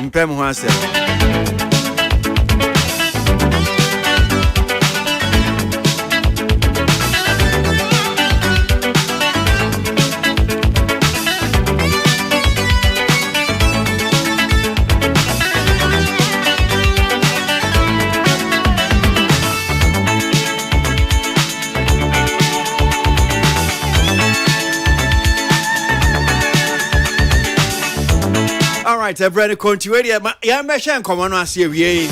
mpem ho asem. All right, everybody, continue. Yeah, machine come on, I see you.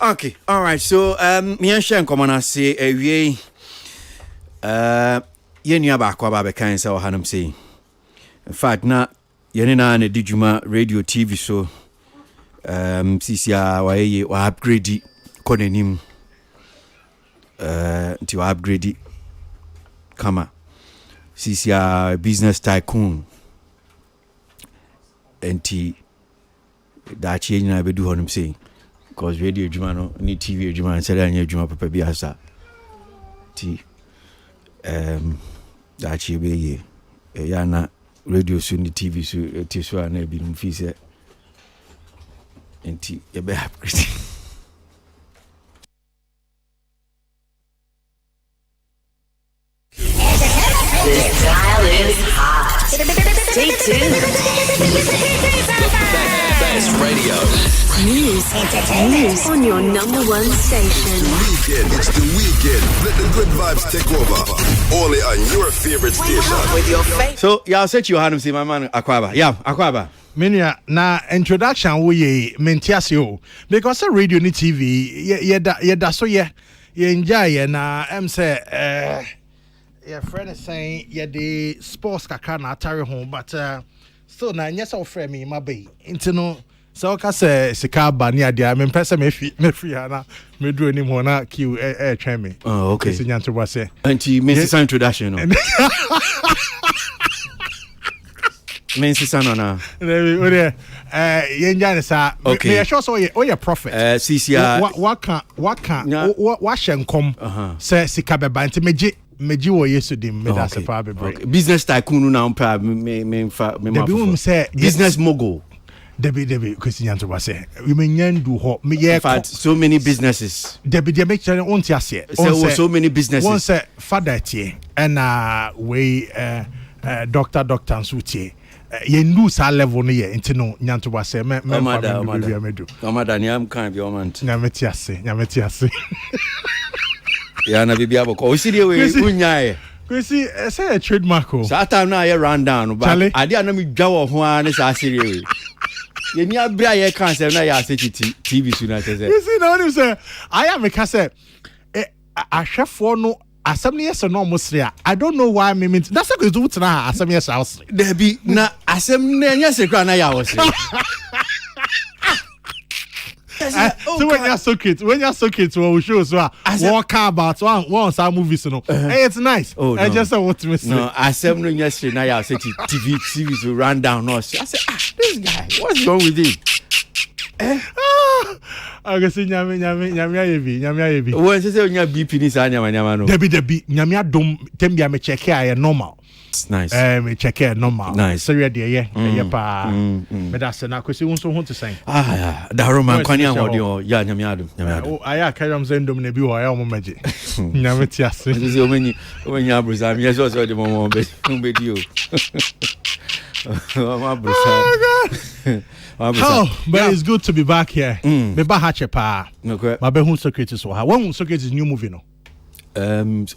Okay, all right. So, me and Shen come on and say, we, you knew about Kwaba kind of how I'm saying. In fact, now, you know, na Dijuma radio TV so, CCR, wa upgrade konenim, to upgrade, kama, CCR business tycoon, and that change na be do how I'm saying. Because radio juma no ni TV juma say anya juma papa bi asa ti that chi be ye ya na radio so ni TV so ti so na bi no fi say enti e be upgrade. This dial is hot. Stay tuned. Best radio. News on your number one station. It's the weekend. Let the good vibes take over. Only on your favorite station. With your favorite. So, yeah, set you hand see my man Akwaba. Yeah, Akwaba. Minia na introduction we mentiasio because a radio ni TV ye da so ye enjoy na say your friend is saying ye the sports kakra na atare ho but still na nyesa o friend me my bay into no so ka say sika ba ni adia me pese me free na me do any mo na q try me. Oh, okay. So nyanto wa say Anti Mrs. Introduction no. Mensi sana yenja sa me sure so ye prophet CCR what shenkom say sika beba nti meji wo yesu dim me da se pa bebre business tycoon na umpa me say business mogul Debbie Christian to say we menyan do ho me ye so many businesses Debbie make sure on tiase so many businesses one say father tie and we doctor nso tie ye new sa level no ye nti no nyanto ba say me me do Omada ni am kan bi o man nyameti ase ya na bibia boko o sidi we unyae kwesi say a trademark o sa time na ye run down but ade na me dwa wo ho an sa asiri we ye ni abra ye kan say na ya aseti TV su na say you see now you say I am make say ahwefo no asem yes no almost I don't know why me that's a good na asem yes house there be na asem na nya sekra na ya was so when you're socket we show so walk about one some movies no hey it's nice I just want to miss no asem no nya sekra na ya say TV series will run down no I say this guy what's wrong with him I guess nyame ayebi when say onya BP ni sa nyama no debi nyame adom tembia me check here normal it's nice me check here normal nice so we dey pa me da se na kwesi won ho to say da roman kwani ahode o ya nyame adom aya kayam zendom na bi wo ya o maje nyame ti ase say omeni abrusa me so de mo be di o abrusa oh, but it's good to be back here. Me ba hache pa. Okay. Ma be hun secrets so ha. When secrets is new movie no.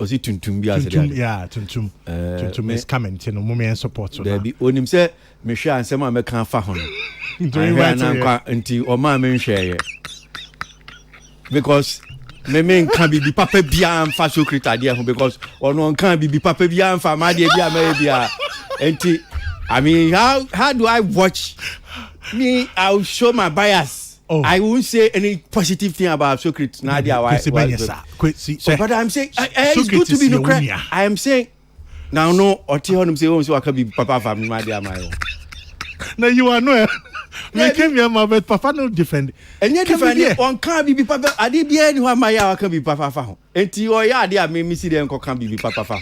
Was it Tuntum bi as yeah, Tuntum. Tuntum is coming, you know, mommy and support so. There be onim say me hwe ansem a me kan fa ho no. Doing right now nti o ma me hwe because me kan bi papa bia am fa secret ade ho because ono kan bi papa bia am fa ma de bia ma bia enti I mean how do I watch me I'll show my bias. I won't say any positive thing about Socrates. Nadia, why? But I'm saying it's good to be no crack. I am saying now no or Tihonum say so I can be papa family Nadia my. Now you are no. Me came here my but papa no defend. And you defend on can be papa I did be anyone my can be papa fa. Enti o ya dey me see dem can be papa fa.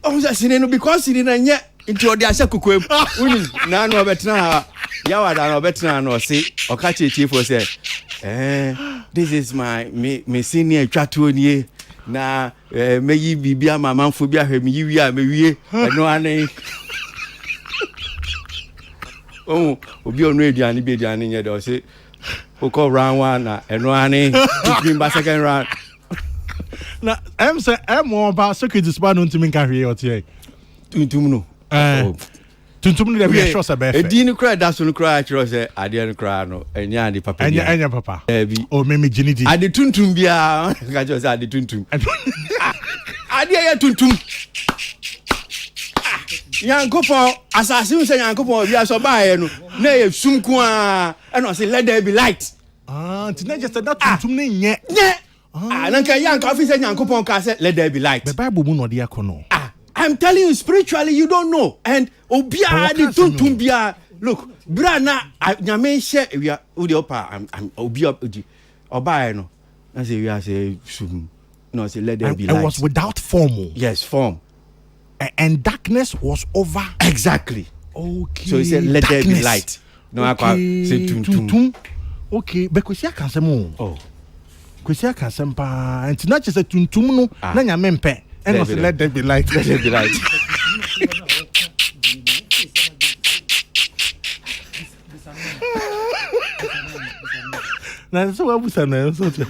Oh say because he didn't yet into odi ase kokoem uni na no betra ya wada no betra no say okache chiefo say this is my me senior twatuo nie na meyi bibia mamanfo bi ahwe me yiwi a mewie eno ane oh obi onu ediane bi ediane nye do say oko round 1 na eno ane between ba second round na em say em won ba secret is ba no ntimi kan hwe otie tuntum no tuntum ni dey show say be fe edi ni kra da so no kra akiro say ade no kra no enya ade papa enya papa o meme ginidi ade tuntum bia ka jo say ade tuntum ade ya tuntum yankopon assassin say yankopon bia so baaye no na ye sumku a na say let there be light tina just that tuntum ni nye na kan yank officer yankopon ka say let there be light the bible mu no dey akono I'm telling you spiritually you don't know and obia the tuntum bia look brana nyame she we are odi opa I'm obia oba no na say we are say sum no say let there be light. It was without form. Yes, form. And darkness was over. Exactly. Okay. So he said let darkness. There be light. No okay. Say tuntum. Okay, but kwesi akansem oh. Kwesi akansem pa and not just a tuntum no na nyame mpe. And was let there be light. Let there be light. Na so wa busa na so te.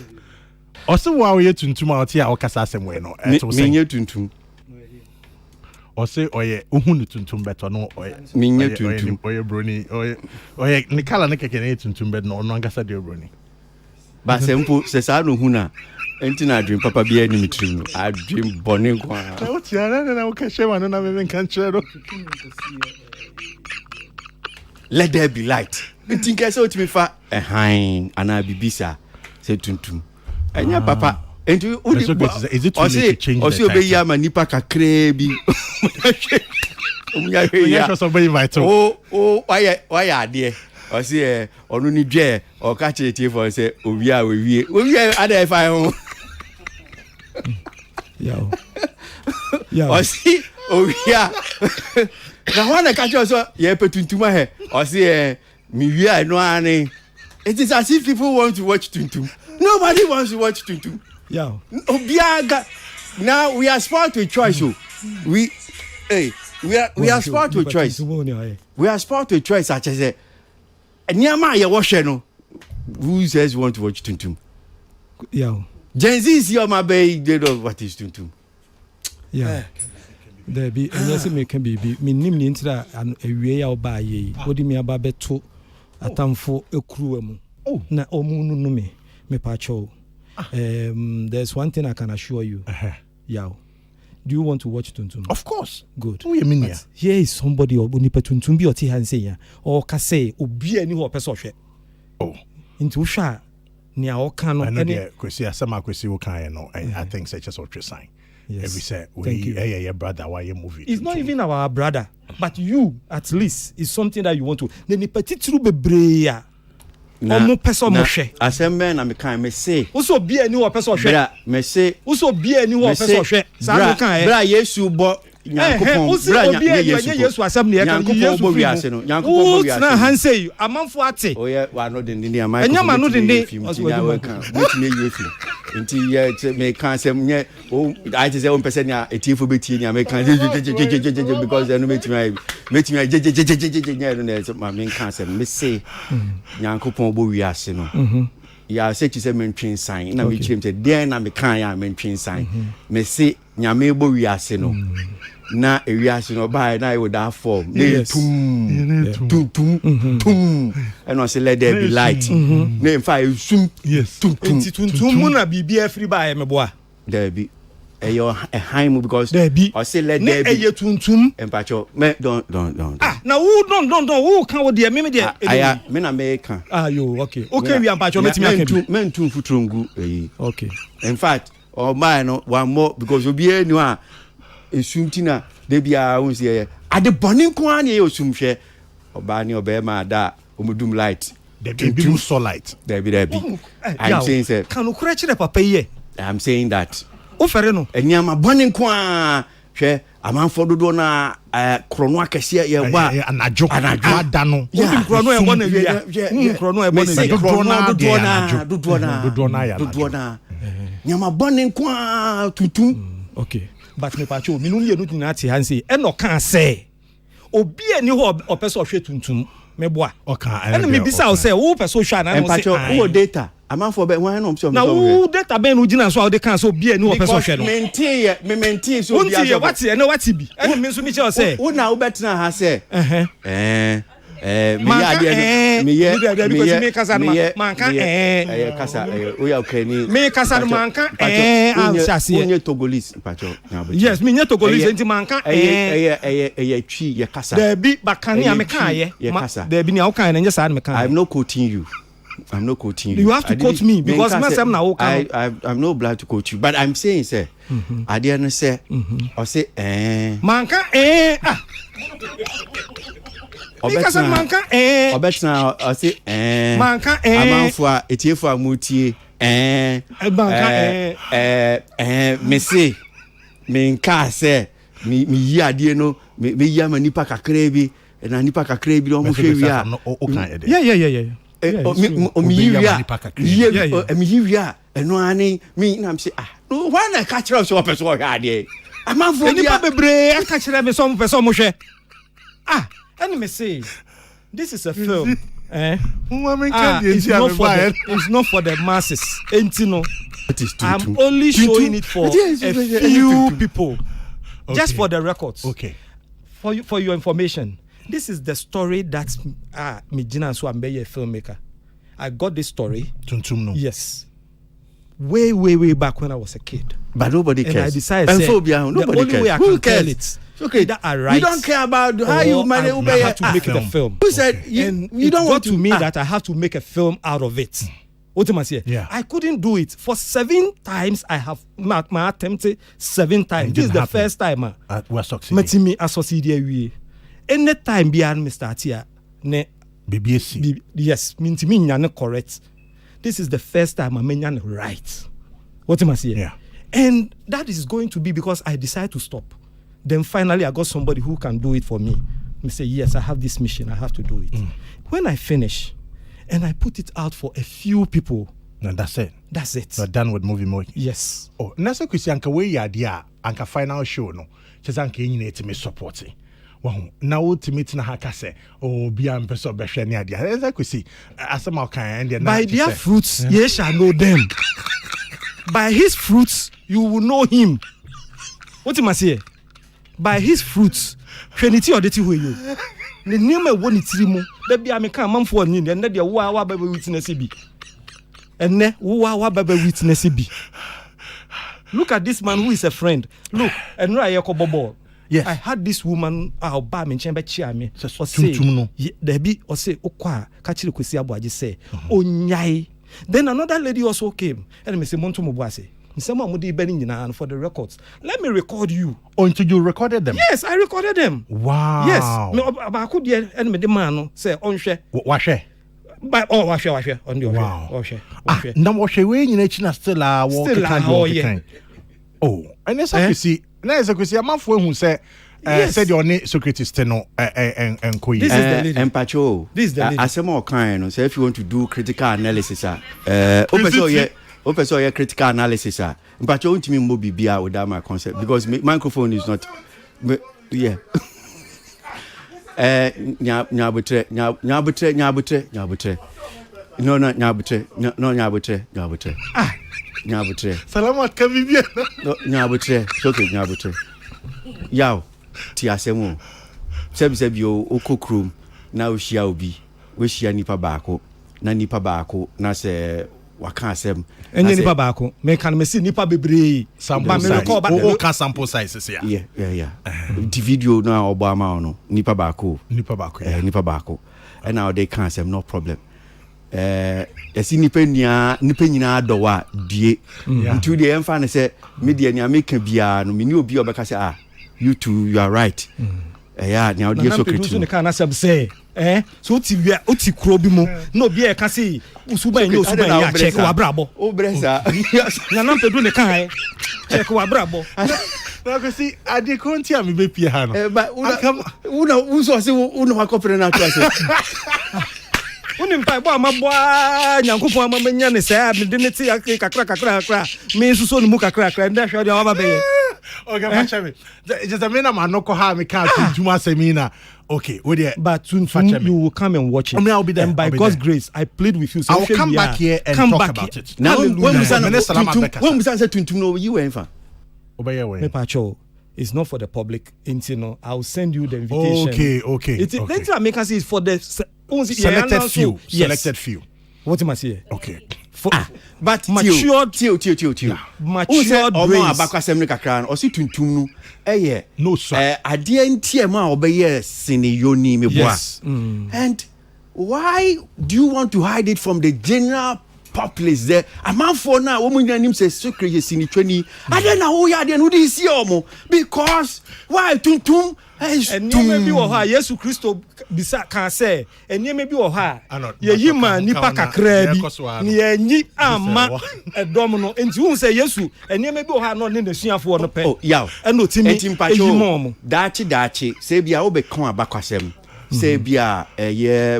Oso wa we tuntum a oti a okasa asem we no. Me nye tuntum. Ose oye uhunu tuntum beto no oye. Me nye tuntum. Oye broni oye ni kala ne keke ne tuntum bet no no ngasa de broni. Ba sempo se sa no huna. Enti na dream papa bia ni mitrim no. I dream bone kwa. Na oti ara na o ka shema no na me kan chero. Let there be light. Enti nke se otimi fa ehan ana bibisa se tuntum. Enya papa enti udi is it too late to change the title? Osi obeyi ama nipa kakra bi. Omunya hwe ya. So be invite. Why ade. Osi onu ni dwe o ka chete for say owi a we ada fa ho. Yo. Osi owi a na wana ka cho so ye petuntuma he. Osi mi wi a no ane. It is as if people want to watch tuntum. Nobody wants to watch tuntum. Yeah. Now we are spoiled with choice. We are spoiled with choice. We are spoiled with choice. Such as Nyama ya watch no. Who says you want to watch tuntum? Yeah. Gen Z is your my baby. They know what is tuntum. Yeah. There be yes me can be me nim ni ntira awie ya oba ye. Odi me aba beto atamfo ekuru mu. Na omu no me pa cho. There's one thing I can assure you. Yao. Do you want to watch Tuntum? Of course. Good. Who you mean here? Here is somebody or Bonipa Tuntum bi oti han say ya. Or ka say obi ani ho person hwe. Oh. Into hwa nia o kan no any kwesi asama kwesi wo kan no. I think such as what sign. Yes. Every say Thank you. Your brother why you movie. It's not even our brother, but you at least is something that you want to. Then the petitru bebre ya. Omo person mo hwe. Assemble na me kan me say. Uso bi ani ho person hwe. Bra me say. Uso bi ani ho person hwe. Sa no kan e. Bra Yesu bo Nyankopon. Bra Yesu asem ne e kan Yesu bo wiase no. Nyankopon bo wiase. Na han say amanfo ate. Oye wa no den ni amai. Enya ma no den dey. Wetin you feel. Nti ye me kan sem nye I just say on person ya etifo betie ni American because they no metimi nye no ma me kan sem me say Nyankopon bo wiase no. Ya say to say mentwen sign na me chim say den na me kan ya mentwen sign me say nyame bo wiase no na ewiase no by na with that form tum and I say let there be light na in fact zoom tum na bibia free by me boa there be your high because I say let there be tuntum empacho me don't na who don't who can with there me there aya me na me kan yo okay we empacho metimi akan men tum futrungu okay in fact or my no one more because obi enu a esumtina de bia won se ade boni nko an ye osumhwe oba ni oba ma da omudum light the baby so light there be I'm saying say kan okura kire papa ye I'm saying that o fere no enyama boni nko a hwe amanfo dodo na krono akese ye gba anajo ada no krono e bo na wia krono e bo na wia dodo na nyama boni nko a tutum okay but me pacho me no ye no tina ati han say e no kan say obi ani ho opeso hwe tuntum me boa oka and me bisa o say wo peso hwa na no say pacho wo data amanfo be wan no so na wo data be no gina so a de kan so obi ani ho peso hwe no maintain so obi aso what ye no what bi and me so me che say wo na wo betina ha say me kasa o ya okani me kasa manka ansase onye togolese pacho yes me nye togolese enti manka twi ye kasa there be bakani am kan ye there be ni a kan na nye sa na me kan I'm not quoting you you have to quote me because myself na wo kan I'm not obliged to quote you but I'm saying say ade no say or say manka because manka obetina I say manka amanfo a etiefo amutie manka me say me nka say me yi ade no me yi ama nipa kakra bi na nipa kakra bi o mo hwe wi a yeah mi yiwia eno ani mi na say no why na catch us so person o hwa ade amanfo nipa bebre aka kire me so person mo hwe and me say this is a film it's not for the masses entino I'm only showing it for a few people just for the records for your information. This is the story that me Gina so I'm a filmmaker. I got this story. Tuntum no. Yes. Way back when I was a kid. But nobody cares. And I decided nobody cares. Who cares? Okay, that I write. You don't care about how you manage. I have to make the film. Who said you don't want to me that I have to make a film out of it. Yeah. I couldn't do it for 7 times. I have my attempted 7 times. This is the first time. We're succeeding. Me associate. Anytime beyond me start here, ne BBC. Yes, me nyane correct. This is the first time I'm nyane right. What am I saying? Yeah. And that is going to be because I decide to stop. Then finally I got somebody who can do it for me. Me say yes, I have this mission. I have to do it. When I finish, and I put it out for a few people. And that's it. You're done with movie mode. Yes. Oh, nasa kwisi anka we idea anka final show no. Cheza anka yenye eti me supporting. Na ultimate na haka say oh bia mpeso behwe ne ade eza kwesi asema kan and by their fruits ye shall know them. By his fruits you will know him. What am I say? By his fruits hweniti odeti hoyo ne nima wo ne tiri mu da bia me kan manfo ni ne de wo ba witness bi and ne wa baba witness be. Look at this man who is a friend. Look, and right bobo. Yes. I had this woman ba me chamber chia me. Or say there be or say okwa kachiri kwesi aboaje say onyai. Then another lady also came and me say monto mobuase. For the records. Let me record you. Oh, until you recorded them? Yes, I recorded them. Wow. Yes. I could hear and me the man say on share. Washe. But washe on the wow. Washe. Now washe we in China still walking. Oh, and that's how you see. Now as you see, a man who say said your name Socrates Teno and Koyi. This is the lady. And Pacho. This is the lady. As a more kind, so if you want to do critical analysis, open critical analysis, but you want me more BBR without my concept because microphone is not. Yeah. Nyabutre. No, Nyabutre. Ah, Nyabutre. Salamat Kamibia. No, Nyabutre. Okay, Nyabutre. Yaw, Tiasemo. Sebi yo okokrum na oshia obi. We shia nipa baako. Na nipa baako na se waka asem. Enye nipa baako. Me kan me see nipa bebree. Sample size. O ka sample size ya. Yeah. The video na Obama no. Nipa baako. Nipa baako. Nipa baako. And now they can asem no problem. Esi nipa nyina adowa die. Ntu de emfa ne se media ni ameka bia no me ni obi obeka se you too, you are right. Yeah, now dear Socrates. No can say, so ti kro bi mo no bi e ka say usuba enye usuba ya check wa brabo. O bresa. Na nam pedu ne kan check wa brabo. Na go see ade konti am be pie ha no. But una uso se una akopre na to ase. Unim pa bo amabwa nyankopon amamanya ne say de ne ti kakra me suso ne mu kakra nda hwe de wa ba be. Okay, Machame. Just a minute, man. No koha me can't tuma semina. Okay, what there? But soon you will come and watch it. I'll be there. And by God's grace, I plead with you. So I'll come back here and talk about it. Now, when we say tuntum, no, you ain't fan. Obey way. Me pacho. It's not for the public. I'll send you the invitation. Okay. Let's make us see it's for the selected few. Yes. Selected few. What am I saying? Okay. But matured matured brains abakwasem kakran o si tuntum no no sir ade antie ma obeye siniyoni me boa and why do you want to hide it from the general populace there amanfo na wo munyanim se secret sinitwani ade na wo ya ade no di si omo because why tuntum enye bi wo ha Yesu Kristo bisa kan say enye bi wo ha ye yima nipa kakra bi ni enyi ama edom no enti hu say Yesu enye bi wo ha no ne nasuafo no pe eno timi eyimo dachi say bia wo be kan abakwasem say bia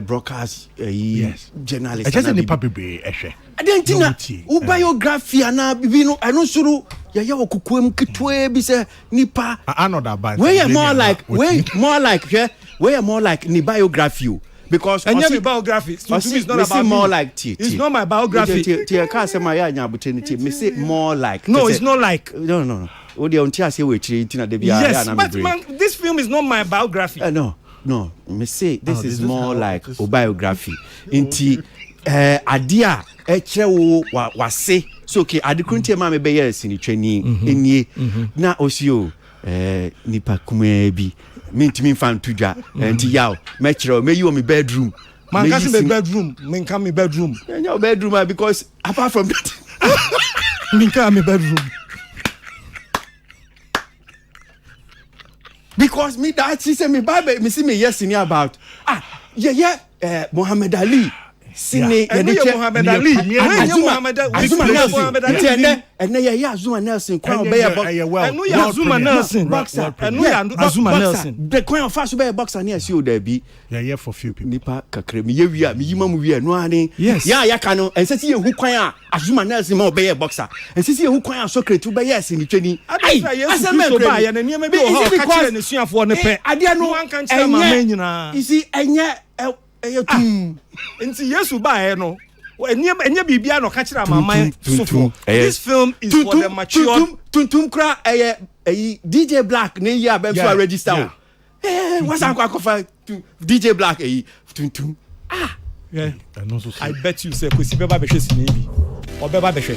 broadcast journalist just nipa bebe ehwe adentina u biography na bi no eno suru ya okukwem ketwe bi se nipa another bad we are more like ni biography because any biography is not about more me. Like it's not my biography ti ka say my nyabutenity me say more like no it's not like no o de onti ase we chiri ntina de bia yes but man, this film is not my biography no me say this is more like a biography inti adia ekire wo wase so okay adekuntie ma me be yes ni twani enie na osio nipa kuma bi mintimi fan tudwa enti yaw me kire me yi wo me bedroom man can see me bedroom men can me bedroom your bedroom because apart from that men can me bedroom because me that she say me bible me see me yes in about Muhammad Ali Sini Muhammad Ali Azuma Nelson kwa obey Azuma Nelson boxer Azuma Nelson the coin of fast obey boxer near see there be for few people nipa kakra me ye wi a me yima mu wi no ani ya ka no ense se ye hu kwan a Azuma Nelson ma obey boxer ense se ye hu kwan a Socrates obey yes ni twani Yesu ba ya na niam bi o ha ka kire ne suafo ne pe ade no kan kire mama nyina isi enye Nti Yesu ba no enye bibia no ka kira mama sofo this film is for the mature tuntum kra DJ Black ne ya be so register what's akwa DJ Black tuntum I bet you say kwesi beba be hwesi na bi obeba behwe.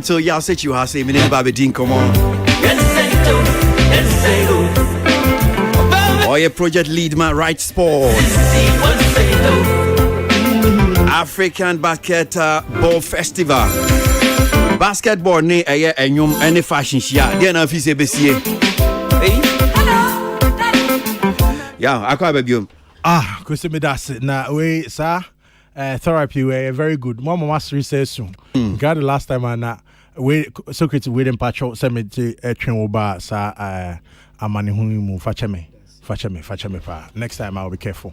So y'all said you have say me name Bobby Dean, come on. Oh, your project lead man, right sport. African Basketball Festival. Basketball ne eye enyum ene fashion shia. Dey na fi se besie. Hey. Yeah, akwa baby. Kwesi me das na we sir therapy we very good. Mama master says soon. Got the last time and we Socrates we didn't patch out send me train over sir amani hu mu fache me pa. Next time I'll be careful.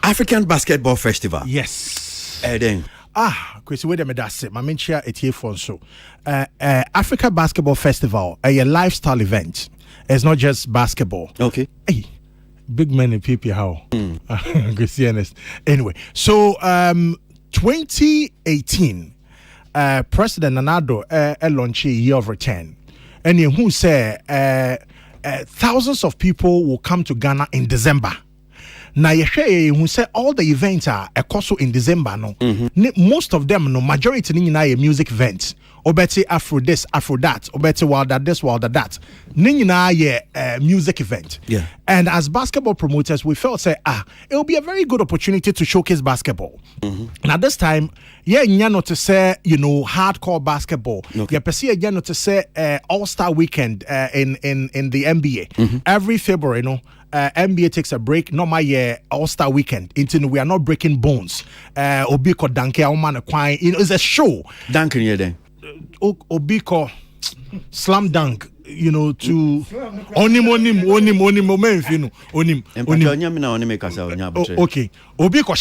African Basketball Festival. Yes. Then Kwesi we dem that's it. My main chair it here for so. Africa Basketball Festival, a lifestyle event. It's not just basketball. Okay. Hey. Big men in PP how? Anyway, so 2018, President Nana Addo launched a year of return, and who said thousands of people will come to Ghana in December. Now who said all the events are also in December. No, most of them, no majority ni music events. Obeti Afro this, Afro that, Obeti Wilder this, Wilder that. Nina music event. Yeah. And as basketball promoters, we felt it will be a very good opportunity to showcase basketball. Now this time, not to say, hardcore basketball. Okay. Not to say All-Star weekend in the NBA. Every February, NBA takes a break. No my All-Star weekend. We are not breaking bones. Obiko Danke it's a show. Duncan here then. Obiko slam dunk, to onim okay. Obiko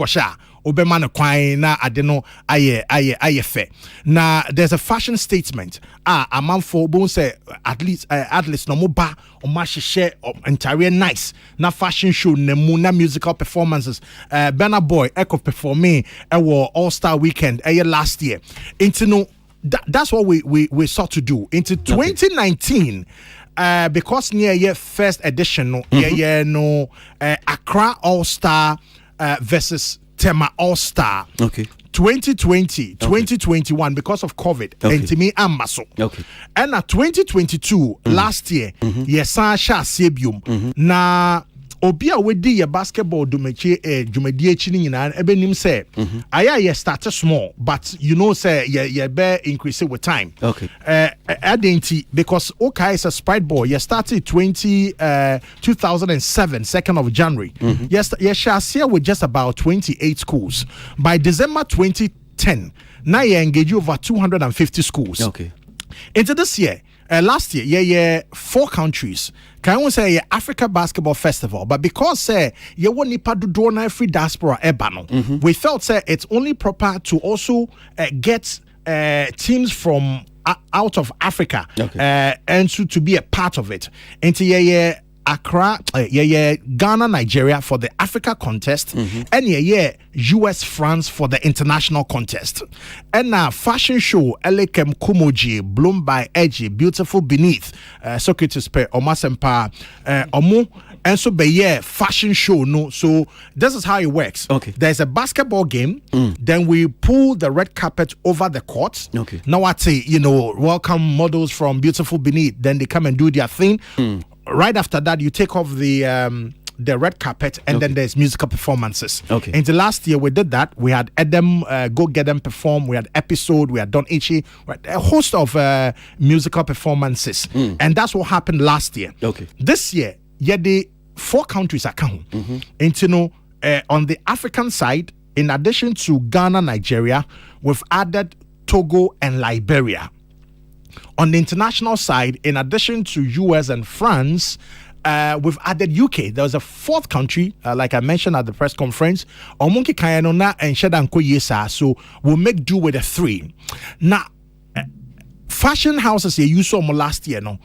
sha Obemana kwai na adeno aye fe. Now there's a fashion statement. A man for bon say at least no mo ba o ma share entire nice. Na fashion show nemu na musical performances. Burna Boy echo performing All-Star weekend last year. That's what we sought to do. Into 2019, because near first edition Accra All-Star versus Tema All-Star. Okay. 2020, 2021 because of COVID. And to me, I'm maso. Okay. And 2022 last year, yes, Sasha Sebium. Na Obia wedi ya basketball dumechi jumedie chini nyina ebe nim say aya start small but say ye be increase with time. Okay. Identity because okay is a Sprite ball. You started 2007 2nd of January. Yes shall with just about 28 schools. By December 2010 now you engage over 250 schools. Okay. Into this year last year 4 countries. Can we say Africa Basketball Festival? But because you want nipa do na free diaspora ebano, we felt it's only proper to also get teams from out of Africa and to be a part of it. Into Accra, Ghana, Nigeria for the Africa contest, and US, France for the international contest. And now fashion show Elekem Kumoji, Bloom by Edgy, Beautiful Beneath, Socrates Pe, Omasempa, Omu. And so be fashion show no. So this is how it works. Okay. There's a basketball game, then we pull the red carpet over the court. Okay. Now I say, welcome models from Beautiful Beneath, then they come and do their thing. Right after that, you take off the red carpet, and then there's musical performances. Okay. And the last year we did that. We had Edem Go Get Them perform. We had Episode. We had Don Ichi. A host of musical performances, and that's what happened last year. Okay. This year, the 4 countries are coming. And on the African side, in addition to Ghana, Nigeria, we've added Togo and Liberia. On the international side, in addition to US and France, we've added UK. There was a 4th country, like I mentioned at the press conference. Omunki Kayanona and Shedanko Yesa. So we'll make do with the 3. Now, fashion houses you saw last year, no.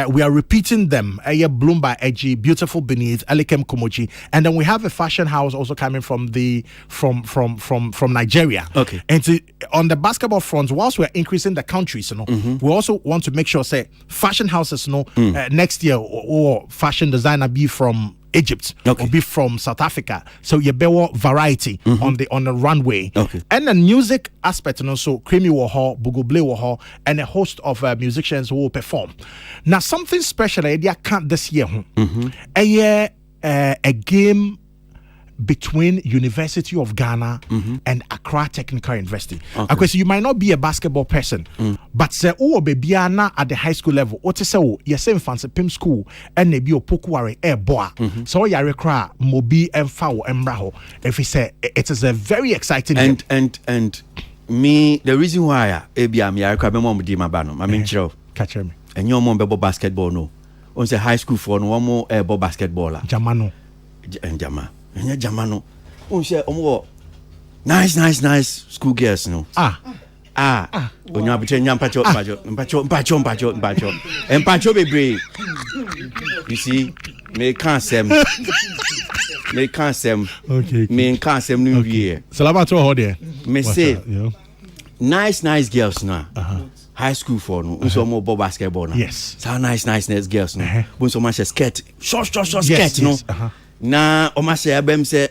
We are repeating them. Bloom by Edgy, Beautiful Beneath, Elekem Kumoji, and then we have a fashion house also coming from Nigeria. Okay. And on the basketball front, whilst we're increasing the countries, we also want to make sure fashion houses, next year or fashion designer be from Egypt or be from South Africa. So you bear variety on the runway. Okay. And then music aspect, so Creamy Warhol, Bugoble Warhol, and a host of musicians who will perform. Now something special I can't this year. A game between University of Ghana and Accra Technical University. Okay, so you might not be a basketball person, but say oh baby na at the high school level. What to say oh yes fancy pim school and maybe opokuare boa. So yare kra mobi and foul and braho. If we say it is a very exciting and me the reason why am yare kra be mom di mabano. I mean catch me. And your mom be basketball no. On say high school for no one more basketball. Jamano. And Jama. And Jamano. On say nice school girls no. When you have between Yampacho, and Pacho be brave. You see, me can't say, okay, me can't say New Year. Salamat all there. Me say, nice girls now. High school for no, so more basketball now. Yes. So nice girls now. When so much skirt, short skirt no. Na Oma say abem say,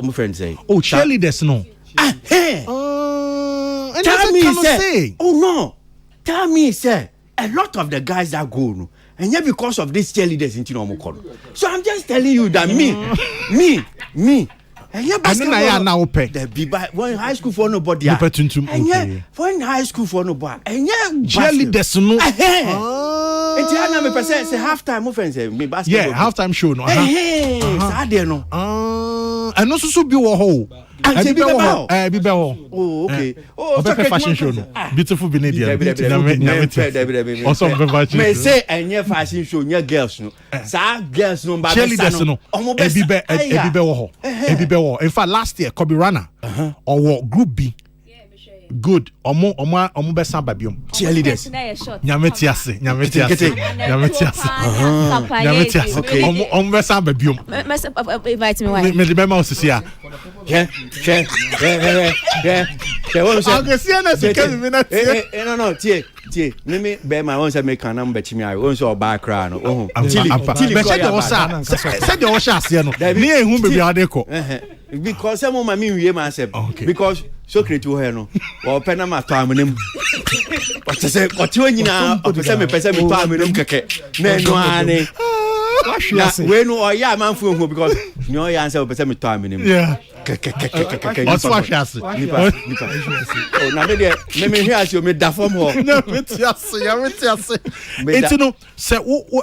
my friend say, oh cheerleaders no. Tell me, say, oh no, tell me, say, a lot of the guys that go, no, and yet because of this cheerleaders in Tinomokon. So I'm just telling you that me, and yeah, now pay the be when high school for nobody, and yeah, when high school for nobody, and yeah, cheerleaders no. And Tiana me person say halftime, my friend say me basketball. Yeah, halftime show no. Hey, no. And no so be wo ho. Oh, okay. Oh, fashion show no. Beautiful Benedict. Also fashion. Me say any fashion show, any girls no. Sa girls no ba cheerleaders no. Ebibe wo ho. Ebibe wo. In fact, last year Kobe Runner or Group B. Good. Omo besa babium. Cheerleaders. Nyametiase. Okay. Omo besa babium. Invite me why? Me the bema osisia. Yeah. No. Tie. Me bema won say me kan na mbechi mi ayi. Won say oba kra no. Chili. Me say the osa. Say the osa ase no. Ni ehun bebi ade ko. Because some of my wie myself. Because so create you here no. Or penama to amunem. What say what you nyina o say me pese me to amunem keke. Na no ani. We no oya man fu hu because no oya answer pese me to amunem. Yeah. What's what she has? Oh, na me there me here as you me da form ho. Metiase. It's no say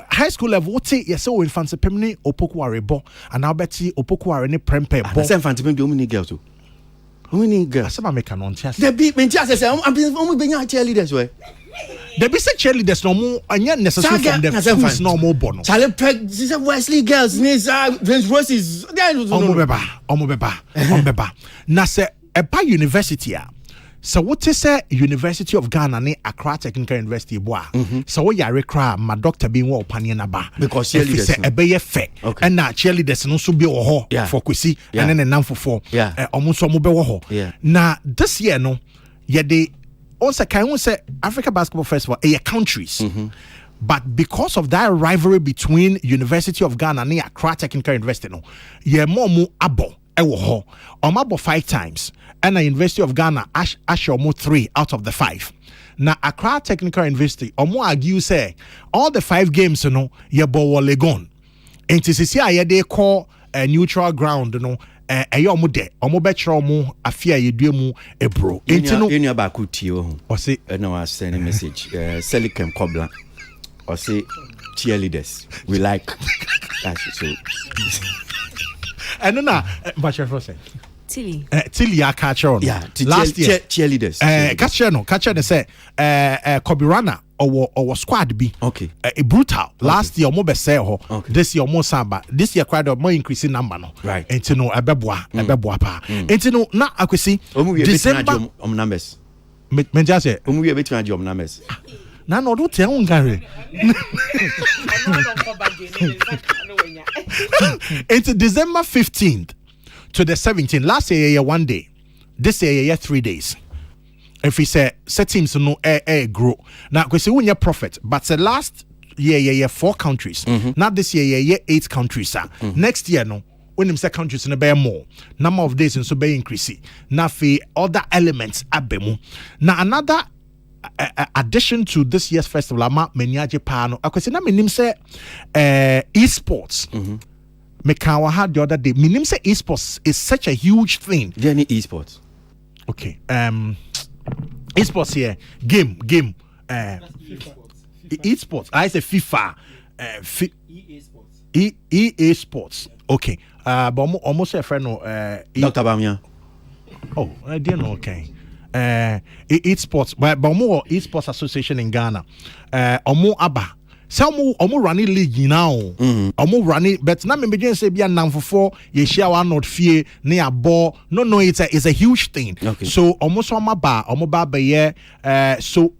high school level what say yes so infant pemni opokuare bo and now beti opokuare ni prempe bo. Say infant pemni do many girls o. How many girls? Some make an ontiase. The be mentiase say I'm be cheerleaders we. The be say cheerleaders no more anya necessary from them schools no more bono. Chale peg this Wesley girls ni Roses. Omo beba. Na say Epa University a. So what is say University of Ghana ni Accra Technical University boa. So we yare kra ma doctor being wo opanion na ba. Because cheerleaders say ebeye fe. And na cheerleaders no so be wo ho for kwesi and then nam for. Omo so mo be wo ho. Na this year no ye de also can we say Africa Basketball Festival countries. But because of that rivalry between University of Ghana and Accra Technical University, no, ye more abo ewo ho. Abo 5 times, and the University of Ghana ashomo 3 out of the 5. Now Accra Technical University, omo argue say all the 5 games, you know, ye bo Legon. And to see how they call a neutral ground, you know. Omo de omo betro omo afia yedue mu ebro. Entino enu abakuti o. O say na wa send a message. Selikem Kobla. Or say cheerleaders. We like that so. And na Bachelor for say. Tilly catch on. Yeah, last year cheerleaders. Catch say Kobe Runner or squad B. Okay. Brutal. Last year mo be say ho. This year mo samba. This year quite more increasing number no. Right. Enti no ebeboa pa. Enti no na akwesi December numbers. Me just say we be between your numbers. Na no do te un gare. It's December 15th to the 17th. Last year 1 day. This year 3 days. If we say set teams no grow. Now we say we need profit, but the last year 4 countries. Not this year 8 countries. Next year no. When him say countries in a bear more number of days in so be increase. Now for other elements abemu. Now another addition to this year's festival ama menyaje pa no akwesi na menim say esports Mekawa had the other day. Minim say esports is such a huge thing. Any esports? Okay. Esports here. Game. Esports. I say FIFA. EA Sports. Okay. But almost a friend Dr. Bamia. Oh, I didn't know. Okay. Esports, but more Esports Association in Ghana. Omo Aba. Some omo running league now. Omo running, but now me begin say be a nam for ye share one not fear near ball. No, it's a huge thing. Okay. So almost omo ba be ye. So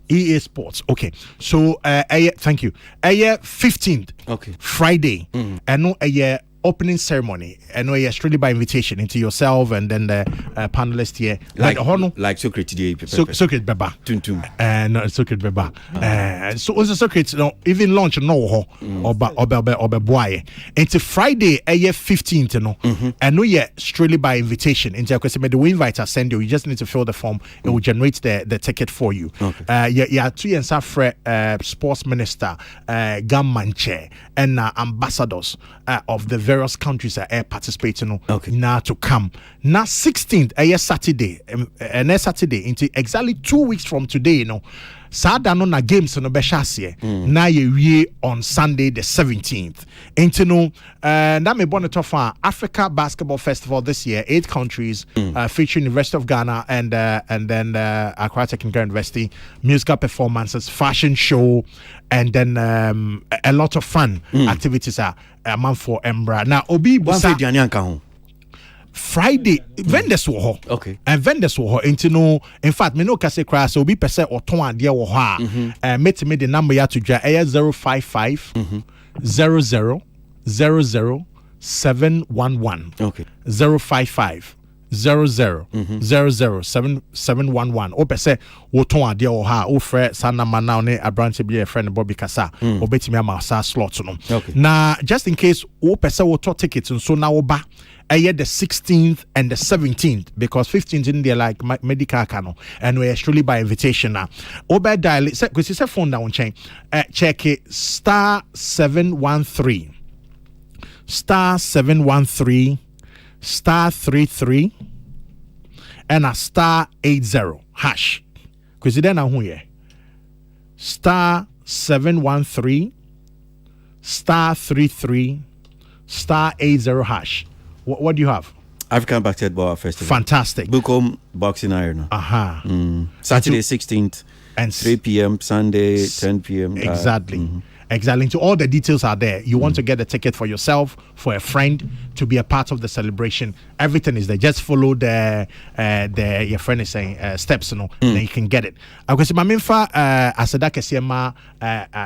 EA Sports. Okay. So thank you. 15th. Okay. Friday. And no opening ceremony. And no strictly by invitation into yourself and then the panelists here. Like Secret today. Secret Beba. Tum. And Secret Beba. So also Secret even launch no or boy. Into Friday 15th no. And no strictly by invitation. Into the invite I send you. You just need to fill the form. It will generate the ticket for you. Okay. 2 years after sports minister Gamanche and ambassadors of the various countries that are participating now to come. Now 16th Saturday and Saturday into exactly 2 weeks from today, Sada no na games no be shase na ye on Sunday the 17th. Into na me born to Africa Basketball Festival this year, 8 countries featuring University of Ghana and then Accra Technical University, musical performances, fashion show, and then a lot of fun activities are a month for Embra. Now Obi Busa Friday vendors were okay, and vendors were into in fact me no kase crash so be percent or ton idea wo ha met me the number ya to ja 055 00 00 711 okay 055 00 00 711 o pese wo ton ade o ha o frɛ sanama now ne abranche bi e friend Bobby Kasa o betimi ama sa slot no na just in case o pese wo to tickets so na wo ba the 16th and the 17th because 15th in there like medical cano and we are truly by invitation now. Oba dial it because it's a phone down chain. Check it *713 *713 and a *80 hash. Because then now here *713 *33 *80 hash. What do you have? African Basketball Festival. Fantastic. Bukom Boxing Iron. Saturday 16th and 3 p.m. Sunday 10 p.m. Exactly. Exactly. So all the details are there. You want to get a ticket for yourself, for a friend, to be a part of the celebration. Everything is there. Just follow the your friend is saying steps, then you can get it. Because my minfa asada kesiema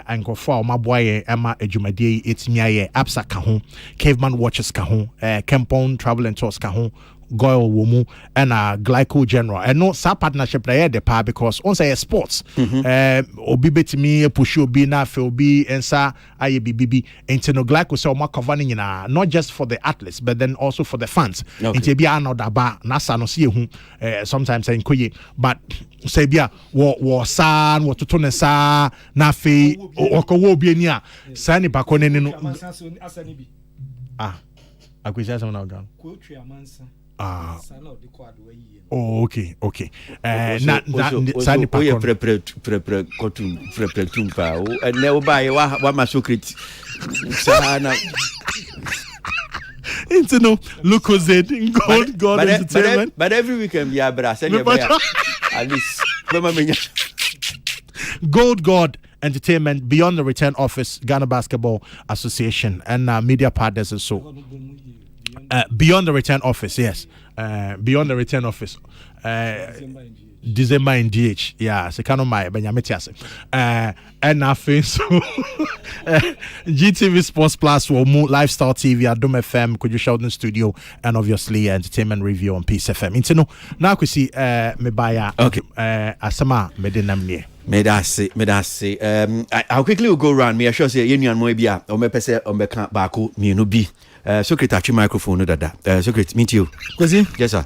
ankofo ma boy ema ejumadi etimiaye absa ka ho, Caveman Watches ka ho, Kempon Travel and Tours ka ho, Goyle Womu and Glyco General. And no sa partnership there the pa because on say sports. Obi betimi push obi na fe obi ensa aye bibi into Glyco so ma covering not just for the athletes but then also for the fans. Into bia no daba na sa no see hu sometimes say koye but say bia wo san wo toto ne sa na fe okowo obi ani a sa ni pa ko ne no akwisia some now down. Oh, okay. Not Sunny Paco. And never buy what my secret. Into no Lucozade, God Entertainment. But every weekend, yeah, brass. At least, God Entertainment, Beyond the Return Office, Ghana Basketball Association, and media partners and so. Beyond the Return Office, yes. Beyond the Return Office. December in DH. Yeah, so kind of my Benyametias. And I think so. GTV Sports Plus will move Lifestyle TV at Dome FM, could you shout in the studio, and obviously entertainment review on Peace FM. Into no now could see me buy okay. Asama Medinamne. May I say, I'll quickly go around me. I sure say Union Moebia or me pese or me can't back me no be. Secret microphone no dada. Secret meet you. Kwesi? Yes sir.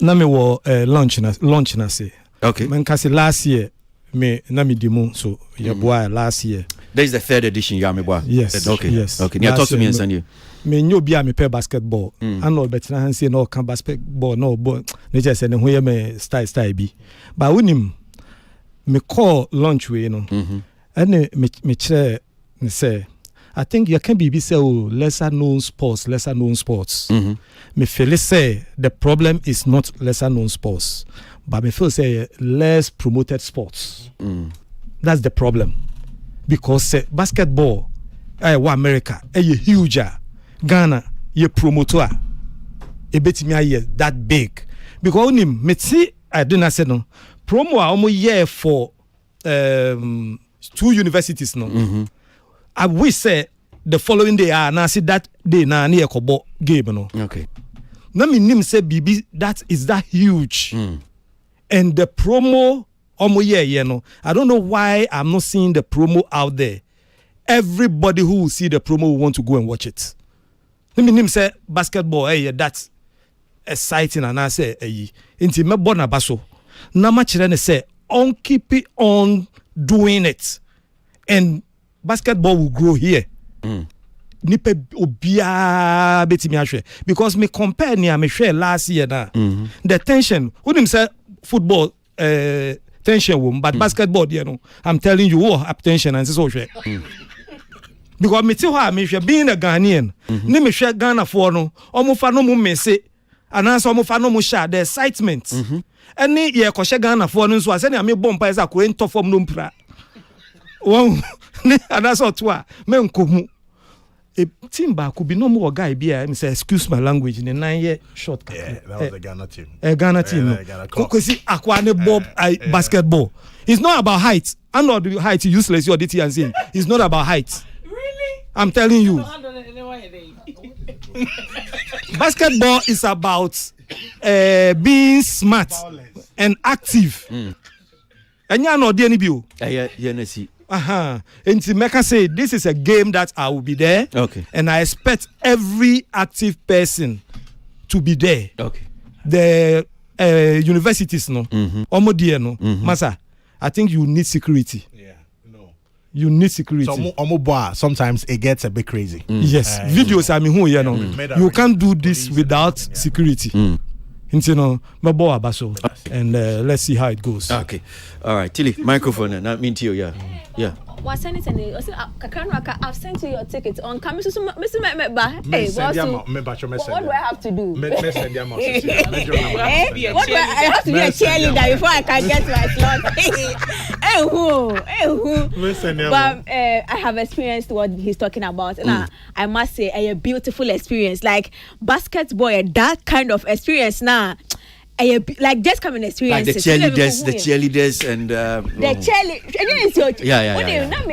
Na me wo launch na say. Okay. Man kasi last year me na me demo so your boy last year. This is the 3rd edition, Yamibwa. Yes. Okay. Yes. Okay. Now talk to me and send you. Me no be me play basketball. I know better than say no can basketball no but nature say no hear me style be. But when him me call lunch way no. And me chere me say I think you can be say lesser known sports. Me feel say the problem is not lesser known sports, but me feel say less promoted sports. That's the problem. Because basketball America huge. Ghana ye promoter e betimi aye that big because onim me see I didn't say no promo a omo year for 2 universities no I wish say the following day na see that day na e kobo game no okay na me nim say bibi that is that huge and the promo omo year no I don't know why I'm not seeing the promo out there. Everybody who will see the promo will want to go and watch it. I mean, say basketball, that's exciting, and I say, inti me bona baso. Na machire ne say, on keep it on doing it, and basketball will grow here. Nipe obia beti mi ahwe because me compare ni me share last year na the tension. Who him say football tension wo, but basketball there no. I'm telling you, up tension and so share. Because me tell her me being a Ghanaian, ni me share Ghana for no, omo fa no mo mese, ananso omo fa no mo share the excitement. And ni ye ko share Ghana for no so ase na me bompa esa ko ento form no mpra. Wow, ni ananso to a me nkomu. A team back could be no more guy be me say excuse my language in a 9-year shortcut. Yeah, that was the Ghana team. Ghana team. Because see akwane bob basketball. It's not about height. I'm not the height useless you DT and saying. It's not about height. I'm telling you. Basketball is about being smart and active. And you know the NBO. And Mecca say this is a game that I will be there. Okay. And I expect every active person to be there. Okay. The universities no. Omo no. Masa, I think you need security. You need security. So sometimes it gets a bit crazy. Yes, videos I mean who you know. You can't do this without security. You know, and let's see how it goes. Okay, all right, Tilly, microphone. And that mean to you, yeah. I've sent you your ticket on coming to Mr. Hey, what do I have to do? What do I have to be a cheerleader before I can get my slot? But I have experienced what he's talking about, and I must say, a beautiful experience. Like basketball, that kind of experience now. Like just come and experience like the cheerleaders and the cheerleaders. Yeah.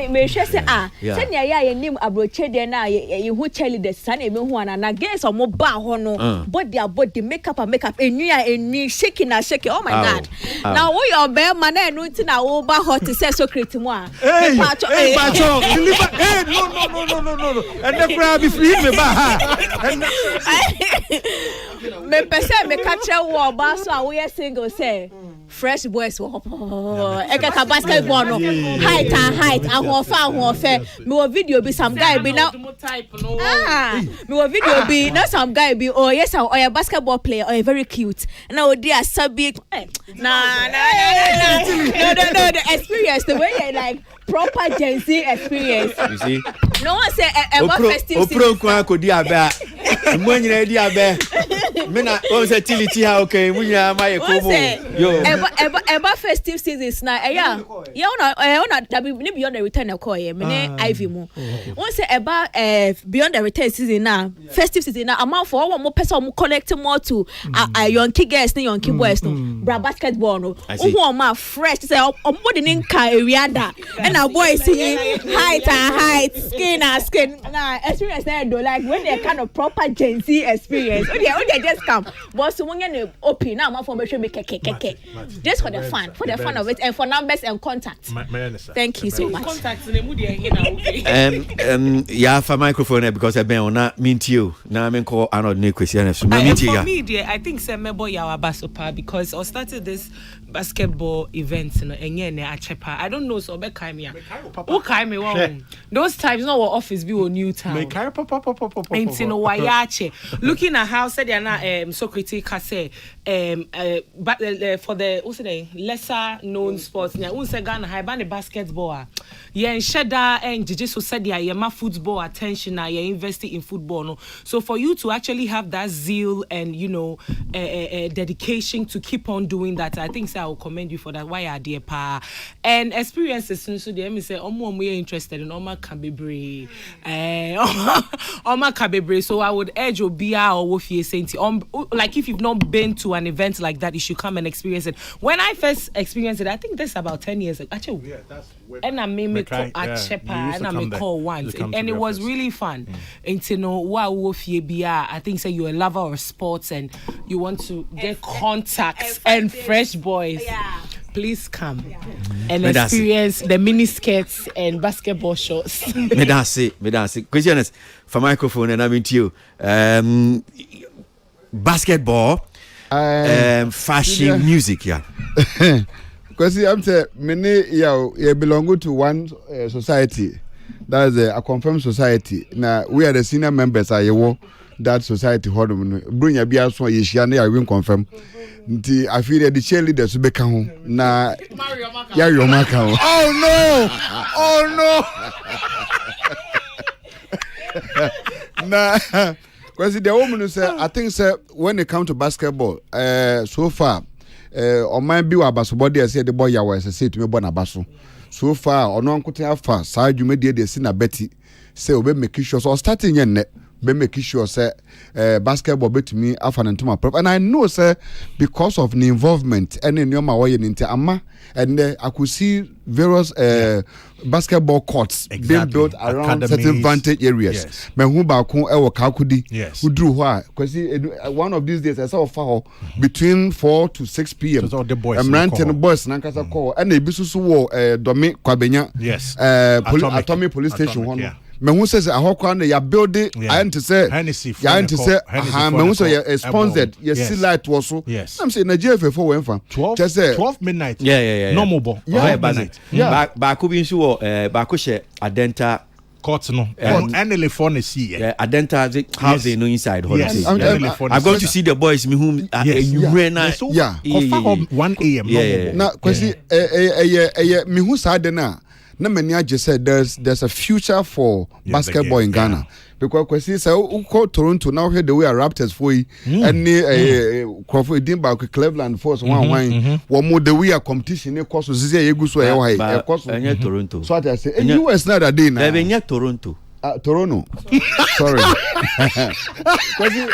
Me say send ya name abroche there na you who cheerleaders san e me hu ana guess omo ba ho no body makeup enu shaking. Oh my God. Now we your bear man na enu ti na wo ba hot say secret mu a hey pacho deliver no and the crowd be free me ba me pese me catch wo ba so we are single say fresh boys wo ekaka basketball no height and ho me video be some guy be now me video be now some guy be oh yes or a basketball player or very cute and now they are sabi no the experience the way they like proper Gen Z experience. You see? No one say what festive season. Mena o say tility how okay we my kobo yo eba festive seasons na ona beyond the return e call ye me Ivy mu won say eba beyond the return season na festive season na amount for one more person mo connect more to young girls young boys no bra basketball no who ma fresh say ombo de nka ewiada and our boys see height skin na experience there do like when they kind of proper Gen Z experience. Okay, just come. But so when you open now, my phone be me keke. Just for the fun of it, and for numbers and contacts. Thank you so much. Contacts in the yeah, for microphone because I've been on that mean to you. Now I'm call another question. For me, dear, I think say mebo yawa basopa because I started this basketball event in Achepa. I don't know so be kaimia. Who kaime wow. Those times no office be on New Town. Intino wayache. Looking at how said na Socrates Kase but for the what's the lesser known sports nya unse Ghana high ban basketball. Yeah, sheda and jiu-jitsu said yeah, my football attention na you investing in football no. So for you to actually have that zeal and dedication to keep on doing that, I think I will commend you for that. Why are dear pa and experiences so they me say omo interested in Oma Kabebre Oma Kabebre. So I would urge Obia or Wofie saying like if you've not been to an event like that, you should come and experience it. When I first experienced it, I think that's about 10 years ago. Actually, and I made me call Achepa and I made call once and it was really fun. And you know wow Wofie Bia, I think say you're a lover of sports and you want to get contacts and fresh boys. Yeah. Please come and experience the mini skirts and basketball shorts. Me that's it. Question is for microphone and I mean to you. Basketball, fashion, music, yeah. Because I'm saying many you belong to one society. That's a confirmed society. Now we are the senior members. That society hold bring your beer so you win confirm. I feel the cheerleaders be come na ya your maka. Oh no. Nah, because the woman say I think say when it comes to basketball, so far, on my be basketball they say the boy ya was say to me born abaso. So far, on one could have fast side you made the sin a betty say we make sure so starting yen net. Be make sure say basketball bet me afan into my prop and I know say because of the involvement and in your way into ama and I could see various basketball courts being built around certain vantage areas. Me who ba kon e wo kakudi who drew why because one of these days I saw foul between 4 to 6 p.m. I'm ranting the boys na nkasa call and e bisusu wo Domi Kwabenya Atomic police station one. Me who says ahokwa ya build it I want to say me who say sponsored you see light was so I'm saying Nigeria for when fan 12 midnight normal ball midnight ba ko bi nso wo ba ko she adenta court no and the phone see adenta how they know inside holiday I'm going to see the boys me whom you ran 1 a.m. now kwesi me who said na many just said there's a future for basketball in Ghana because kwesi say uko Toronto now here the way Raptors for and Crawford Dimba Cleveland Force one more the way a competition course zizia yegu so e course Toronto so I say US na that day na Toronto sorry kwesi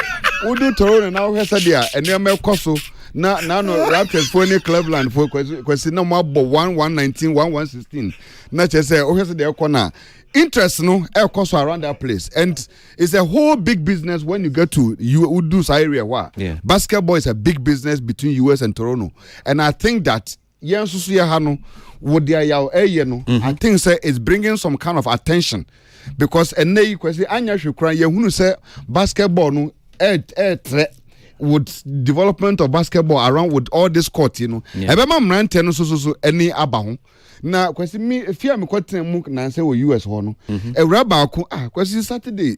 we do Toronto now here said there and them course no Raptors for any Cleveland for kwesi no more 119 116 na che say o hese dey corner interest no cost around that place and it's a whole big business when you get to you do area where basketball is a big business between US and Toronto and I think that yensusu ya hano would their no I think say it's bringing some kind of attention because eney kwesi anya hwekran ye hunu say basketball no with development of basketball around with all this court ebema mrante no so any abaho na kwesi me fia me kwaten mu na say wo US ho no ewra ba ko kwesi Saturday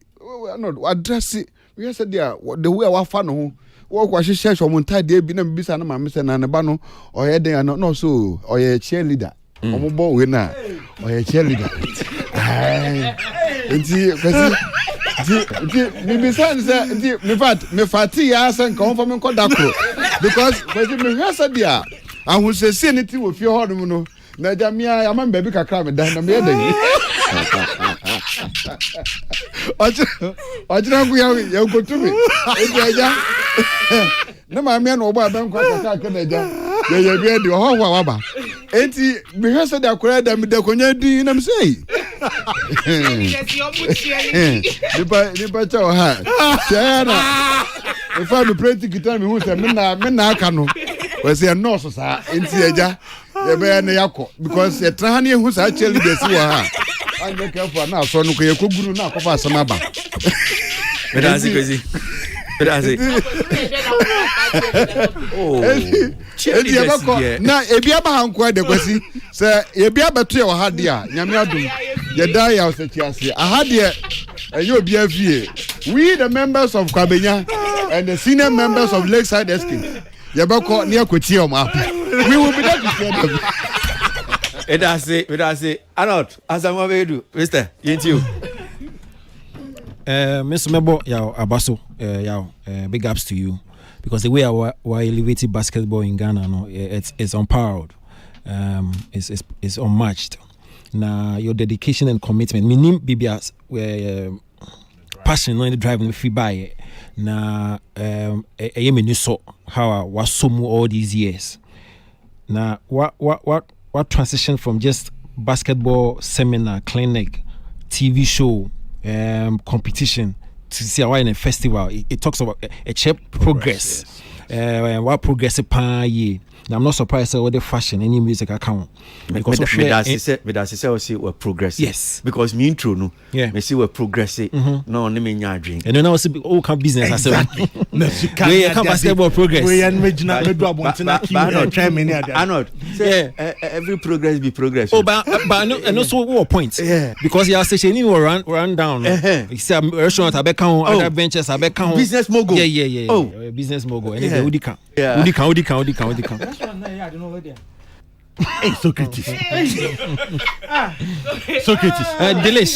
no address we said there the way wa fa no ho wo kwa hwehwe hwe mo ntade bi na mbisa na ma me say na ne ba no oye den no so oye cheerleader omobo we na oye cheerleader enti kwesi me say me fati ya san kon for me ko dakro because kwesi me hwe said there ahun say anything wo fie ho no na jamia ya man baby kakra me dan na me den Ojina ku ya ko tumi eja na ma me na obo aben kwa kakra na eja ya bi e di ho wa ba enti me hwe said akura da me da konya din na me say Nipa chow ha. Chena. If I be pray tikita me hu say me na aka no. We say no so sa enti eja. E be na yakọ because e tra ne hu sa cheli de si wa ha. I make careful na so no ko ye koguru na akofa asama ba. That's crazy. Oh, na ebi aba hanko de kwasi se ebi abeto ye ha de a nyame adum ye da ya osetiase aha de enye obi afie. We the members of Kwabenya and the senior members of Lakeside Estate ye beko ne akwati o ma we will be there to share them. That's it. Arnold, as I'm over do, Mr. You. Mr. Mebo, Abaso, big ups to you because the way I elevated basketball in Ghana, no, it's unparalleled, it's unmatched. Now your dedication and commitment, meaning BBS, passion, no driving free by. Now, I so how I was so all these years. Now, what transition from just basketball seminar, clinic, TV show, competition to see how in a festival it talks about a cheap progress. Yes. What progress upon ye. Now I'm not surprised all the fashion any music account because that's say we're progressing. Yes, because me intro no. Yeah, me see we're progressing. No, me nyadwin. And then I see all kind business as well. We can basketball progress. We imagine me do abontina ki try many other. Arnold, every progress be progress. Oh, but and also what point? Yeah, because you are saying you run down. You see a restaurant I count other benches I count business mogul. Yeah. Oh, business mogul. And then Udika. Hey, Socrates. Socrates. Delish.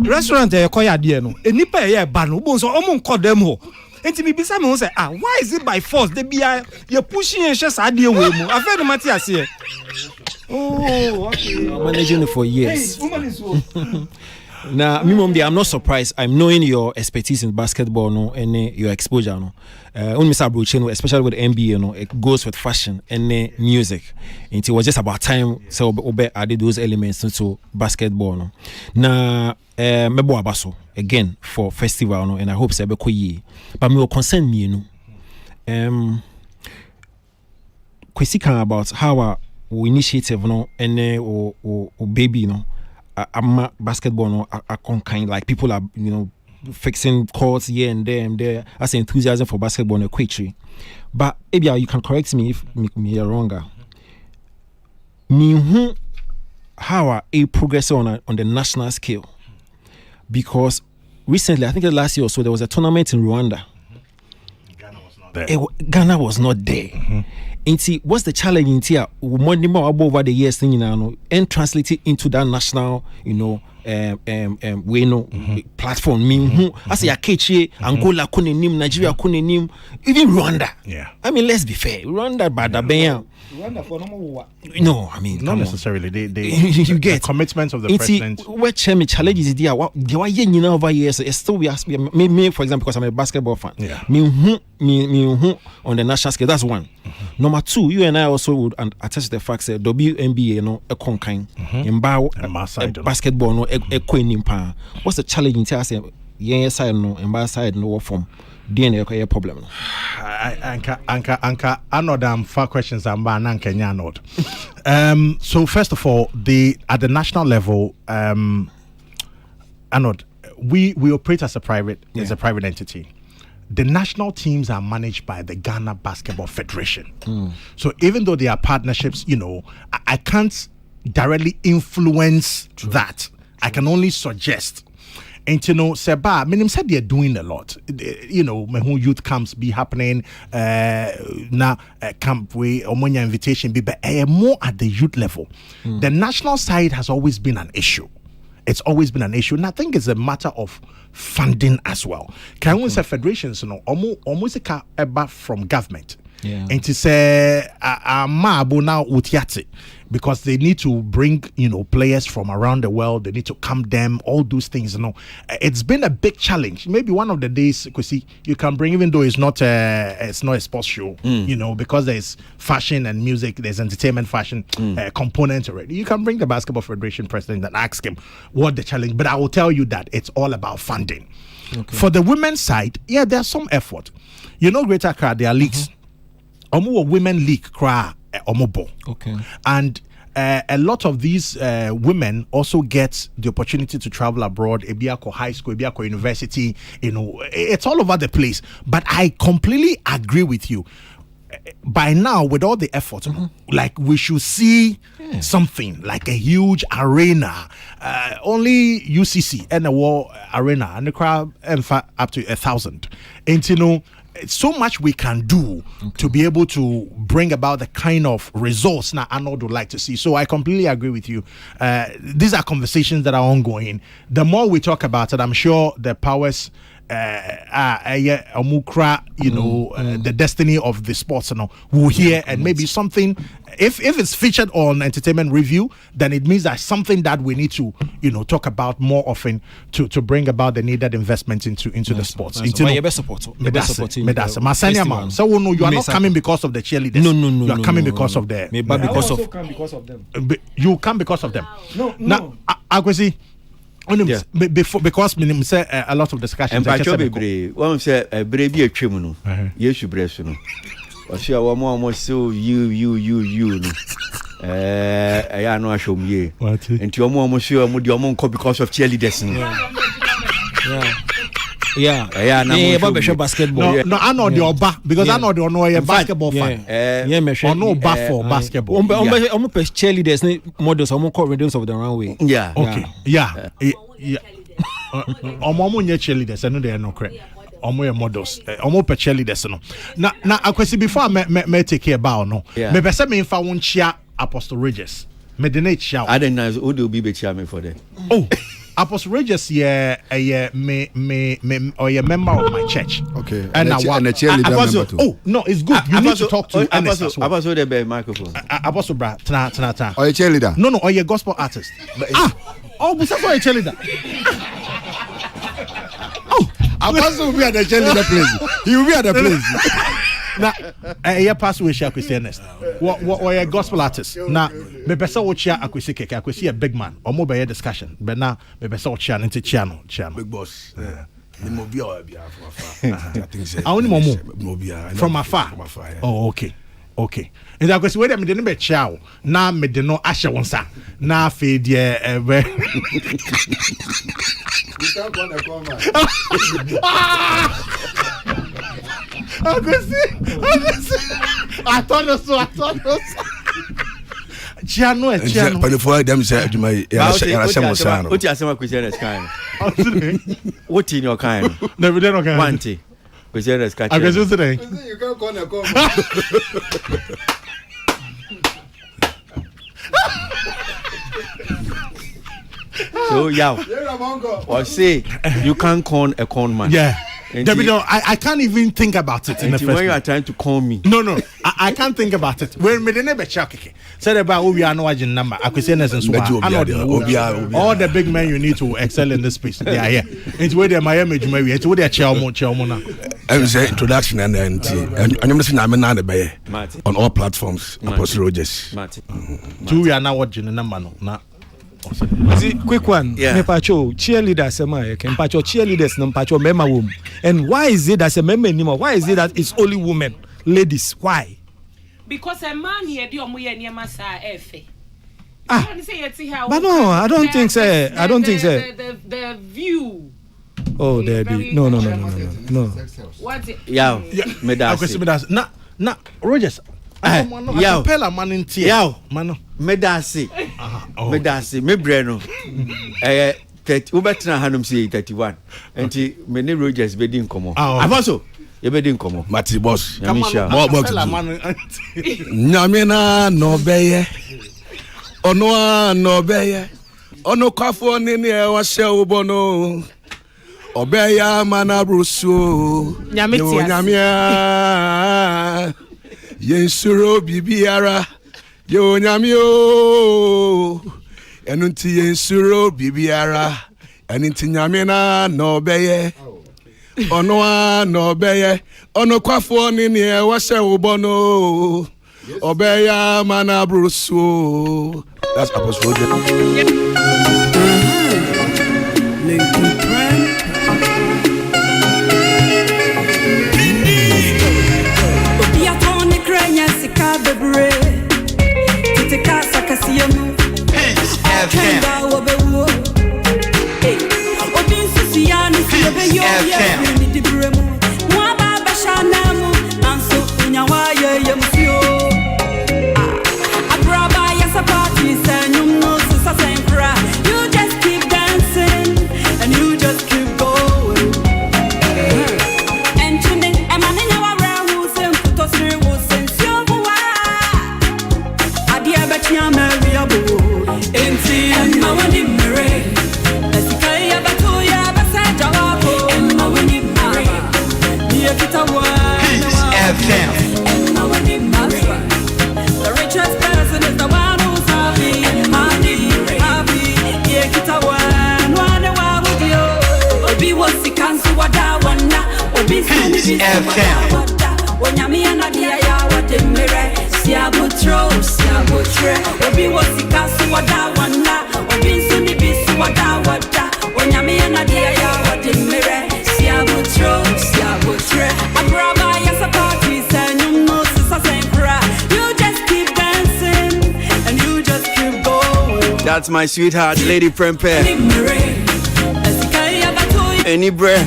Restaurant koya de no. Enipa ye ba no bo so omo nko dem ho. Enti mi bisa me ho say why is it by force they be you pushing and share sa de we mu. Afa no mati ase. Oh, okay. I'm managing it for years. Now, I'm not surprised. I'm knowing your expertise in basketball, no, and your exposure, no. Especially with NBA, no, it goes with fashion and music. And it was just about time so Obe added those elements into basketball, no. Now, Mebo Abaso again for festival, no, and I hope Sebe Koye. But me will concern me, no. Kwesika about how we initiative, no, and or baby, no. I'm basketball, no, I kind like people are, fixing courts here and there. As enthusiasm for basketball, no, quickly. But maybe you can correct me if me are wrong. Me how a progress on the national scale, because recently, I think last year or so, there was a tournament in Rwanda. Ghana was not there. Mm-hmm. What's the challenge in here? More over the years, and translate it into that national, platform. I say Akechi, Angola, Kunenim, Nigeria, Kunenim, even Rwanda. Yeah. I mean, let's be fair. Rwanda, Badabeya. Rwanda for number. No, I mean, not necessarily. They you get the commitments of the president. Where challenges is there? What over years? It's still me, for example, because I'm a basketball fan. Yeah. Me on the national scale. That's one. Mm-hmm. Number two, you and I also would attest to the fact that WNBA, a conking in basketball, no, a what's the challenge in here? I say, yes, I know, and by side, no form. DNA problem. Anka another far questions I'm Kenya not. So first of all, at the national level, Arnold, we operate as a private entity. The national teams are managed by the Ghana Basketball Federation. So even though they are partnerships, I can't directly influence that. I can only suggest. And Seba, said they're doing a lot. When youth camps be happening, camp way or invitation be, but more at the youth level. The national side has always been an issue. It's always been an issue, and I think it's a matter of funding as well. Can we say federations, almost from government? And to say Mabo now utiate because they need to bring players from around the world. They need to camp them, all those things. It's been a big challenge. Maybe one of the days, Kwesi, you can bring, even though it's not a sports show, because there's fashion and music, there's entertainment fashion component already. You can bring the Basketball Federation president and ask him what the challenge. But I will tell you that it's all about funding. Okay. For the women's side, there's some effort. Greater Accra, there are leagues. Omo women league cry omobo. Okay. And a lot of these women also get the opportunity to travel abroad, Ebiako High School, Ebiako University, it's all over the place. But I completely agree with you. By now, with all the effort, like we should see something like a huge arena, only UCC and a war arena, and the crowd up to 1,000. And so much we can do to be able to bring about the kind of results now Arnold would like to see. So I completely agree with you. These are conversations that are ongoing. The more we talk about it, I'm sure the powers the destiny of the sports will hear, and maybe something, if it's featured on Entertainment Review, then it means that's something that we need to talk about more often to bring about the needed investment into the sports. So you are not coming because of the cheerleaders. No, you are coming because of the. I also come because of them. You come because of them. No. Now, Akwesi. Because say a lot of discussions. And one say a brave criminal. Yes, you breast no. Or she a woman so you. I know I show me. And your mom was sure because of cheerleaders. Basketball. No, I know the Oba because I know the basketball fan. Or no Oba for basketball. Cheerleaders models, readers of the runway. Yeah. Okay. Yeah. Omo nye cheerleaders, I know they are no correct. Omo models. Omo pe cheerleaders no. Now Akwesi, before me take care about no. Me be say me fa won chia Apostle Regis. Me de na chia. I don't know who do be chia me for them. Oh. Apostle Regis, me or a member of my church. Okay. And a cheerleader member too. Oh no, it's good. You need to talk to Ernest as well. Apostle the be microphone. Apostle bra, tana. Or a cheerleader? No, or a gospel artist. Busa for a cheerleader. Apostle will be at the cheerleader place. He will be at the place. Now, a pass we share Christian Ernest. What a gospel artist. Now, me pesa wo chia Akwesi keke. Akwesi a big man. Omo be discussion. But now me pesa wo chia into channel. Big boss. From afar. Oh, okay. And Akwesi we me didn't be chia. Na me de no asha wonsa. Na fe die I thought so. Chiano. But before them say, what you say, Christian kind? What in your kind? Never done okay. Wanty. Christian is catching. I guess today. You can't call a coma. So or say you can't con a con man. Yeah. I can't even think about it in the first when you are trying to call me. No, I can't think about it. When me never check. Said about who we are no agent number. I could say all the big men you need to excel in this space. They are here. It's where the Miami Jumewi. It's where they chairman now. I say introduction and I'm listening. I'm on all platforms. Apostle Rogers. Two we are now watching the number now. Quick one. Me pacho cheerleaders cheerleaders no pacho member woman. And why is it that a member anymore? Why is it that it's only women, ladies? Why? Because a man here do omoye niema sa efe. But no, I don't think so. The view. Oh, there be no. What? Yeah. Na Rogers. Pella man in tea. Mano. Medasi. Me breno. Ubetina hanum say 31. Enti many Rogers bedin komo. Abaso. You bedin komo. Mati boss. Pella man. Nyamina no beye. Ono no beye. Ono kwafo ni e wa hye obono. Obeya mana brusu. Nyamia. Yensuro bibiara. Yo nyamio. Enunti yensuro bibiara. Eninti nyamina no beye. Ono no beye. Ono kwafo ni ne wahye ubono. Obeya mana bruso. That's Apostle You just keep dancing and you just keep going. And tuning, and man in our round who's in put us through who's in Silva. Adia Batia Maria. Empty and my one in Mary. As you can have a two year passage of and my one in Mary. Dear Kita and my one in Mary. The richest person is the one who's happy. Happy, yeah, Kita one with you. Obi was the cancer, what I want now. Obi when Yami and Adia, what in Mary. Siabutro. Obi was the castle, what I want now. Obi Sunni Bisu, what I want now. When Yami and Adia, what in Mire. Siabutro. A brava, yes, a party, and you know, Sister Saint. You just keep dancing and you just keep going. That's my sweetheart, Lady Prempe. Any bread.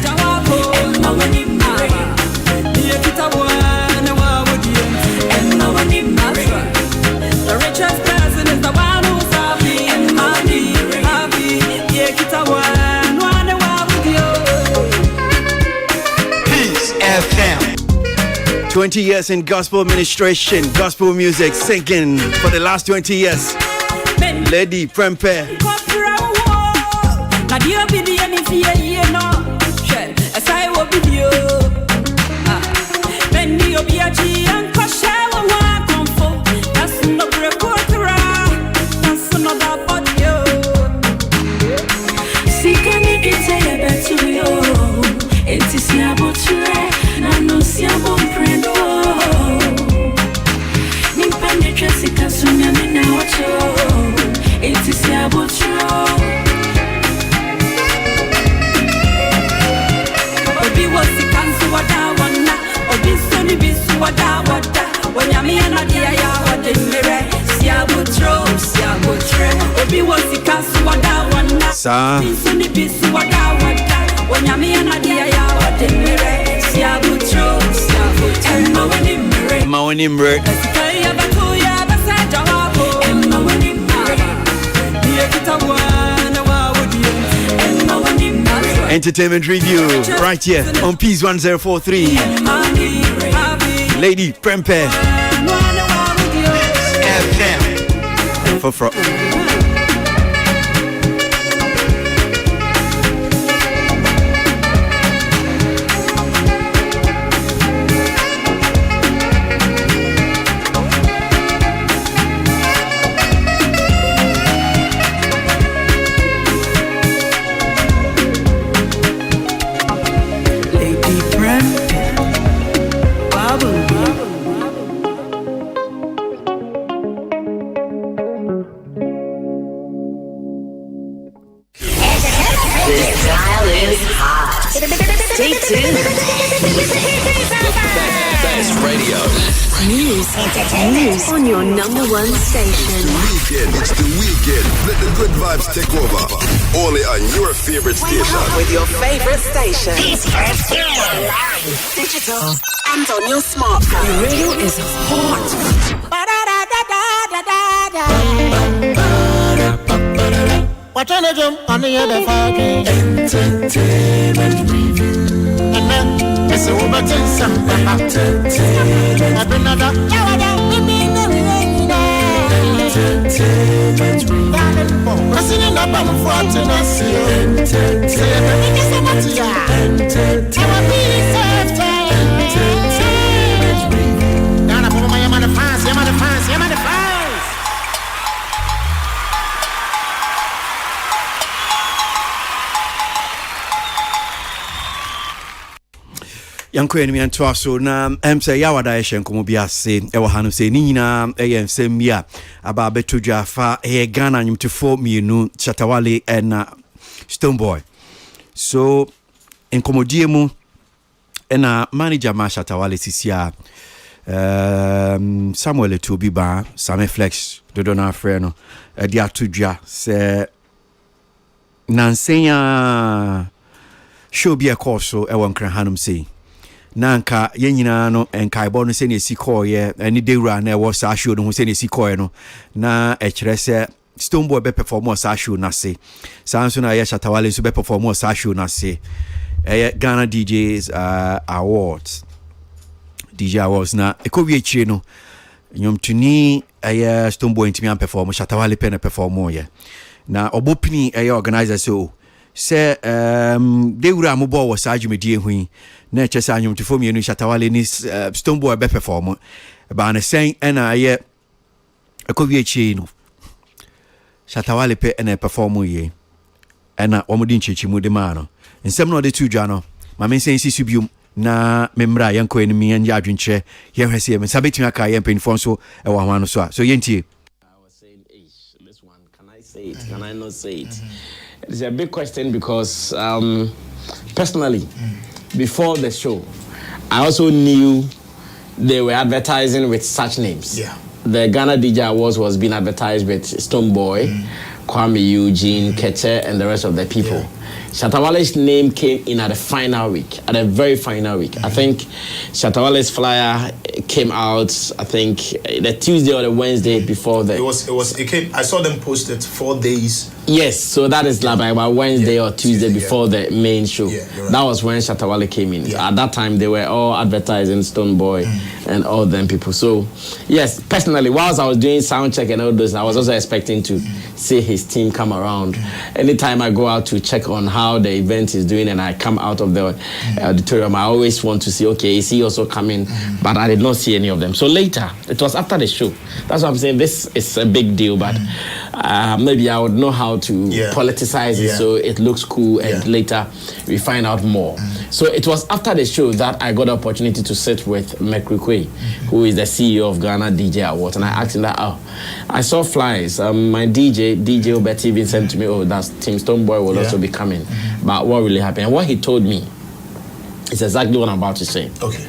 The richest person is the one who's happy and happy. Yeah, Kita one with you. Peace FM. 20 years in gospel administration, gospel music, singing for the last 20 years. Lady Prempe. Mawanimre. Entertainment review right here on Peace 1043. Lady Prempe. FM. For News on your number one station. It's the weekend. Let the good vibes take over. Only on your favorite station. With your favorite station. Live, digital, and on your smartphone. The radio is hot. Watch on the jump on the other fucking entertainment review. And then it's a woman to some entertainment. I've been another entertainment review. President Obama for Tennessee. Entertainment. Entertainment review. Yanko enemy antoa so na say yawada ehye nkomo bi ase e wo hanu say ni nyina eye nsem bia aba betodwa fa Ghana nyumtefo mienu Shatawale and Stonebwoy. So enkomodie mu na manager ma Shatawale sisia Samuel Etuobiba Same Flex dodona freno di atodwa se nansenya show bi ekoso e won kran hanum sei nanka yenyina no enkaibɔ no se ne sikoye ani dewura na ɛwɔ sa show no se ne sikoye no na ɛkyerɛ sɛ Stonebwoy be perform sa show na se sanso na ye Shatawale so be perform sa show na se Ghana DJs Awards DJ Awards na ekowie chire no nyomtuni Stonebwoy ntimi am perform Shatawale pe na perform ye na obopini organizer so se dewura mo bo wo sa adwumedie hui na chese anyomtifo mienu Shatawale ni Stonebwoy be perform ba na sen na ekowie chire no Shatawale pe na perform ye na omudi nchechi mu de ma no nsem no de tudwa no ma men sen sisubium na memra yanko enimi anja adwinche ye hwese me sabetimi aka ye mpenfo so e wa hwan no so so yentie. Can I not say it? It's a big question because personally, before the show, I also knew they were advertising with such names. Yeah. The Ghana DJ Awards was being advertised with Stonebwoy, Kwame Eugene, Keche, and the rest of the people. Yeah. Shatawale's name came in at the final week, at a very final week. I think Shatawale's flyer came out, I think, the Tuesday or the Wednesday before the... It came, I saw them post it 4 days. Yes, so that is like about Wednesday or Tuesday before the main show. Yeah, right. That was when Shatawale came in. Yeah. At that time, they were all advertising Stonebwoy and all them people. So, yes, personally, whilst I was doing sound check and all those, I was also expecting to see his team come around. Anytime I go out to check on how the event is doing and I come out of the auditorium, I always want to see, okay, is he also coming? But I did not see any of them. So later, it was after the show. That's why I'm saying this is a big deal, but maybe I would know how to politicize it so it looks cool and later we find out more. So it was after the show that I got the opportunity to sit with Mekrikwe, who is the CEO of Ghana DJ Awards, and I asked him that, I saw flyers. My DJ Obeti even sent to me, that's Team Stonebwoy will also be coming. But what really happened? And what he told me is exactly what I'm about to say. Okay.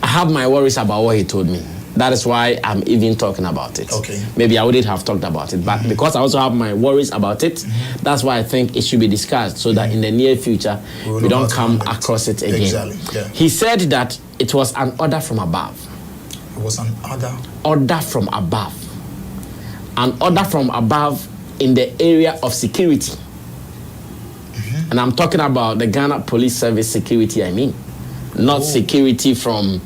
I have my worries about what he told me. That is why I'm even talking about it. Okay. Maybe I wouldn't have talked about it, but because I also have my worries about it, that's why I think it should be discussed so that in the near future we don't come across it again. Exactly. Yeah. He said that it was an order from above. It was an order? Order from above. An order from above in the area of security. And I'm talking about the Ghana Police Service security, I mean. Not security from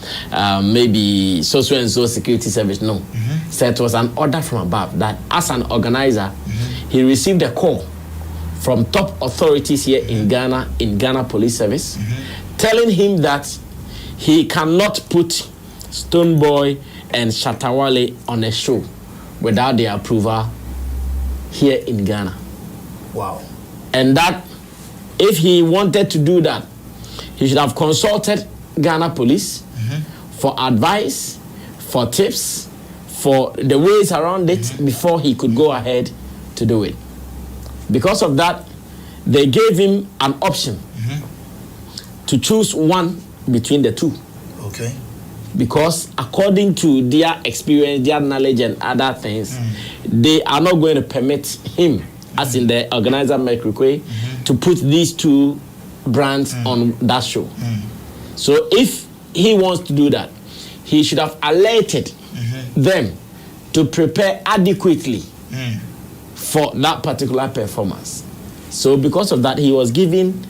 maybe so and so security service, no. So it was an order from above that as an organizer, he received a call from top authorities here in Ghana Police Service, telling him that he cannot put Stonebwoy and Shatawale on a show without their approval here in Ghana. Wow. And that if he wanted to do that, he should have consulted Ghana Police for advice, for tips, for the ways around it before he could go ahead to do it. Because of that, they gave him an option to choose one between the two. Okay. Because according to their experience, their knowledge and other things, they are not going to permit him, as in the organizer Mekrikwe, to put these two brands on that show. So if he wants to do that, he should have alerted them to prepare adequately for that particular performance. So because of that, he was given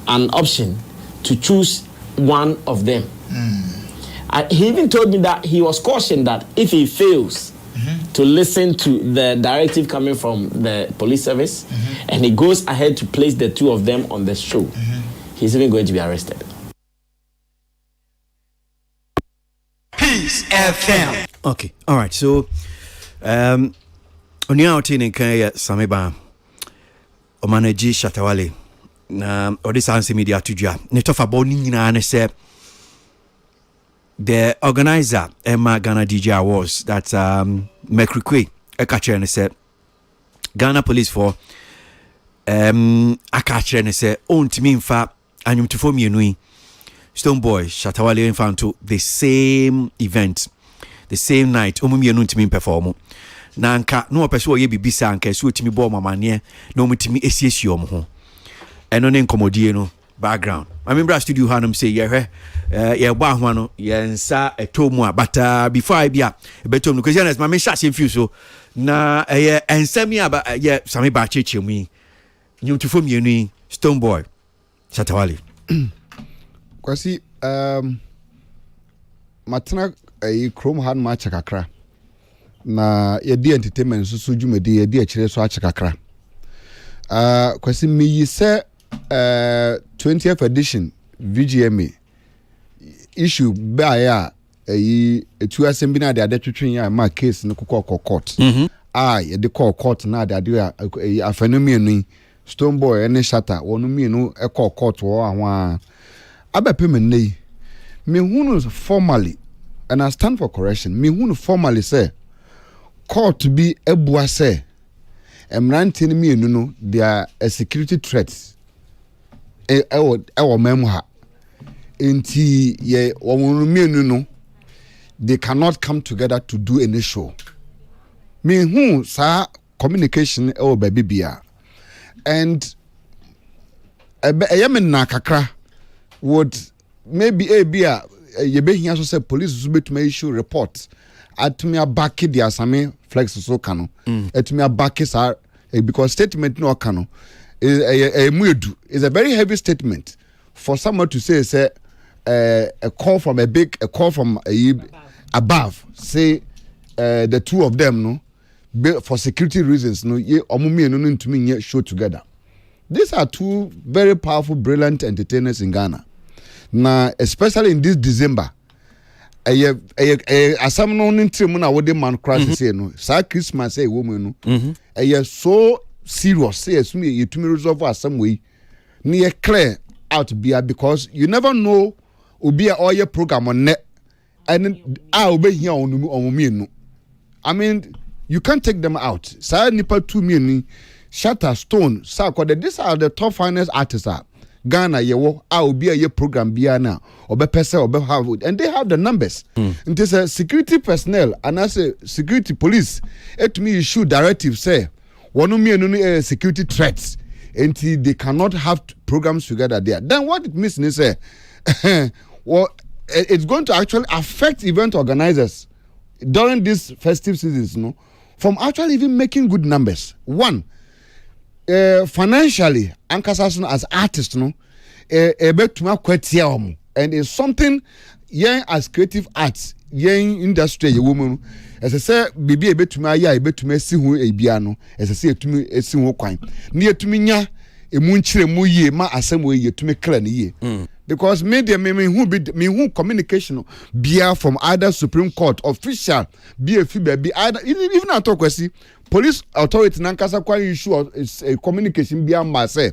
an option to choose one of them. He even told me that he was cautioned that if he fails to listen to the directive coming from the police service and he goes ahead to place the two of them on the show, he's even going to be arrested. Peace FM. Okay, all right. So, oni out in Kenya, Sameba, Omanaji Shatawale, na odi sanse media tujia. Ne tofa boni nyina ne se the organizer Emma Ghana DJ Awards that Mekrikwe Ekache and said Ghana Police for Akache and said on to me in fact and to form you Stonebwoy Shatawale Infanto the same event the same night omumi enu ntimi perform na nka no opeso ye bibisa nka so otimi bo mamane na omutimi esiesi ho eno ne nkomodie no background I remember studio hanum say ye gba ho no ye nsa etomu abata before I bia betom no because my sha se feel so na ye ensami aba ye sami ba chechemu nyum to form enu Stonebwoy Shatawale kwasi matna Chrome hand match kakra na yedi entertainment so dwumadi yedi akire so achakakra kwasi me yi se 20th edition VGMA issue ba ya etu asem bi na de adetwetwen ya ma case no kokọ court yedi call court na de afenumi enu Stonebwoy ene Shatta wonu mienu e call court wo awon abepem nei me hunu formally and I stand for correction. Me who formally say court to be a boise. Emrantin me no they are a security threat. Our memoir. Inti ye me no they cannot come together to do any show. Me who sa communication baby bia. And a yemen na kakra would maybe a beer ye be here so say police will be to issue report at me back the asame flex so kano at me back sir because statement no kano is a very heavy statement for someone to say a call from above say the two of them no for security reasons no ye omumi no into me show together. These are two very powerful brilliant entertainers in Ghana. Na especially in this December asam no ntrim na wo de man crash say no sa Christmas say wo mu no so serious say asumi yetumi resolve asam we na clear out bia because you never know obi a oye program on net and obe here on no I mean you can't take them out sa nipa 2 million Shatta Stone sa these are the top finance artists Ghana yewo obi a ye program bia na obepese have and they have the numbers. It is a security personnel and as a security police it me issue directive say one me security threats until they cannot have programs together there. Then what it means is well it's going to actually affect event organizers during this festive seasons from actually even making good numbers. One, financially Ankasasun as artists and it's something young as creative arts young industry woman as I say bibi ebetuma ya ebetuma si hu ebia no as I say etumi esi hu kwan na etumi nya emu nchire mu yie ma asem we etumi kra ne yie because media me hu communication bia from either Supreme Court official bia fi baby either even at kwesi police authority nankasa kwa issue a communication bia mba say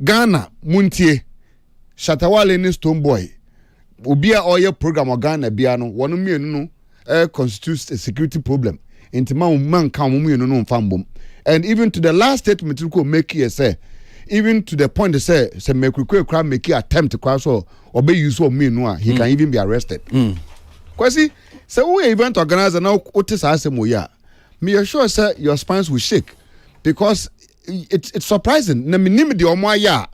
Ghana muntie Shatawale ni Stonebwoy obi a oye program of Ghana bia no wonu mienu no constitutes a security problem intima man kan mu mienu no mfambom and even to the last statement you could make here say even to the point they say Mekrikwe crime make attempt to cross or obey use of mienu he can even be arrested kwasi say we event organizer now otis asemo ya me assure say your spines will shake because it's surprising na minimum the omoya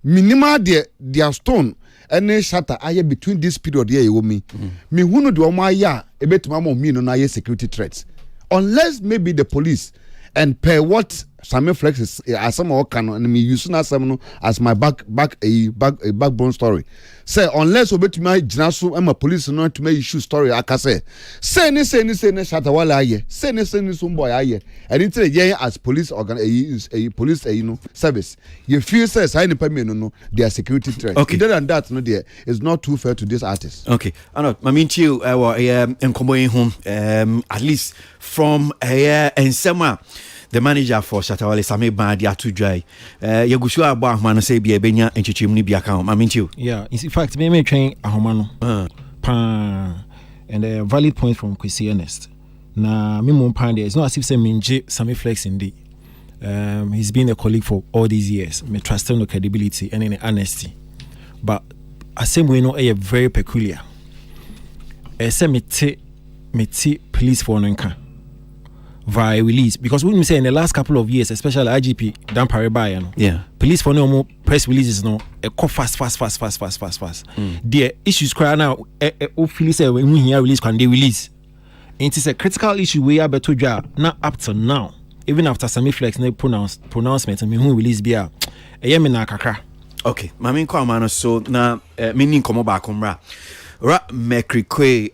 minimal their Stone and Shatta aye between this period here you me hunu the omoya ebetuma mo mi no na ye security threats unless maybe the police and pay what Samuel Flex is as some or can and me use na some as my backbone story say unless obetuma jinaso and my police not to make issue story akase say ni Shatawale aye say ni Stonebwoy aye and it as police organ a police service you feel says I no they are security threat okay other than that no there is not too fair to this artist okay I know I mean you enkomo home at least from ensema the manager for Shatawale Same Bandi atudwai yegusu agba ahoma no say bia benya enchichim ni bia kan I mean you yeah in fact me train ahoma no And a valid point from Kwesi Ernest. Na me Mompande, it's not as if say Minje Sammy Flex in the he's been a colleague for all these years. Me trust him no credibility and any honesty. But I say we know a very peculiar. I say me police for Nonka via release, because we say in the last couple of years, especially IGP Dan Paribas, police for no press releases no fast. The issues cry now. Hopefully say when we hear release can they release. It is a critical issue we are better not up to now. Even after Sammy Flex no pronouncement, I mean who release bia. Na kakra. Okay, mami kwa mano so na mini komo ba komra. Ra Mekrikwe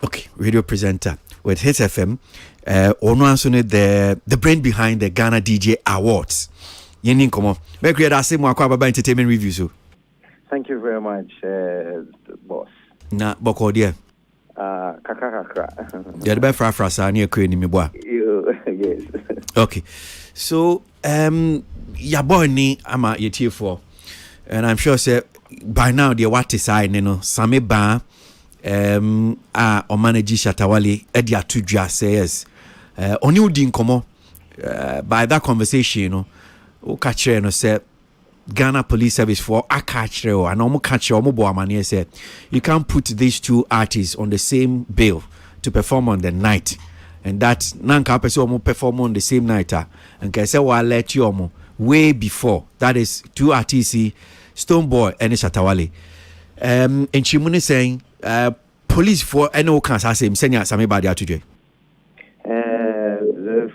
okay, radio presenter with Hits FM. Ono ansone the brain behind the Ghana DJ Awards. Yeni komo. Mekri da se mo akwa baba entertainment review so. Thank you very much, boss. Na boko dia. Kakra. Ya de be fra sa na ekwe ni me boa. Yes. Okay. So ya boy ni ama yetifo. And I'm sure say by now the what is I Same Ba Omanaji Shatawale Edia Tudja says on you din komo by that conversation o catch say Ghana Police Service for a catch and omo catch omo bo amane say you can't put these two artists on the same bill to perform on the night, and that nanka person omo perform on the same night and can say wa let you omo way before. That is two artists, Stonebwoy and Shatawale. And Chimune saying police for any can say send somebody out today.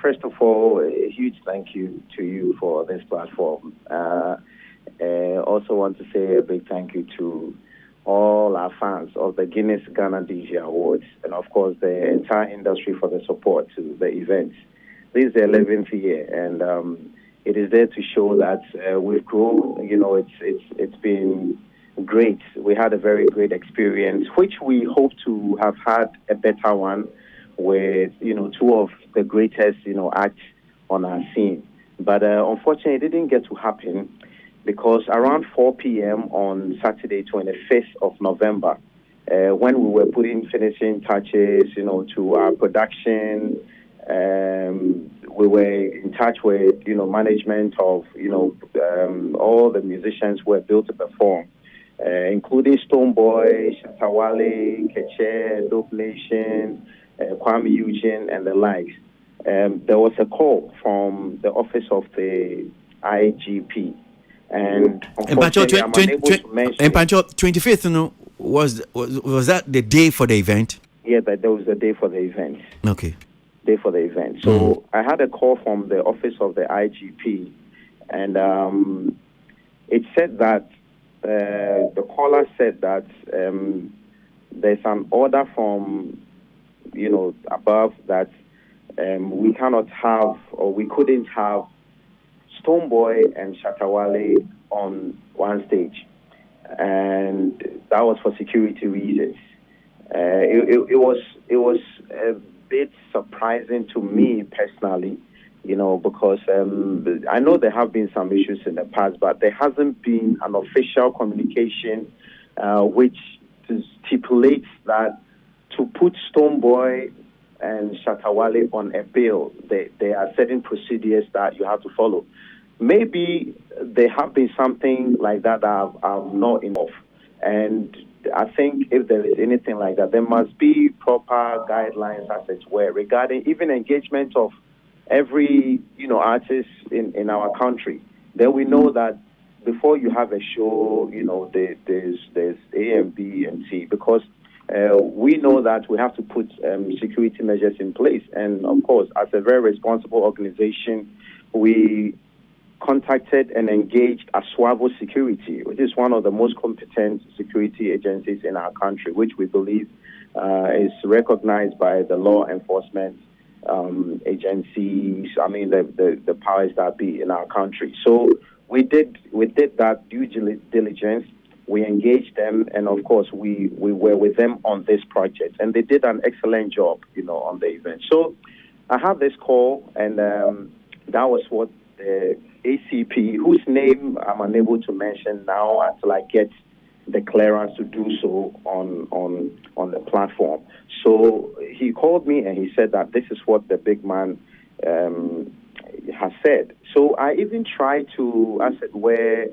First of all, a huge thank you to you for this platform. Also want to say a big thank you to all our fans of the Guinness Ghana DJ Awards, and of course the entire industry for the support to the event. This is the 11th year, and it is there to show that we've grown. You know, it's been great. We had a very great experience, which we hope to have had a better one with, two of the greatest, acts on our scene. But unfortunately, it didn't get to happen because around 4 p.m. on Saturday, 25th of November, when we were putting finishing touches, to our production, we were in touch with, management of, all the musicians who were built to perform, including Stonebwoy, Shatawale, Keche, Dope Nation, Kwame Eugene, and the likes. There was a call from the office of the IGP, and unfortunately, I'm unable to mention. And Pancho, 25th, was that the day for the event? Yeah, that was the day for the event. Okay. Day for the event. So I had a call from the office of the IGP, and it said that the caller said that there's an order from above that we cannot have, or we couldn't have, Stonebwoy and Shatawale on one stage, and that was for security reasons. It was a bit surprising to me personally, because I know there have been some issues in the past, but there hasn't been an official communication which stipulates that to put Stonebwoy and Shatawale on a bill, there are certain procedures that you have to follow. Maybe there have been something like that I'm not enough. And I think if there is anything like that, there must be proper guidelines, as it were, regarding even engagement of every, artist in our country. Then we know that before you have a show, there's A and B and C, because we know that we have to put security measures in place. And of course, as a very responsible organization, we contacted and engaged Aswavo Security, which is one of the most competent security agencies in our country, which we believe is recognized by the law enforcement agencies, the powers that be in our country. So we did that due diligence. We engaged them, and of course we were with them on this project, and they did an excellent job, on the event. So I had this call, and that was what the ACP, whose name I'm unable to mention now until I get the clearance to do so on the platform. So he called me and he said that this is what the big man has said. So I even tried to, as it were,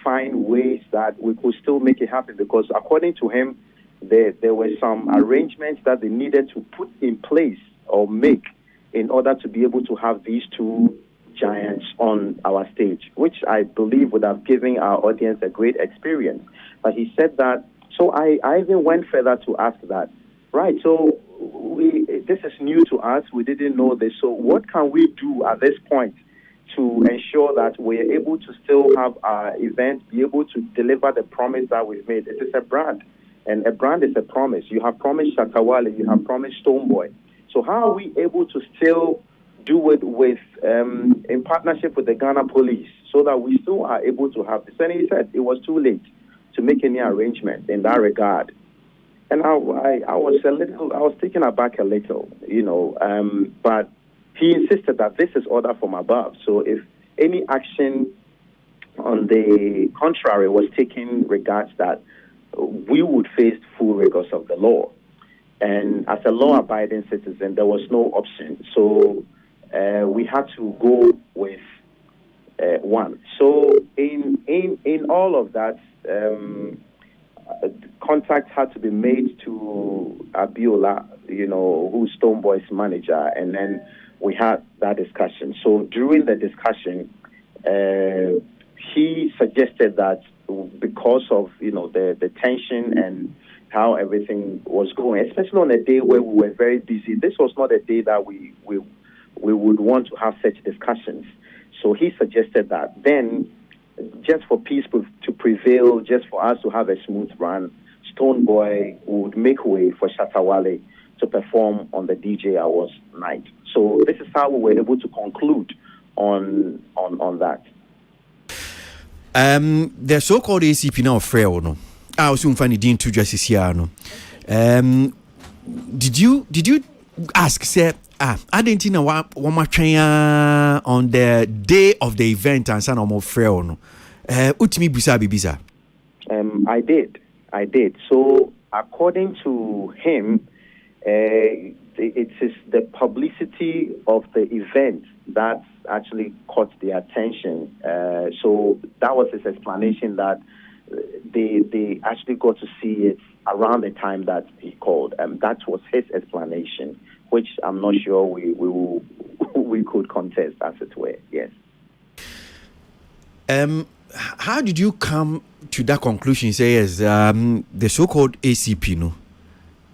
find ways that we could still make it happen, because according to him, there were some arrangements that they needed to put in place or make in order to be able to have these two giants on our stage, which I believe would have given our audience a great experience. But he said that, so I even went further to ask that, right, so this is new to us, we didn't know this, so what can we do at this point to ensure that we're able to still have our event, be able to deliver the promise that we've made? It is a brand, and a brand is a promise. You have promised Shatta Wale, you have promised Stonebwoy. So how are we able to still do it with in partnership with the Ghana police so that we still are able to have this? And he said it was too late to make any arrangement in that regard. And I was taken aback a little, but he insisted that this is order from above. So if any action on the contrary was taken regards that, we would face full rigors of the law. And as a law-abiding citizen, there was no option. So we had to go with one. So in all of that, contact had to be made to Abiola, who's Stonebwoy's manager, and then we had that discussion. So during the discussion, he suggested that because of the tension and how everything was going, especially on a day where we were very busy, this was not a day that we would want to have such discussions. So he suggested that then, just for peace to prevail, just for us to have a smooth run, Stonebwoy would make way for Shatta Wale to perform on the DJ Awards night. So this is how we were able to conclude on that. The so-called ACP now Freo no. I was funny Dean to Justice no. Did you ask, say, I didn't know what on the day of the event and son of Freo no. Utimi bisa. I did. So according to him, it is the publicity of the event that actually caught the attention. So that was his explanation, that they actually got to see it around the time that he called. That was his explanation, which I'm not sure we could contest, as it were. Yes. How did you come to that conclusion? Say yes, the so-called ACP no,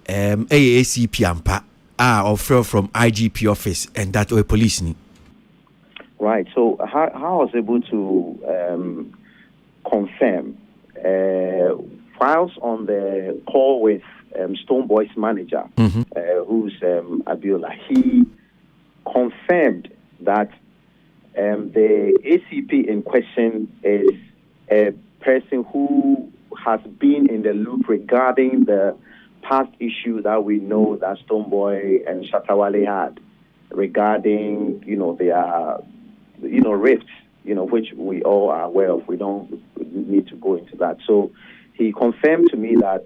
ACP ampa offer from IGP office and that way police ni. Right. So how I was able to confirm, whilst on the call with Stonebwoy's manager, who's Abiola, he confirmed that the ACP in question is a person who has been in the loop regarding the past issue that we know that Stonebwoy and Shatta Wale had regarding, their rifts, which we all are aware of. We don't need to go into that. So he confirmed to me that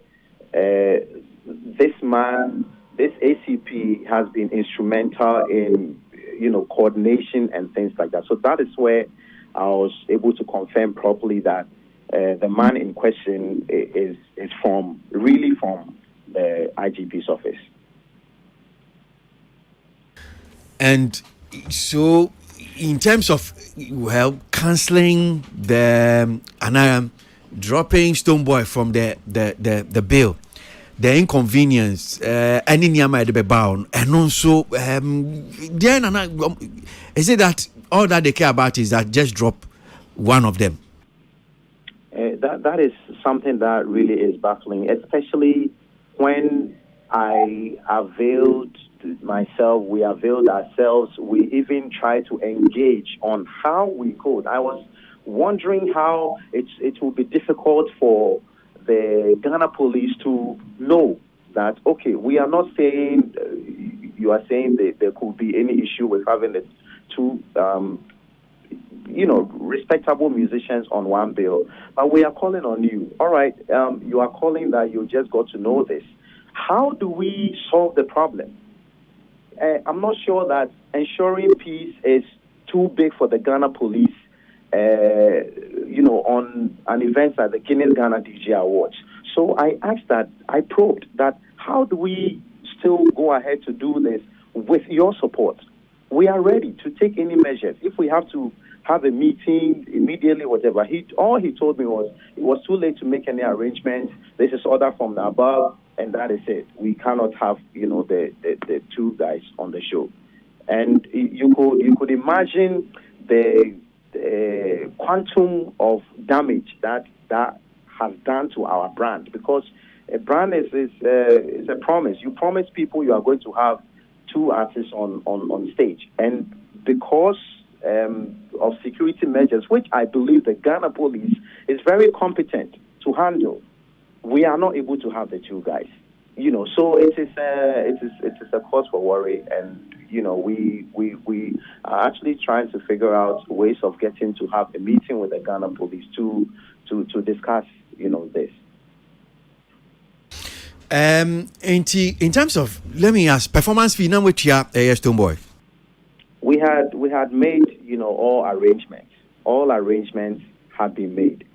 this man, this ACP, has been instrumental in, coordination and things like that. So that is where I was able to confirm properly that the man in question is from the IGP's office. And so, in terms of cancelling the dropping Stonebwoy from the bill, the inconvenience, any nyama be bound, and also then is it that all that they care about is that just drop one of them? That is something that really is baffling, especially when I availed myself, we availed ourselves, we even tried to engage on how we could. I was wondering how it would be difficult for the Ghana police to know that, okay, we are not saying, you are saying that there could be any issue with having the two respectable musicians on one bill. But we are calling on you. All right, you are calling that you just got to know this. How do we solve the problem? I'm not sure that ensuring peace is too big for the Ghana police, on an event like the Guinness Ghana DJ Awards. So I probed that how do we still go ahead to do this with your support? We are ready to take any measures. If we have to have a meeting immediately, whatever. All he told me was it was too late to make any arrangements. This is order from the above, and that is it. We cannot have, the two guys on the show. And you could imagine the quantum of damage that has done to our brand, because a brand is a promise. You promise people you are going to have two artists on stage, and because of security measures, which I believe the Ghana police is very competent to handle, we are not able to have the two guys. So it is a cause for worry, and we are actually trying to figure out ways of getting to have a meeting with the Ghana police to discuss this. In terms of, let me ask, performance fee, now with Stonebwoy. We had made, all arrangements. All arrangements had been made.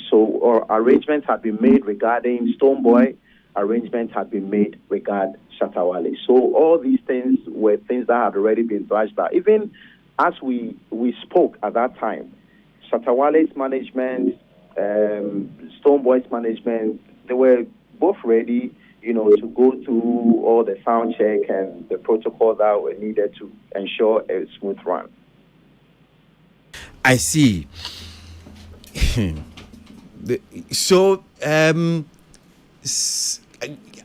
So arrangements had been made regarding Stonebwoy. Arrangements had been made regarding Shatta Wale. So all these things were things that had already been thrashed out. Even as we spoke at that time, Shatta Wale's management, Stonebwoy's management, they were both ready, to go through all the sound check and the protocol that were needed to ensure a smooth run. I see. So,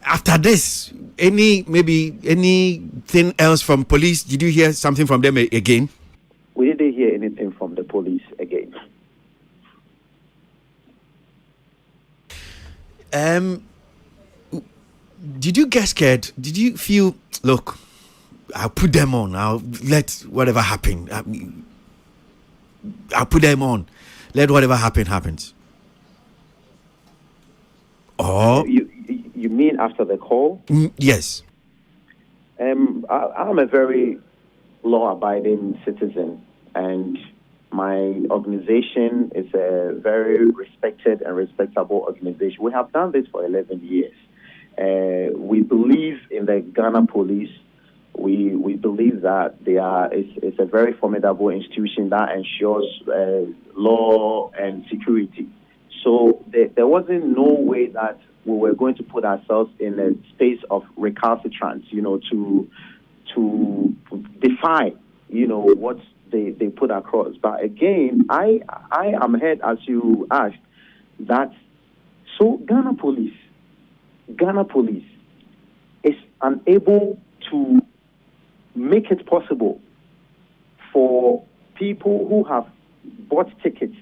after this, anything else from police? Did you hear something from them again? We didn't hear anything from the police again. Did you get scared? Did you feel, look, I'll put them on. I'll let whatever happen. I'll put them on. Let whatever happens. Or you mean after the call? Yes. I'm a very law-abiding citizen, and my organization is a very respected and respectable organization. We have done this for 11 years. We believe in the Ghana police. We believe that it's a very formidable institution that ensures law and security. So there wasn't no way that we were going to put ourselves in a space of recalcitrance, to defy, what they put across. But again, I am heard, as you asked, that so Ghana police is unable to make it possible for people who have bought tickets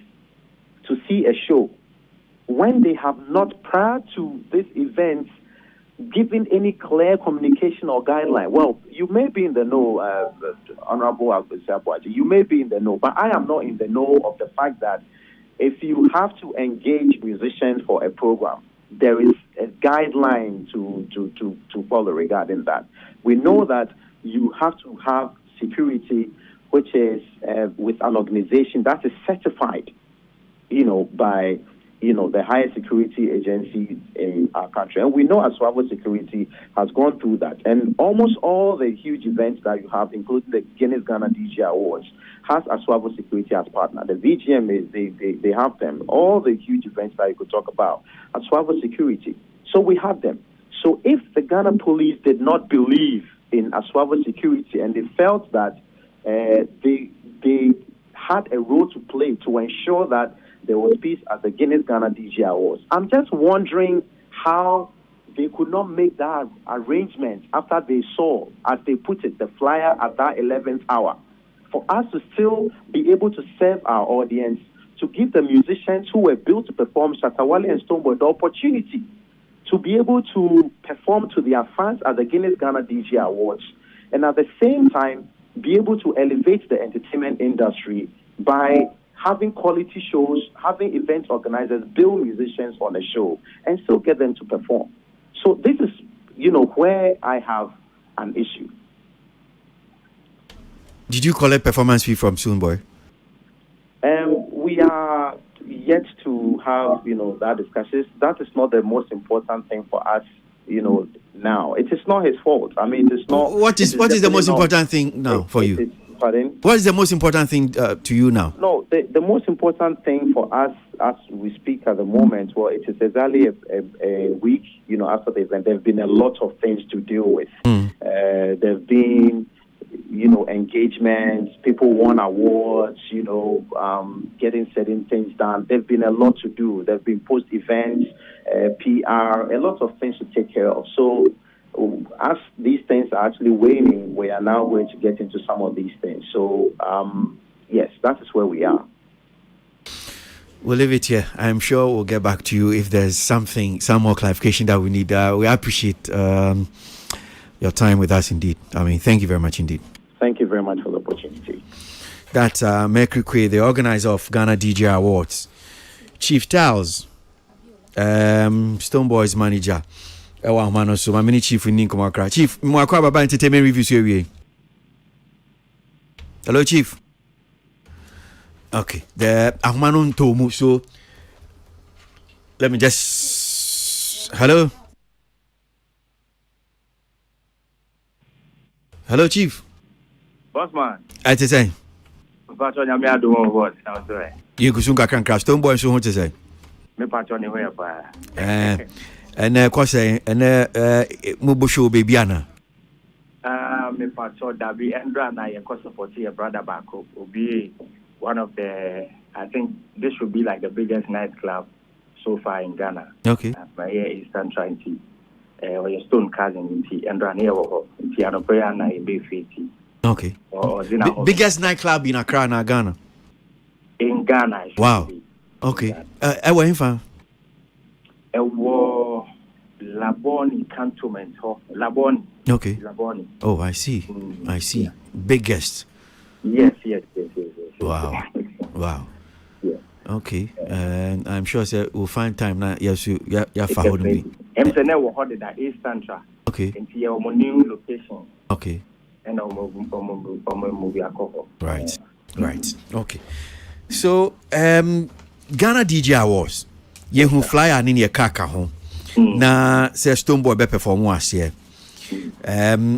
to see a show when they have not, prior to this event, given any clear communication or guideline. Well, you may be in the know, Honorable Agbesi, you may be in the know, but I am not in the know of the fact that if you have to engage musicians for a program, there is a guideline to follow regarding that. We know that you have to have security, which is with an organization that is certified, by the highest security agency in our country. And we know Aswavo Security has gone through that. And almost all the huge events that you have, including the Guinness Ghana DJ Awards, has Aswavo Security as partner. The VGM, they have them. All the huge events that you could talk about, Aswavo Security. So we have them. So if the Ghana police did not believe in Aswavo Security and they felt that they had a role to play to ensure that there was peace at the Guinness Ghana DJ Awards, I'm just wondering how they could not make that arrangement after they saw, as they put it, the flyer at that 11th hour, for us to still be able to serve our audience, to give the musicians who were built to perform, Shatta Wale and Stonebwoy, the opportunity to be able to perform to their fans at the Guinness Ghana DJ Awards, and at the same time be able to elevate the entertainment industry by having quality shows, having event organizers build musicians on a show, and still get them to perform. So this is, where I have an issue. Did you collect performance fee from Stonebwoy? We are yet to have, that discussion. That is not the most important thing for us, now. It is not his fault. I mean, it is not. What is the most important thing now for you? Pardon? What is the most important thing to you now? No, the most important thing for us as we speak at the moment, well, it is exactly a week, after the event. There have been a lot of things to deal with. There have been, engagements, people won awards, getting certain things done. There have been a lot to do. There have been post-events, PR, a lot of things to take care of. So as these things are actually waning, we are now going to get into some of these things. So, yes, that is where we are. We'll leave it here. I'm sure we'll get back to you if there's some more clarification that we need. We appreciate your time with us indeed. I mean, thank you very much indeed. Thank you very much for the opportunity. That's Mercury Quay, the organizer of Ghana DJ Awards. Chief Charles, Stonebwoy's manager. So my mini chief in Ninkomakra. Chief, Mwakwa Baba Entertainment Reviews here. Hello, Chief. Okay. The Ahmanon Tomu. So let me just. Hello. Hello, Chief. Bossman. I say. Patron, I'm here doing what? You go soon can crash. Stonebwoy so what to say. Me patron ni where pa. And kwase and mubusho baby ana. Me patron Dabi Andra na ye support your brother Bako will be one of the, I think this should be like the biggest nightclub so far in Ghana. Okay. My Eastern Trinity. Or your Stone cousin in T and Rania in Tiana na be 50. Okay. Biggest nightclub in Accra, Ghana. In Ghana. Wow. Okay. Where in fan? Laboni Cantonment. Laboni. Okay. Laboni. Oh, I see. I see. Yeah. Biggest. Yes. Wow. Wow. Yeah. Okay. And I'm sure we'll find time now. Yes, you found me. I'm saying we're holding that East Central. Okay. Into your new location. Okay. And movie Right. Right. Okay. So, Ghana DJ Awards. Yehu flyer ni ye kaka ho. Na say Stonebwoy be perform was here.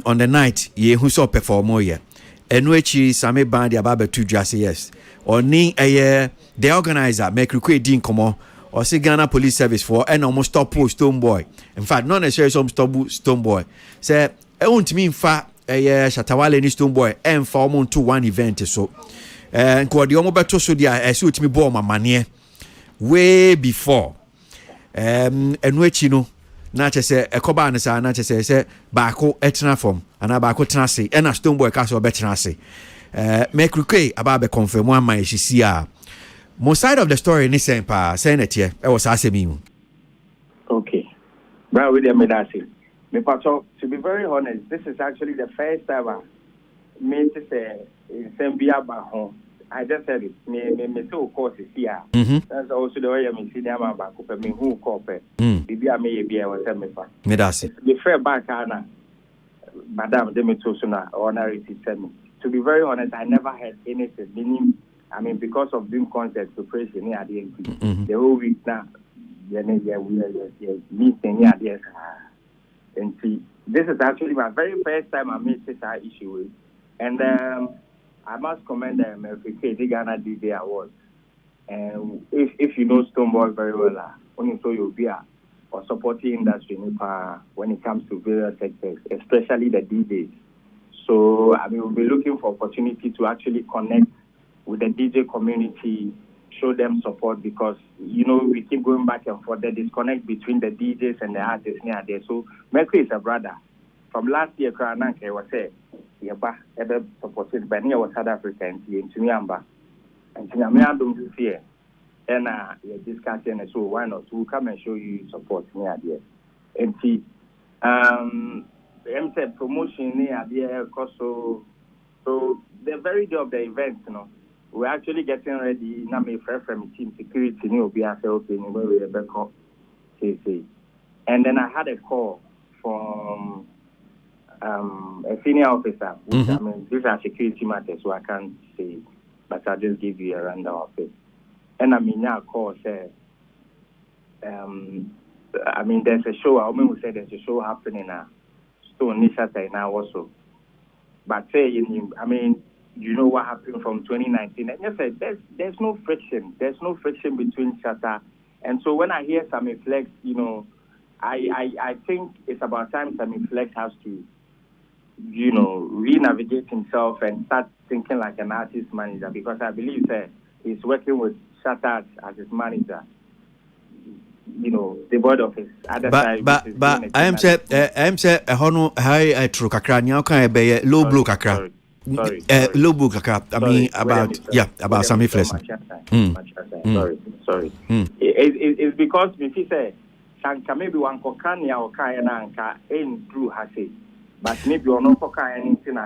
On the night yehu so perform here. Enu echi same band ya baba tu dwa say yes. Oni the organizer make request din komo. Or say Ghana Police Service for and almost stop Stonebwoy. In fact, not necessarily some stop Stonebwoy. Say won't mean fa Shatawale ni Stonebwoy and for to one event so. And kwa di omo beto so dia esi me ball my money way before. Enu echi no na che say ekoba ne sa na che say baako etena form ana baako tena se e na Stonebwoy ka so betena se. Make request about be confirm one my hia. Most side of the story ni saying pa saying it here. I was asking me. Okay. Brother William Medasi. Me pato, to be very honest, this is actually the first time I mean to say in Sambia Baho. I just said it. Me so course is here. That's also the way I'm seeing them back up me who cooperate. Bibi me be I was me pa. Medasi. The fair back ana. Madam Demetosuna honorary system. To be very honest, I never had anything meaning. I mean, because of doing concerts to praise the the whole week now, we are meeting here. And see, this is actually my very first time I made this issue with. And I must commend the Mercury Ghana DJ Awards. And if you know Stonebwoy very well, only so you'll be or supporting industry when it comes to various sectors, especially the DJs. So I mean, we'll be looking for opportunity to actually connect with the DJ community, show them support because, we keep going back and forth. The disconnect between the DJs and the artists near there. So Mercury is a brother. From last year, Karananke was said, ever supported by near South Africa and Tuniamba. And Tuniamba this year. And you're discussing, so why not? We'll come and show you support near there. And see, said promotion near there, also So the very day of the event, we're actually getting ready. Now, my friend from team security, will be at okay, we back up. And then I had a call from a senior officer, which I mean, these are security matters, so I can't say, but I'll just give you a rundown of it. And I mean, now call said, I mean, there's a show. I mean, we said there's a show happening now. Stone Nishata now also. But say, I mean, you know what happened from 2019. And you said there's no friction. There's no friction between Shatta. And so when I hear Sammy Flex, I think it's about time Sammy Flex has to, re-navigate himself and start thinking like an artist manager, because I believe that he's working with Shatta as his manager. The board of his other side. But I am said, Hono, I true kakra, now can I be low blue kakra? Low blue kakra. I mean, about Sammy Flex. Sorry. It's because me say, maybe one kokania or kayana ain't true, has it. But maybe or no kokaya anything.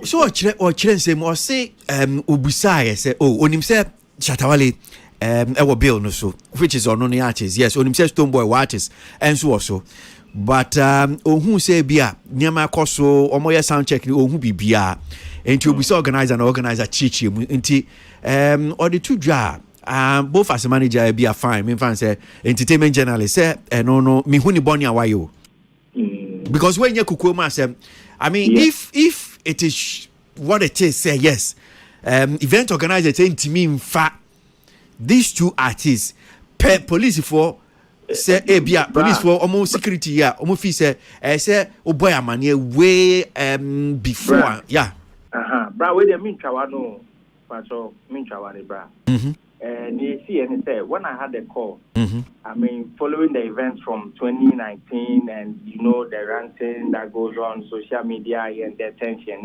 So, children say, more say, Ubusai say, on himself, Shatawale. Our bill no so, which is on the artist. Yes, on himself Stonebwoy artist and so also. But who say bia nyama koso omoya sound check who be bia and you be organizer chichi nti or the two dra both as a manager be a fine me fan say entertainment journalist say no me huni boni awayo. Because when you kukuma say I mean if it is what it is, say yes. Event organizer say intimi in fact these two artists police for say police for almost security almost fee say boy amane way before bra we dey mean chawano pacho mean chawani bra and you see and say when I had a call I mean following the events from 2019 and the ranting that goes on social media and the tension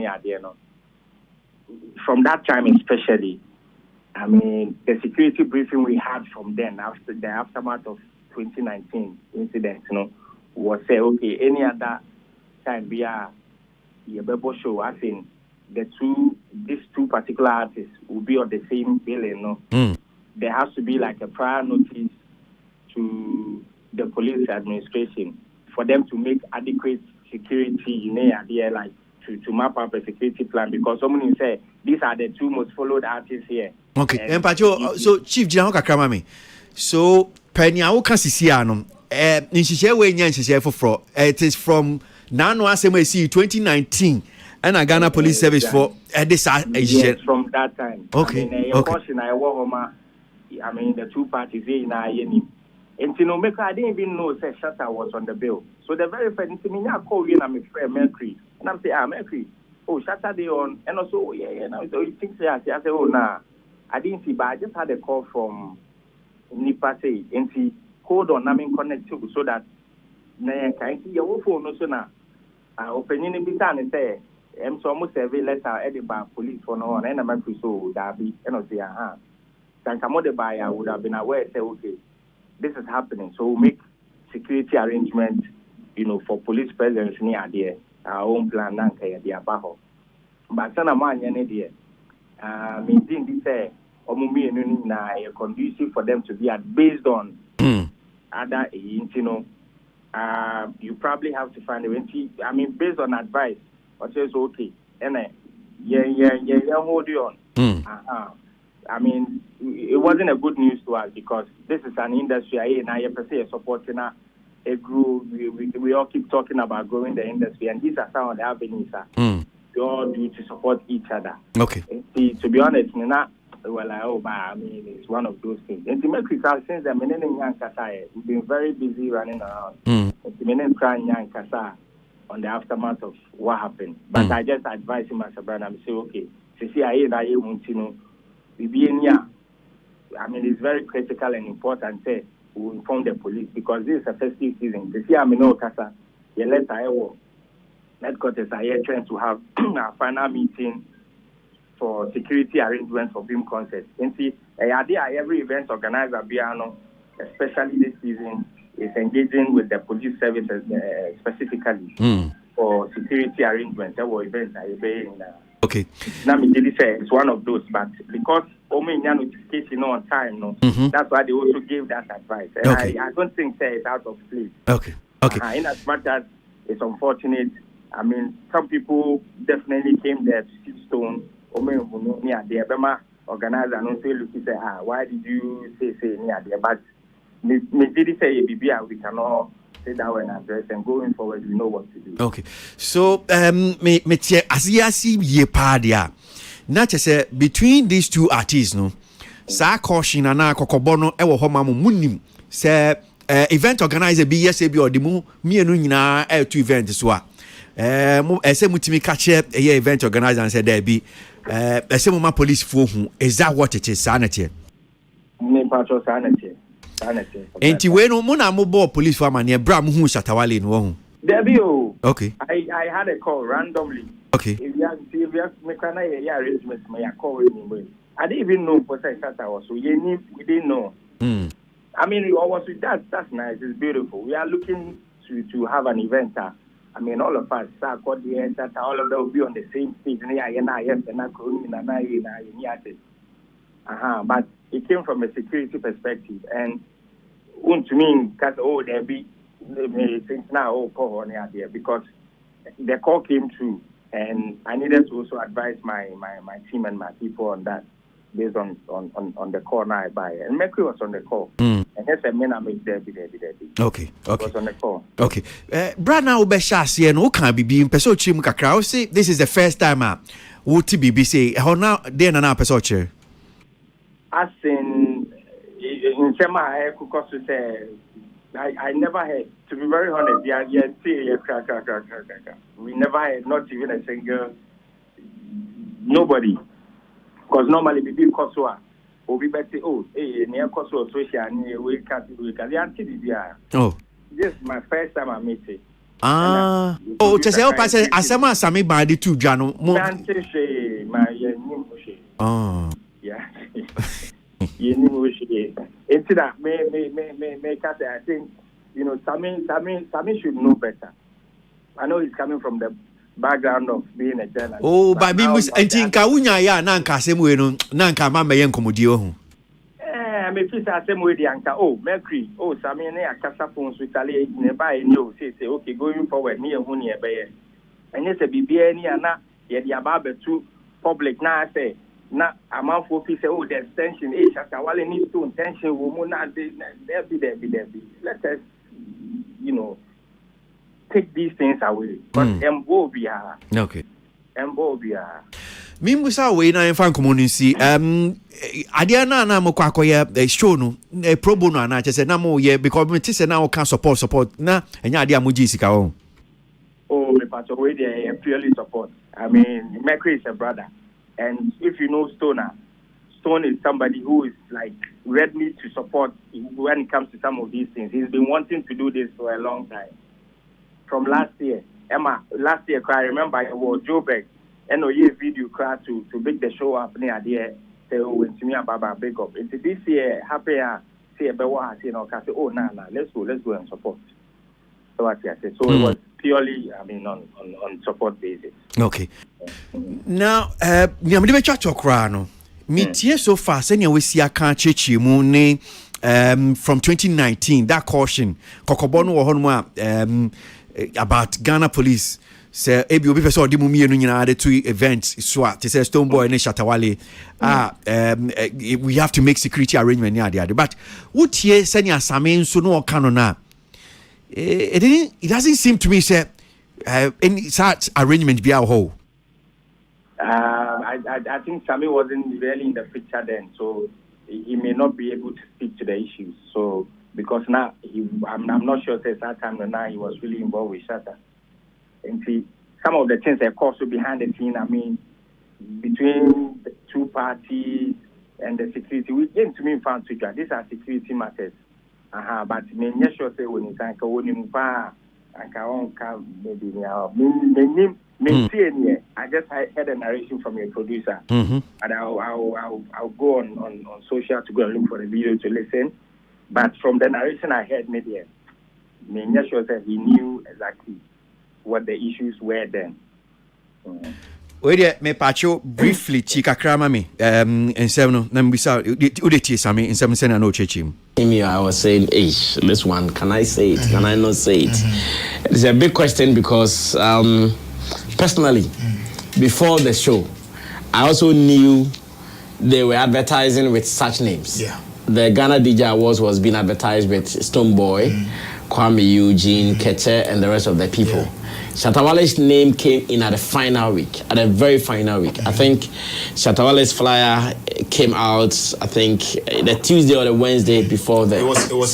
from that time especially. I mean, the security briefing we had from then, after the aftermath of 2019 incident, was say, okay, any other time we are Yebebo show, I think these two particular artists will be on the same billing, There has to be like a prior notice to the police administration for them to make adequate security, like to map up a security plan, because someone say these are the two most followed artists here. Okay, and Pacho, so Chief General Kakramami, so Penya Okasisiano, it is from Nano SMAC 2019 and a Ghana Police Service for this yes, from that time. Okay, I mean, the two parties here in Ayeni. And I didn't even know that Shatta was on the bill. So the very first thing I call you and I'm a friend Mercury. And I'm saying, Mercury, Shatta they on, and also, now you think I say, nah. I didn't see, but I just had a call from Nipa say, and see, hold on, I'm in connect too, so that can see your phone also now. Opinion in Bitan and say, I'm so almost every letter added by police for no one, and I'm so Darby, and I say, Can come out by I would have been aware, say, okay, this is happening, so we'll make security arrangements, for police presence near there, our own plan, Nanka, the Abajo. But Sana Man, dear. Meaning this say conducive for them to be at based on other you probably have to find a way. I mean based on advice or says okay and hold you on. I mean it wasn't a good news to us because this is an industry and I per se supporting a group we all keep talking about growing the industry and these are some of the avenues we all do to support each other. Okay. See, to be honest, I mean, it's one of those things. And to make it since the we've been very busy running around. On the aftermath of what happened. But I just advise him as a brother and say, okay, I mean, it's very critical and important to inform the police because this is a festive season. Headquarters are here trying to have a final meeting for security arrangements for BIM concerts. And see, every event organized by Biano, especially this season, is engaging with the police services specifically. for security arrangements. There were events I in. Okay. Now me did say it's one of those, but because Omi notification on time, no, that's why they also gave that advice. And I don't think it's out of place. Okay. In as much as it's unfortunate, I mean, some people definitely came there to see Stone. Omi near the Abema organizer and also look say, why did you say near there? But me did say we cannot sit down and address, and going forward we know what to do. Okay. So me asi ye padia. Not to say between these two artists, no. Sa caution na kokobono e wo homa mo munim say event organizer bi yes bi odimu mienu nyina two event so a say mutimi ka che event organizer and say there be say mo ma police fo hu is that what it is sanity me patro sanity enti we no mo na mo bo police for amane bra mo hu Shatawale no hu there be o. Okay. I had a call randomly. Okay. If you have arrangements my call anyway. I didn't even know for Shatawale, so we didn't know. I mean, was with that's nice. It's beautiful. We are looking to have an event. I mean, all of us, all of them will be on the same stage. But it came from a security perspective, and to me, there be things now there because the call came through, and I needed to also advise my team and my people on that. Based on the call now I buy. And Mercury was on the call. And yes, I mean I made there be. Okay. Was on the call. Okay. Brad now Beshasi and Okan Bibi in Peso Chim Kakra. Say this is the first time Wuti Bibi say how now then an Peso. As in Sema I could say I never had, to be very honest, we never had not even a single nobody. Because normally we be Kosoa, or we better near Kosoa social we can't do it. Oh, this is my first time I meet it. To say I say Asama Sami Badi too, Jano. Yeah. It's that I think Sami should know better. I know he's coming from the background of being a journalist. Oh, but me mus entinka unya ya na nka asemu no na nka ma meye nkomodi ho. Me fi say asemu di anka Mercury Sami na akasa phone so tale ne ba e no say okay going forward me hu ne ebe ye. Enye se bibia ni ana ye di aba betu public na say na amanfo fi say there's tension Shatawale needs to tension wo mu na there be. Let us take these things away. But Mbobia. Okay. Mbobia. Mimbusa we na fan community adia na mo kwakoye show no pro bono na che se na mo ye because me say na o can support na enya adia mo jisika o. Oh, me part of way they purely support. I mean, Mercury is a brother, and if you know Stone is somebody who is like ready to support when it comes to some of these things. He's been wanting to do this for a long time. From last year, I remember it was Joburg, and a video cry to make the show up near there. Say, when to me about big up. It's this year, happy say about what I say, let's go and support. So what I said. So it was purely, on support basis. Okay. Now, nyamde chacho kra no. Metie so far, senya we si aka chechi mu ne from 2019 that caution kokobono wo hono about Ghana police say ebi obi person odi mu mienu nyina the two events so to say Stonebwoy and Shatawale we have to make security arrangement near there but wotie senya asame so no kano na it doesn't seem to me say any such arrangement be our whole. I think Sami wasn't really in the picture then, so he may not be able to speak to the issues. So because now I'm not sure at that time now he was really involved with Shatta. And see some of the things that caused behind the scene. I mean, between the two parties and the security, we came to me found Twitter. These are security matters. But me not sure say when it's like when I just had a narration from a producer, and I'll go on social to go and look for the video to listen. But from the narration I heard, maybe not sure that he knew exactly what the issues were then. Wait, me pacho briefly chika krama me and seven number so udeti sami in 7 cent no chechim. I was saying, this one, can I say it? Can I not say it? It's a big question because personally, before the show, I also knew they were advertising with such names. Yeah. The Ghana DJ Awards was being advertised with Stonebwoy, Kwame Eugene, Keche, and the rest of the people. Shatta Wale's name came in at the final week, at a very final week. I think Shatta Wale's flyer came out, I think, the Tuesday or the Wednesday before the...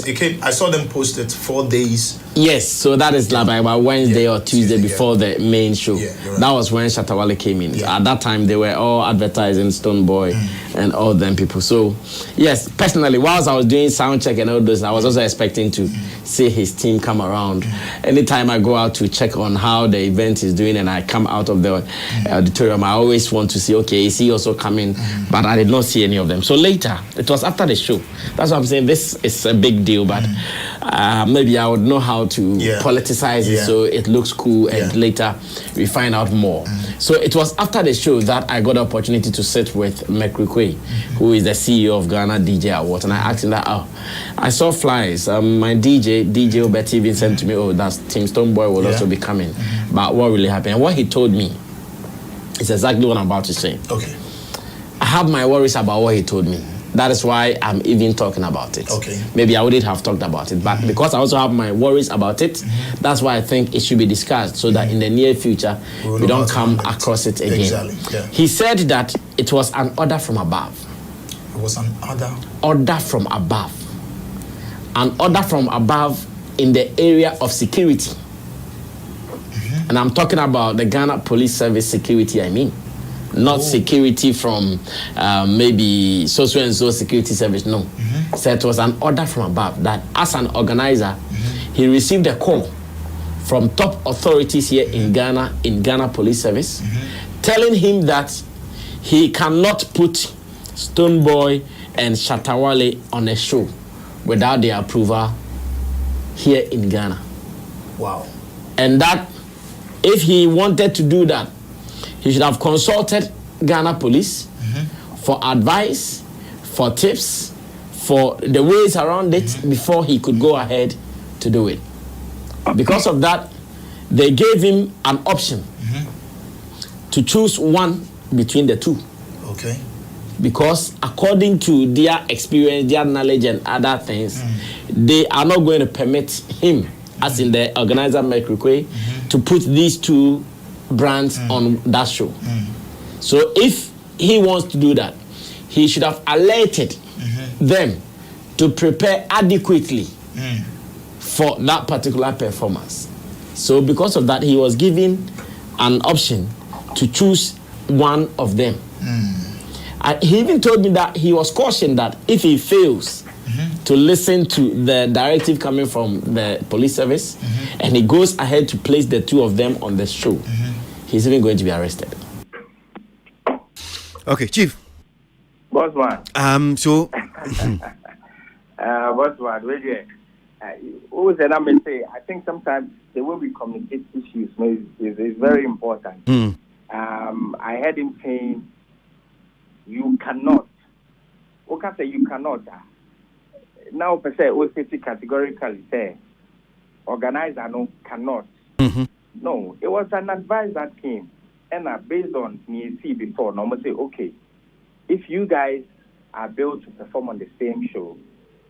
It came, I saw them post it 4 days. Yes, so that is like about Wednesday or Tuesday before the main show. Yeah, right. That was when Shatta Wale came in. At that time, they were all advertising Stonebwoy and all them people. So, yes, personally, whilst I was doing sound check and all those, I was also expecting to see his team come around. Anytime I go out to check on how the event is doing and I come out of the auditorium, I always want to see, okay, is he also coming? But I did not see any of them. So later, it was after the show. That's what I'm saying. This is a big deal, but maybe I would know how to politicize it so it looks cool, and later we find out more. So it was after the show that I got the opportunity to sit with Mekrikwe, who is the CEO of Ghana DJ Awards, and I asked him that, I saw flyers. My DJ Obet even sent to me, that's Team Stonebwoy will also be coming. But what really happened? And what he told me is exactly what I'm about to say. Okay. I have my worries about what he told me. That is why I'm even talking about it. Okay. Maybe I wouldn't have talked about it, but because I also have my worries about it, that's why I think it should be discussed so that in the near future, we don't come across it again. Exactly. Yeah. He said that it was an order from above. It was an order? Order from above. An order from above in the area of security. And I'm talking about the Ghana Police Service security, I mean. Not security from maybe so and so security service, no. So it was an order from above that as an organizer, he received a call from top authorities here in Ghana Police Service, telling him that he cannot put Stonebwoy and Shatta Wale on a show without their approval here in Ghana. Wow. And that if he wanted to do that, he should have consulted Ghana Police for advice, for tips, for the ways around it before he could go ahead to do it. Because of that, they gave him an option to choose one between the two. Okay. Because according to their experience, their knowledge and other things, they are not going to permit him, as in the organizer Mekrikwe, to put these two brands on that show. So if he wants to do that, he should have alerted them to prepare adequately for that particular performance. So because of that, he was given an option to choose one of them. He even told me that he was cautioned that if he fails to listen to the directive coming from the police service and he goes ahead to place the two of them on the show, he's even going to be arrested. Okay, Chief. Bossman. So. Bossman, wait here. Always and I may say, I think sometimes the way we communicate issues is very important. I heard him saying, you cannot. Okay, say you cannot. Now, per se, we say categorically say, organizer no cannot. No, it was an advice that came, and based on me before. Normally say, okay, if you guys are able to perform on the same show,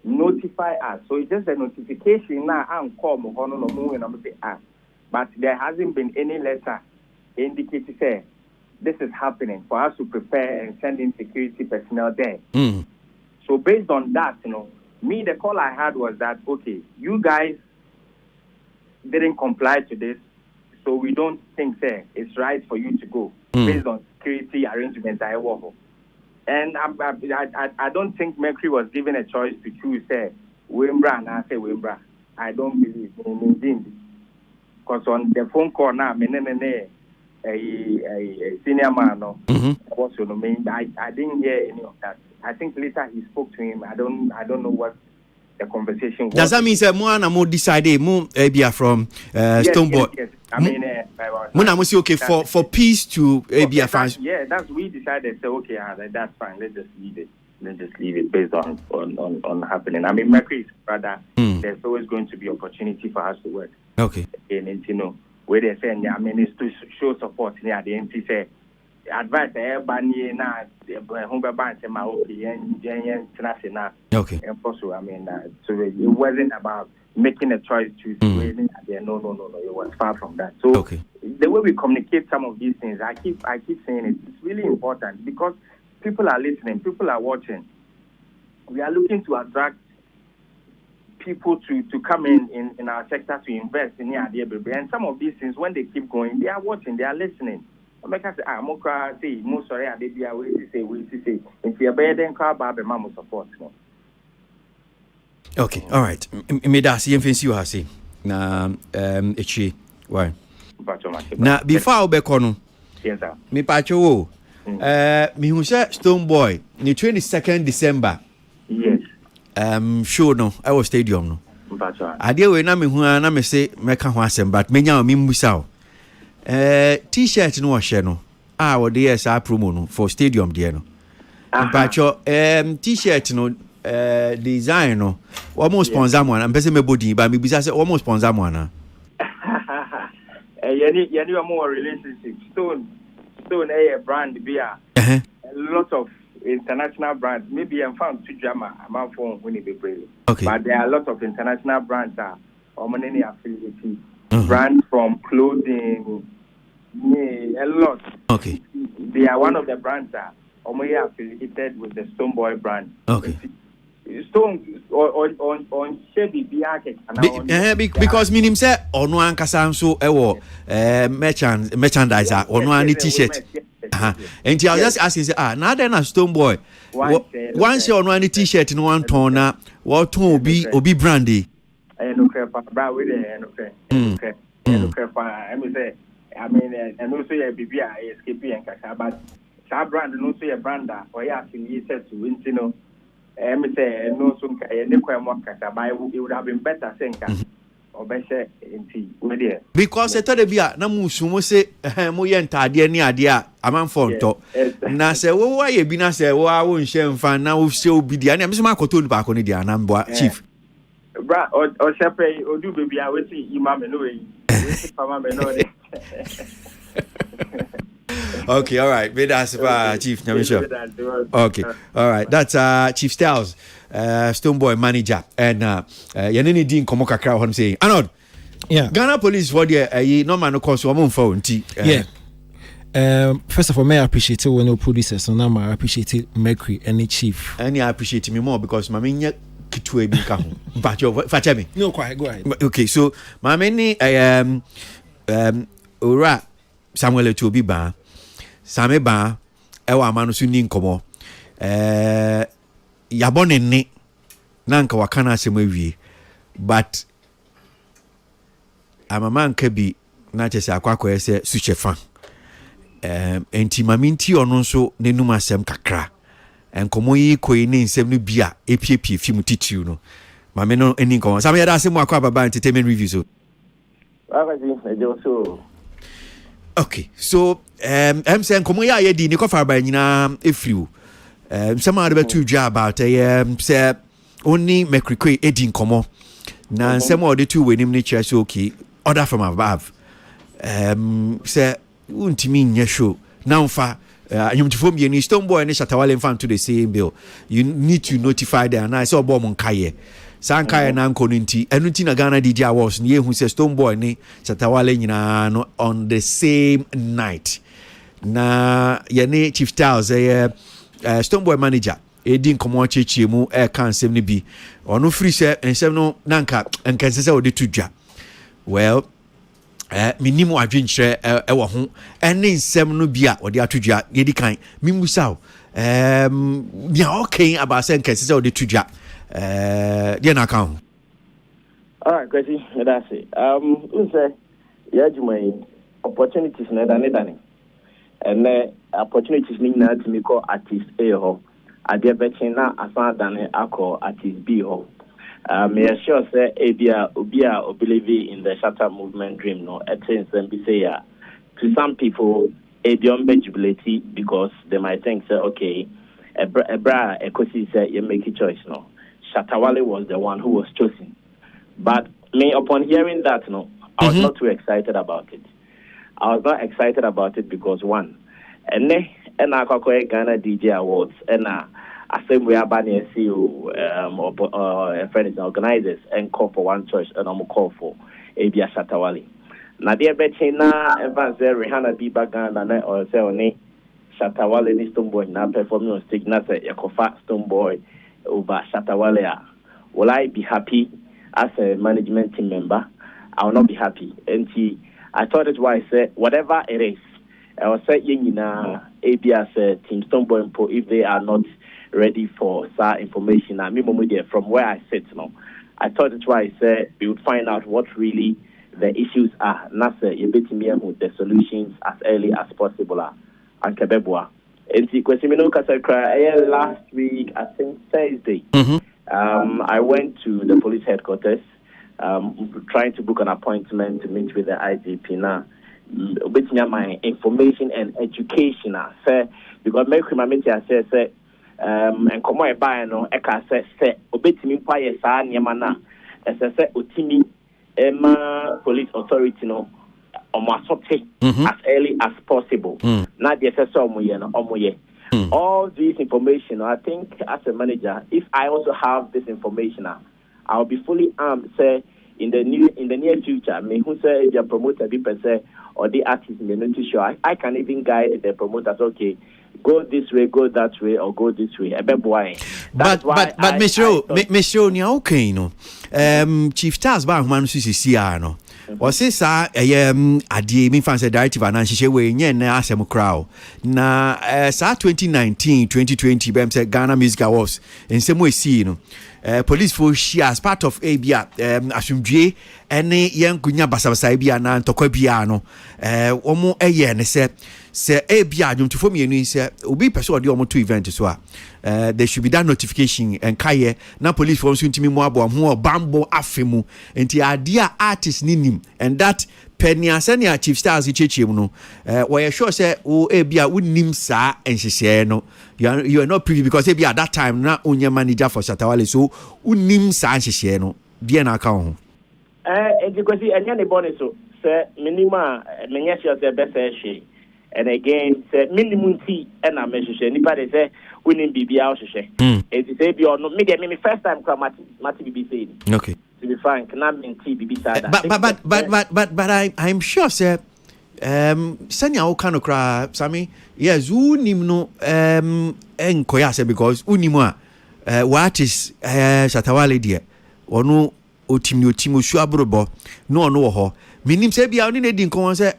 notify us. So it's just a notification now. I'm calling and I'm say but there hasn't been any letter indicating say this is happening for us to prepare and send in security personnel there. So based on that, me the call I had was that okay, you guys didn't comply to this, so we don't think it's right for you to go based on security arrangements I work. And I don't think Mercury was given a choice to choose Wimbra, and I say Wimbra. I don't believe in because on the phone call now, a senior man, I didn't hear any of that. I think later he spoke to him. I don't know what the conversation was. Does that mean that more decided more from Stonebwoy? Yes. I mean, okay for peace to be a fan. Yeah, that's we decided. Say, okay, that's fine. Let's just leave it. Based on happening. I mean, Mercury is rather. There's always going to be opportunity for us to work. Okay. And where they say, I mean, it's to show support. Yeah, the MP say advice. Everybody now, home band say, okay, okay. And also, I mean, so it wasn't about making a choice to no, it was far from that. So the way we communicate some of these things, I keep saying it's really important because people are listening, people are watching. We are looking to attract people to come in our sector to invest in the idea, baby. And some of these things, when they keep going, they are watching, they are listening. I make us say, say, most sorry, I did wait to say. If you're better than car, Baby, Mama support. Okay, all right. Me da see anything you have say. Na echi why? Na before I be kono. Yes sir. Me pacho wo. Me hu say Stone Boy ni 22nd December. Yes. Show no I was stadium no. Pacho. Ade we na me hu na me say meka ho asem but me nya me mbusa o. T-shirt no hye no. Wo de yes a promo no for stadium there no. Pacho T-shirt no design no almost sponsor one and person me body but me bisa say almost sponsor one you more relationship stone a brand beer a lot of international brands maybe I'm found to drama I'm from when it be brave but there are a lot of international brands that are many affiliated brands from clothing a lot they are one of the brands that are affiliated with the Stone Boy brand Stone on Chevy because minim say ono ankasa nso ewo merchandiser ono ani t-shirt and I was just asking say now then a Stone Boy once you ono ani t-shirt no one ton na what ton obi brandy no care bra we dey no care I mean say I mean and also your baby escape and kaka but that brand no so your brand that or ya affiliated to Wintino me say no so any kwemo kaka but it would have been better saying or better enti we there because eto bia na musumo say mo ye ntade ni ade a amanfo nto na say wo wa ye bi na say wo a wo nhye mfa na wo se obi dia na me so makoto ni ba ko ni dia na mboa chief bra o shepe odu baby a wetin imam no we mama me no dey. Okay, all right. That's Chief Nyamisho. Okay, all right. That's Chief Styles, Stone Boy manager, and Yanini Dean Komokakra. What I'm saying, Arnold. Yeah. Ghana Police for the no man no cause one phone. Yeah. First of all, may I appreciate it when you producers. So now I appreciate Mercury and the Chief. And I appreciate me more because my main kitwe bi ka ho. But you fache me. No, quite go ahead. Okay, so my main ora Samuel Etuobi ba. Same ba ewa amanu su ni nkomo yabone ne na nka wakana asem awie but amama nka bi na chese akwakọ ese suchefa enti maminti ono nso nenum asem kakra enkomo yi koyi ne nsem no bia epiepie film titiu no mame no eni nkomo same yada asem akwa baba entertainment review so okay, so I'm saying komo ya ye di ni ko far ba nyina efriu some are about to job about say only Mercury edi nkomo na some of the two we nim ni church okay order from above say untimi nya show now fa anyumtifo bi ni Stone Boy ni Shatawale fan to the same bill you need to notify them na say obo mon kaye Sankaya na nkonunti enuti na Ghana DJ Awards ni ehu se Stone Boy ni Shatawale nyina no on the same night na yene Chief Styles Stone Boy manager edi nkomo chechie mu kan nsem ni bi ono free se nsem no nanka nkanse se odi tudwa well minimu adwenkyere ewo ho ene nsem no bi a odi atudwa yedi kan mimusaw bia okay about say nkanse se odi tudwa na account. All right, Kwesi, that's it. Say, yeah, you opportunities na dani. And opportunities mean na to me call artist A ho. Ade betting na asan dani ako artist B ho. Me sure say Abia Ubia believe in the Shatter movement dream. No, at times then be say to some people Abion benjibility because they might think say okay, Ebra Ekosi say you make a choice. No, Shatawale was the one who was chosen. But me upon hearing that, no, I was not too excited about it. I was not excited about it because one, and I Ghana DJ Awards and same way about the CEO or friends organizers and call for one choice and I'm call for Abia Shatawale. Now dear Bettina Evans Rihanna Biba Ghana or say on Shatawale this Stonebwoy now performing on stage na say Yakofa Stonebwoy over Shatawale. Will I be happy as a management team member? I will not be happy. And I thought that's why I said whatever it is, I was saying Abia Team Stonebwoy if they are not ready for that information. I mean, from where I sit now, I thought that's why I said we would find out what really the issues are. Not say you bet me with the solutions as early as possible. And Kebebwa. And see, last week, I think Thursday, I went to the police headquarters, trying to book an appointment to meet with the IGP now. Bet me my information and education. Because my say. And come on, buy no, Eka say, obetimi pa ye sa niema na, say otimi police authority no, omasote as early as possible. Na the say omoye. All this information, I think as a manager, if I also have this information, I'll be fully armed. Say in the near future, me who say the promoter be per se or the artist may not too sure. I can even guide the promoters. Okay. Go this way, go that way, or go this way. But Mr. Nia, okay, no. Chief Charles Bank man CCR no. Was this adi me fancy directive and she we nye na asem crowd. Na 2019-2020 bem say Ghana Music Awards in some way see no. Police force she as part of Abia asumdwe ene yen kunya basabasa Abia na ntokwa bia no. Omo ne se Abia dwumtufo mienu se obi person odi omo to event so there should be that notification and kaye na police force ntimi mu abo ho bambo afemu enti adia artist ninim and that Penny Senior Chief Stars Chichim no we sure say o Abia wunnim sa enhyehyɛ no you are not privy because Abia at that time na onye manager for Shatawale so unnim sa enhyehyɛ no die na aka ho because enya ne bonus so say minima menye sure say best say and again say minimum tea and I measure nipa dey say winning bibia o hyehyɛ it say bi no me first time come mati bibi say okay to be frank na me tea bibi sada but I'm sure say sanya o kan okra Sami yes unim no enkoya say because unimu what is Shatawale there ono otimi osu abrobo no ono wo ho minim say bia oni na di nkon say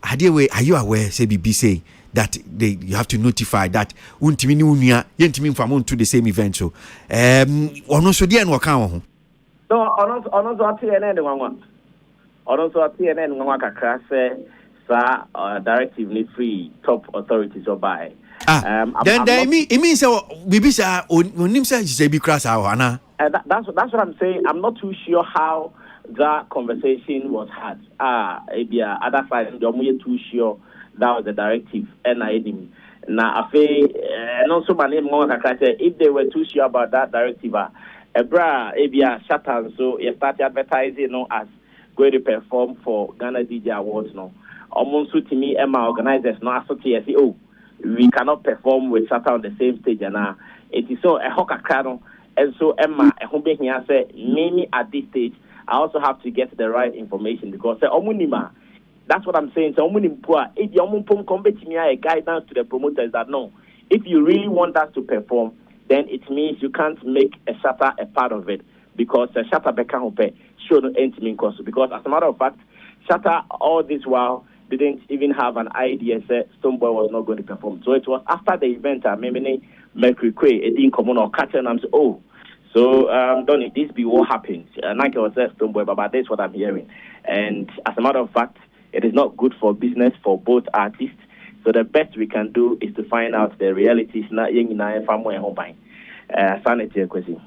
Adewe, are you aware say BB say that you have to notify that untimi ni unua yentimi mfamo to the same event so ono so dia no kan ho no ono so atn de wanwa ono so atn wanwa kakra say sa directive need free top authorities or by then it means BB say onim say be crash ana that's what I'm saying. I'm not too sure how that conversation was had. Abia other side the omuye too sure that was the directive and I didn't. Now I feel not so many more if they were too sure about that directive Abia Shatan so you start advertising as going to perform for Ghana DJ Awards no. Almost to me Emma organizers no associate say we cannot perform with Shatan on the same stage and it is so a hoka crano and so Emma here say maybe at this stage I also have to get the right information because that's what I'm saying. So if you a guidance to the promoters that no, if you really want us to perform, then it means you can't make a Shatter a part of it because the Shatter Beka show no end because as a matter of fact, Shatter all this while didn't even have an idea that Stonebwoy was not going to perform. So it was after the event maybe Mercury Quay, it didn't come on or catch and I'm saying, so, don't this be what happens? Like I was saying, Stonebwoy, but that's what I'm hearing. And as a matter of fact, it is not good for business for both artists. So the best we can do is to find out the realities. Not young in our family home buying. Sanity question.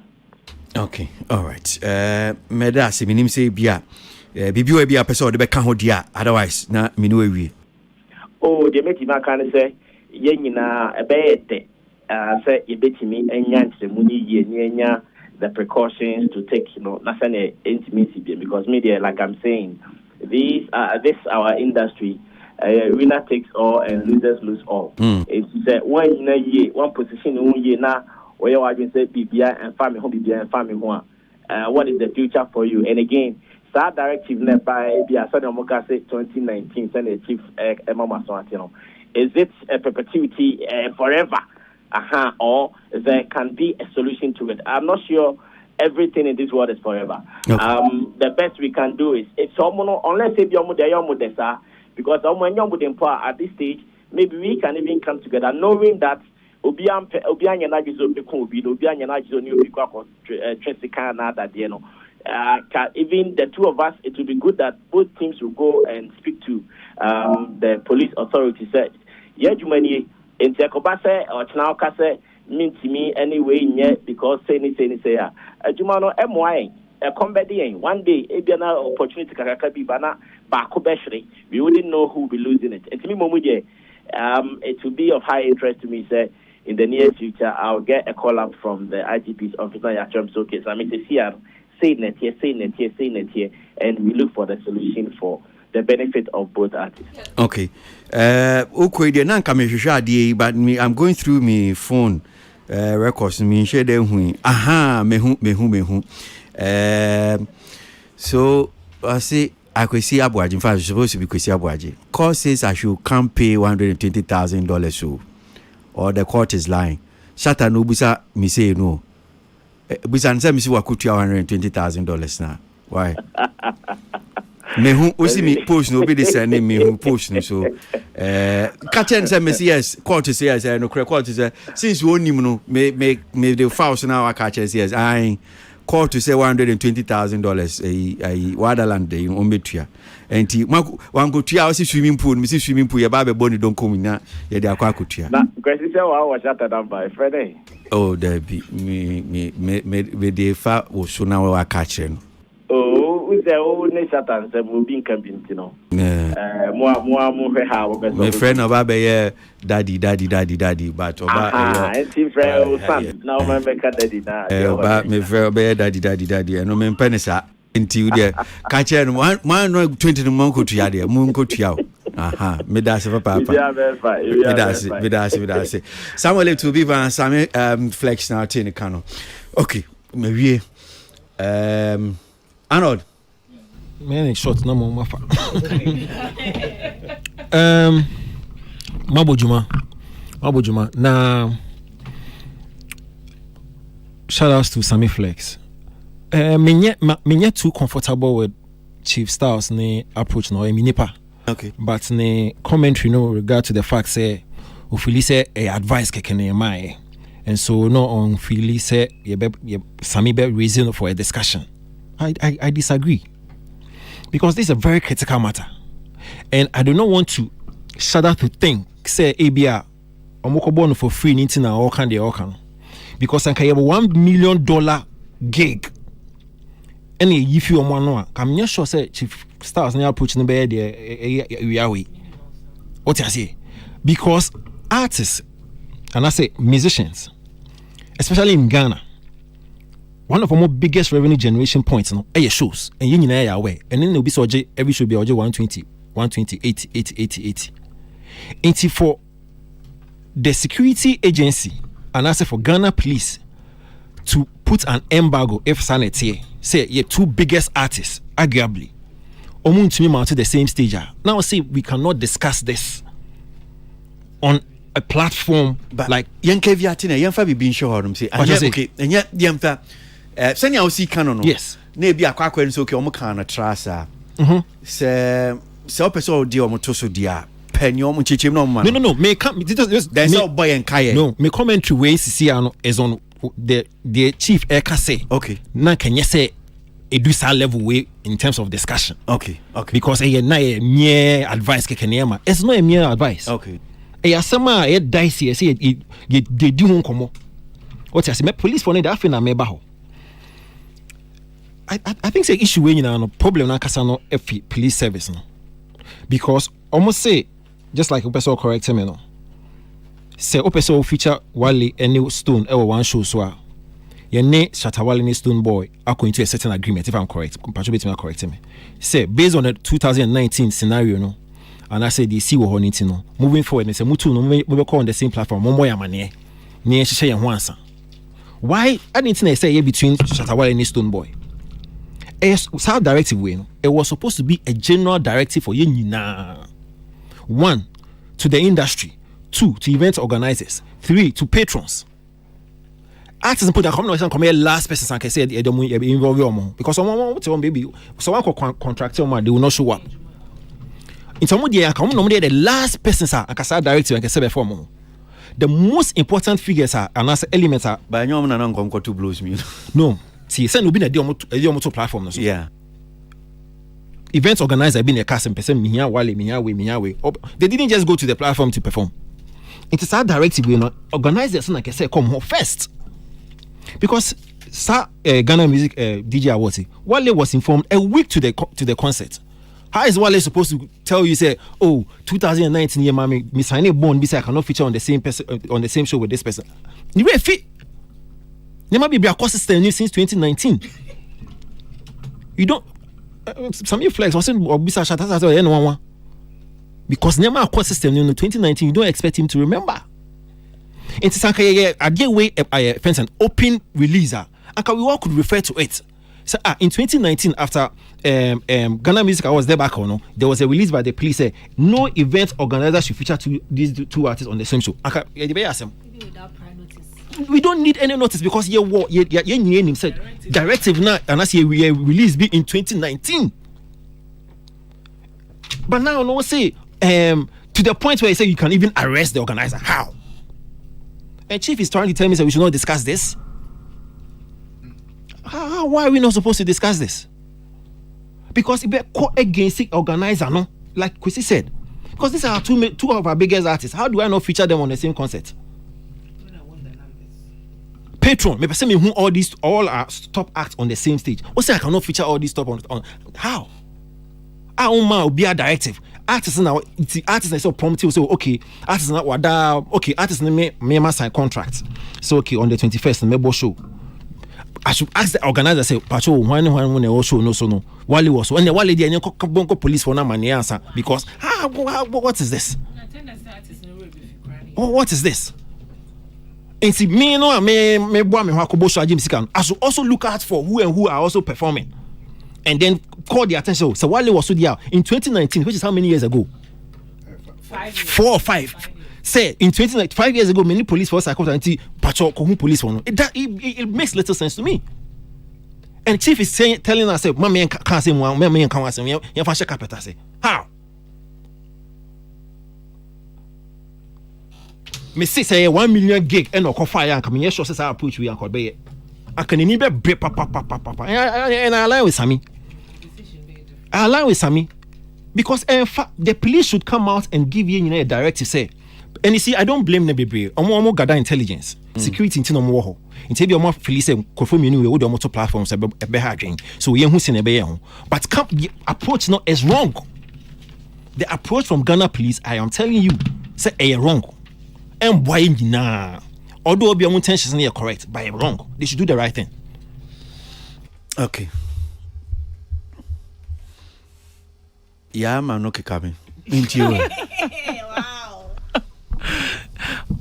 Okay, all right. Meda se minim say bia bibi we bia person de be ka ho dia otherwise na minu awie. Oh, the metima kan say ye nyina ebeyete say ye betimi enya ntremuni ye enya the precautions to take, na say intimacy because media, like I'm saying, this our industry, winner takes all and losers lose all. It's that one position na where you say BBI and family home BBI and family home. What is the future for you? And again, that directive by BBI 2019 Senate Chief Emma Maswatino. Is it a perpetuity forever? Or there can be a solution to it. I'm not sure everything in this world is forever. Okay. The best we can do is if someone, unless if you're because at this stage, maybe we can even come together knowing that even the two of us, it would be good that both teams will go and speak to the police authorities. In Tekobase or Chnaucase, mean to me anyway, yet because say Jumano MY, a comedian, one day, a opportunity to bana Bakobeshri, we wouldn't know who will be losing it. It's me, Momuye. It will be of high interest to me, say, in the near future, I'll get a call up from the IGP's office. So, I mean, to see say net here, and we look for the solution for the benefit of both artists. Okay. Okay, the nan come but me I'm going through my phone records me share them mehu. So I say I could see Abuaji. In fact, it's supposed to be Kwesi Abuaji. Court says I should come pay $120,000 so, or the court is lying. Shata no busa me say no. Busa nse me si wakutu $120,000 now. Why? Mehu osi me post no be the same mehu post no so catch say me yes court say yes no court say since we onim no me the files now catch yes I court to say $120,000 Wadaland dey on betua enti wan go tua osi swimming pool me swimming pool ya ba be boni don come na ya dey akwa kotua na kwesi say wa wa shata down by friday oh there be me dey fa wo so na wa catch no my friend of Abe daddy but now my daddy my friend daddy and no men penisa until there catch one no 20 month to yard moon go to yaw me das papa me das Samuel to be van Sammy flex now tin cano okay me wie Arnold man short no more mafa mabojuma na shout outs to Sammy Flex. Me too comfortable with Chief Styles ne approach no nipa. Okay. But ne commentary no regard to the fact say ofili say advice kekene mai. And so no on feel say Sammy be reason for a discussion. I disagree. Because this is a very critical matter. And I do not want to shudder to think, say, ABR, I'm for free, all can. Because I can have $1 million gig. And if you want I'm not sure, say, Chief Stars now approaching the bed, what I say? Because artists, and I say musicians, especially in Ghana, one of our more biggest revenue generation points, shows, and you know aware, and then they'll be so every should be 120, 80. And for the security agency, and I say for Ghana police to put an embargo if sanity say your two biggest artists, arguably, to me mounted the same stage. Now say we cannot discuss this on a platform but like Yankeviatina, Yanfa be being sure them say, okay, and yet Yamfa. Send your see canon. Yes. Maybe a quack when so Omokana trasa. Say, so person dear Motoso dear. Penyon Chichim no man. No. May come. There's no boy and Kaya. No, may commentary ways see is on the chief Eka say. Okay. Now can you say a do level way in terms of discussion? Okay. Because a mere advice can it's not a mere advice. Okay. A sama a dicey say they do come. What I say, police for that thing I may baho. I think the issue when no problem na kasa no police service no. Because almost say just like person correct me no. Say person feature Wale any Stone one show so your name Shatawale ni Stone Boy according to a certain agreement if I'm correct. Correct me. Say based on the 2019 scenario no. And I say they see what honey no. Moving forward, they say mutu no we call on the same platform. Momo ya mane. Ni share yan wansa. Why I didn't say between Shatawale and Stone Boy. It's how directive way no. It was supposed to be a general directive for you nyina. 1 to the industry, 2 to event organizers, 3 to patrons. Artists put that come here last person can say they don't involve you because someone baby someone contract they will not show up. In some way, the last persons are a directive and can say before. The most important figures are and as elements are by no man to blows me. No, see, send will be a deal platform. Yeah. Events organizers have been a cast and person miyawe. They didn't just go to the platform to perform. It is our directive we not organizers like I say come home first. Because Ghana Music DJ Awards, Wale was informed a week to the concert. How is Wale supposed to tell you say, oh, 2019 year, mommy, Miss Hane Bond, I cannot feature on the same person on the same show with this person? You will fit. There might be a cost system since 2019. You don't. Some you flex. Because never a cost system in 2019. You don't expect him to remember. It's a way an open release. And we all could refer to it. So in 2019, after Ghana Music Awards there back on, there was a release by the police say no event organizer should feature these two artists on the same show. We don't need any notice because name said directive now and that's a release be in 2019. But now no say to the point where he say you can even arrest the organizer. How? And Chief is trying to tell me that we should not discuss this. Why are we not supposed to discuss this? Because it be against the organizer, no? Like Kwesi said. Because these are two of our biggest artists. How do I not feature them on the same concert? Patron, maybe say me who all our top acts on the same stage. What say I cannot feature all these top on how? I will be a directive. Artists now, artists so prompting so okay. Artists now okay. Artists may sign contracts. So okay on the 21st, maybe show. I should ask the organizer say, Pacho, when they show no. Wale was when the Wale did any police for na money answer because what is this? What is this? And see me no me boy me hakobo show Jim Sikan. I should also look out for who are also performing, and then call the attention. So Wale was so there in 2019, which is how many years ago? 4 or 5. Say in 5 years ago, many police force are called anti patrol police for no. It makes little sense to me. And Chief is telling us, "Mommy can't say one, mommy can't say one. You have to carpenter say how." Me say 1 million gig and no fire and come here. Sure, says I approach we and call be. I can even break papa. And I align with Sammy. Because in fact the police should come out and give you a directive say. And you see, I don't blame them, baby. I'm gather intelligence, security in Tinomo. In Tabia, more police and conform you with the motor platforms a behaging. So we who's in a bay. But the approach not as wrong. The approach from Ghana police, I am telling you, say a wrong. And why nah? Although your intentions are correct, but wrong. They should do the right thing. Okay. Yeah, man, no coming. Wow.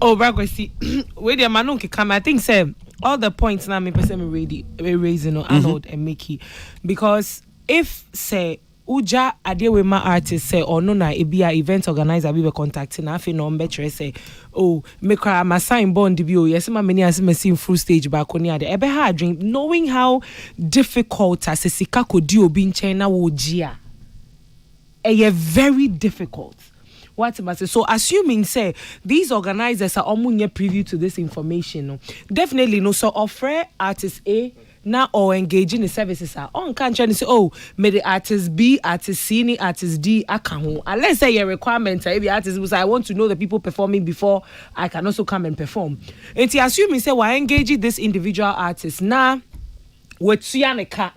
Oh, Bragwesi, wait a man, come. I think say all the points now me person ready raising on Arnold and Mickey, because if say Uja adewe ma artist say or no na ebia event organizer we were contacting afi no mbetre say oh me cry my sign bond bi yes ma many as me see full stage back on ade ebe ha dream knowing how difficult as sika kodi obi nchen na wo gia very difficult. What am I say? So assuming say these organizers are omunye privy to this information, no, definitely no. So offer artist A now or engaging the services are on can't say oh may the artist B, artist C, artist D account. Unless say your requirement maybe artist was I want to know the people performing before I can also come and perform. And assuming say why engaging this individual artist now with Suyaneka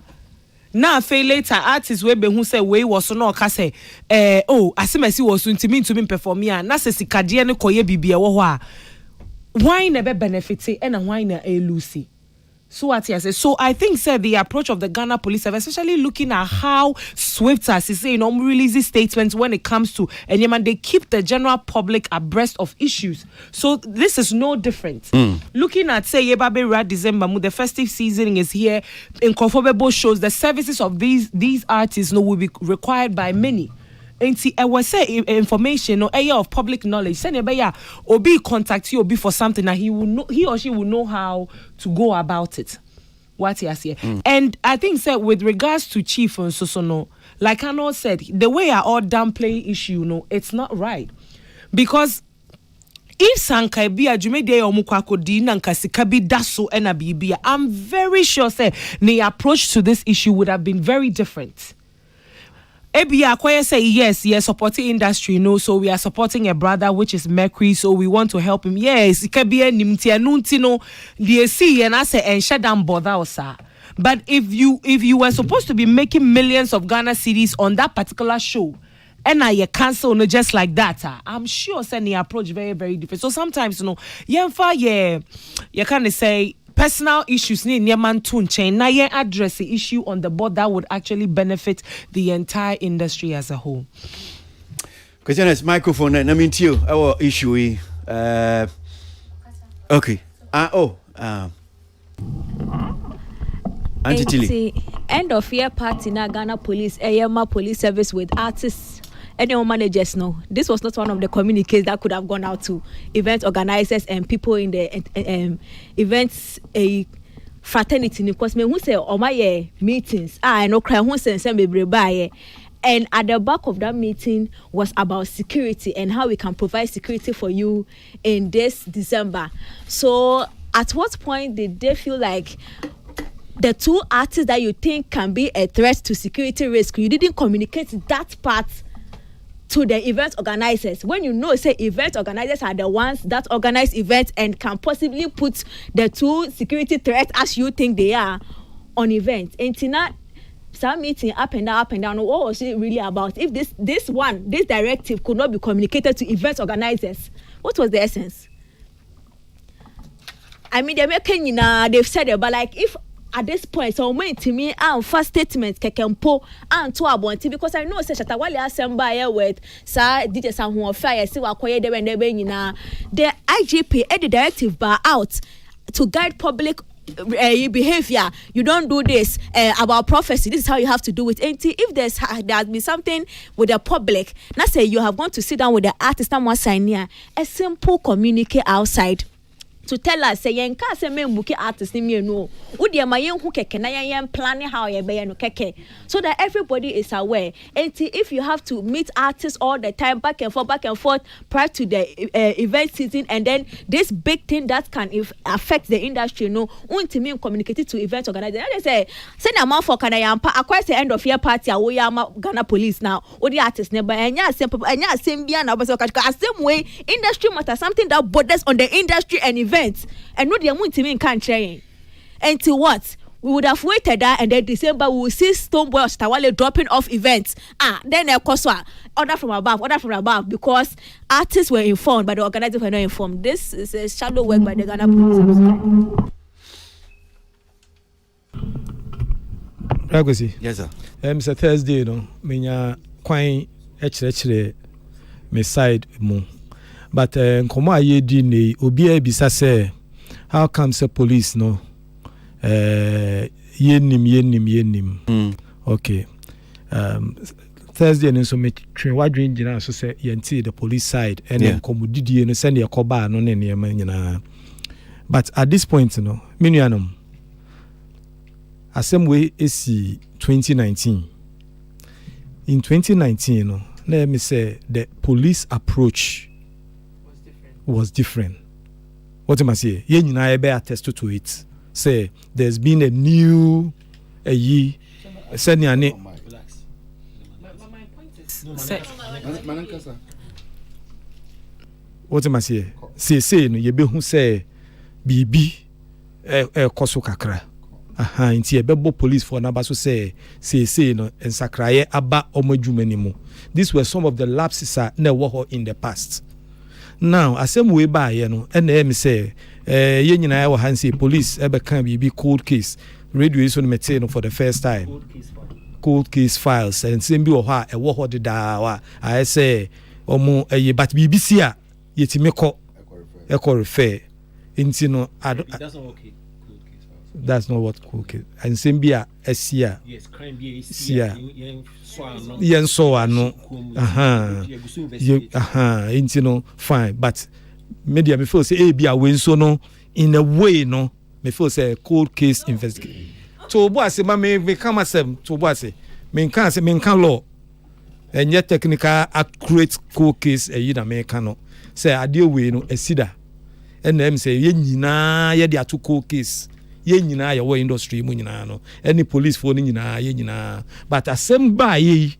Now fail later artists we be who say we was no ka say oh asemesi was ntimi perform ya na se sikade ne koye bibia wo ho a why never benefit and why na lucy. So what I say, so I think sir the approach of the Ghana Police Service, especially looking at how swift as is saying releasing statements when it comes to and they keep the general public abreast of issues. So this is no different. Looking at say Yebabe Rad December, the festive season is here. Inconformable shows the services of these artists will be required by many. And see, I was say information or area of public knowledge. Send Obi contact you Obi for something that he or she will know how to go about it. What he has here. And I think sir, with regards to Chief and Sosono, like Arnold said, the way I all downplay issue, it's not right. Because if Sankai be a Jumede Omukwako Dina Kasikabi Daso and Abibia, I'm very sure say the approach to this issue would have been very different. Ebia Akoya say yes, supporting industry, so we are supporting a brother which is Mercury, so we want to help him. Yes, it can be a nimtia nuntino, DSC, and I say and shut down bother sir. But if you were supposed to be making millions of Ghana cedis on that particular show, and now you cancel just like that, I'm sure sending the approach very, very different. So sometimes you kind of say personal issues need Nyaman Tun chain. Now you address the issue on the board that would actually benefit the entire industry as a whole. Question is microphone. I mean, you our issue. Okay. End of year party na Ghana Police, AMA Police Service with artists. Any managers know this was not one of the communiques that could have gone out to event organizers and people in the events a fraternity because me who say my meetings I no cry who say me buy and at the back of that meeting was about security and how we can provide security for you in this December. So at what point did they feel like the two artists that you think can be a threat to security risk, you didn't communicate that part to the event organizers when say event organizers are the ones that organize events and can possibly put the two security threats as you think they are on events. And Tina, some meeting up and down, what was it really about? If this directive could not be communicated to event organizers, what was the essence? I mean, they've said it, but like if at this point, so many to me and first statement kekempo and to abonti because I know say Shatawale assemble with sir DJ San who fire see wakoye de nyina the IGP the directive bar out to guide public behavior. You don't do this about prophecy. This is how you have to do it. And if there has been something with the public, now say you have gone to sit down with the artist and one sign here, a simple communique outside to tell us say yen ka say men book artist ni me no wo de ma yen hu keke na yen plan how ye be no keke so that everybody is aware. And if you have to meet artists all the time back and forth prior to the event season and then this big thing that can affect the industry untimi communicate to event organizers they say na man for kana yampa akwa say end of year party a wo ya Ghana Police now wo the artist ne ba enya asem bia na obeso ka same way industry matter something that borders on the industry and events and no the in country until what we would have waited that and then December we will see Stonebwoy or Shatawale dropping off events then of course order from above because artists were informed but the organizers were not informed. This is a shadow work by the Ghana Police. Yes sir. It's a Thursday menya kwan echire me side mu but nkomo ayedi ne obi ebisa say how come say police no yenim okay Thursday and so me train wadwin gina so say yenti the police side and nkomo didie no send ye koba no ne nyina but at this point menuanom asem we esi 2019 in 2019 let me say the police approach was different. What am I saying? Ye nyina ebe attest to it. Say there's been a new said my point is what am I saying? Say no ye be hu say bibi koso kakra Inti ebebo police for nabaso say no ensakraye aba omadwuma mu. These were some of the lapses na wo in the past. Now asem we ba ye no na me say ye nyina ya wo hansi police ebe kan bi cold case radio is on mete no for the first time. Cold case files and same bi wo ha e wo ho deda wa I say omo but BBC a yetime ko e ko refer inti no that's not what cool case and same bi a esia yes crime bi esia yen so ano inti no fine but media me feel say bi a we so no in a way no me feel say cold case investigation to bo ase ma me come asem to bo ase me kan say me kan law and yet technical accurate cold case e na me kan no say ade we no asida and them say ye nyina ye de ato cold case ye nyina ye wo industry mu nyina no any police for nyina ye nyina but asem ba ye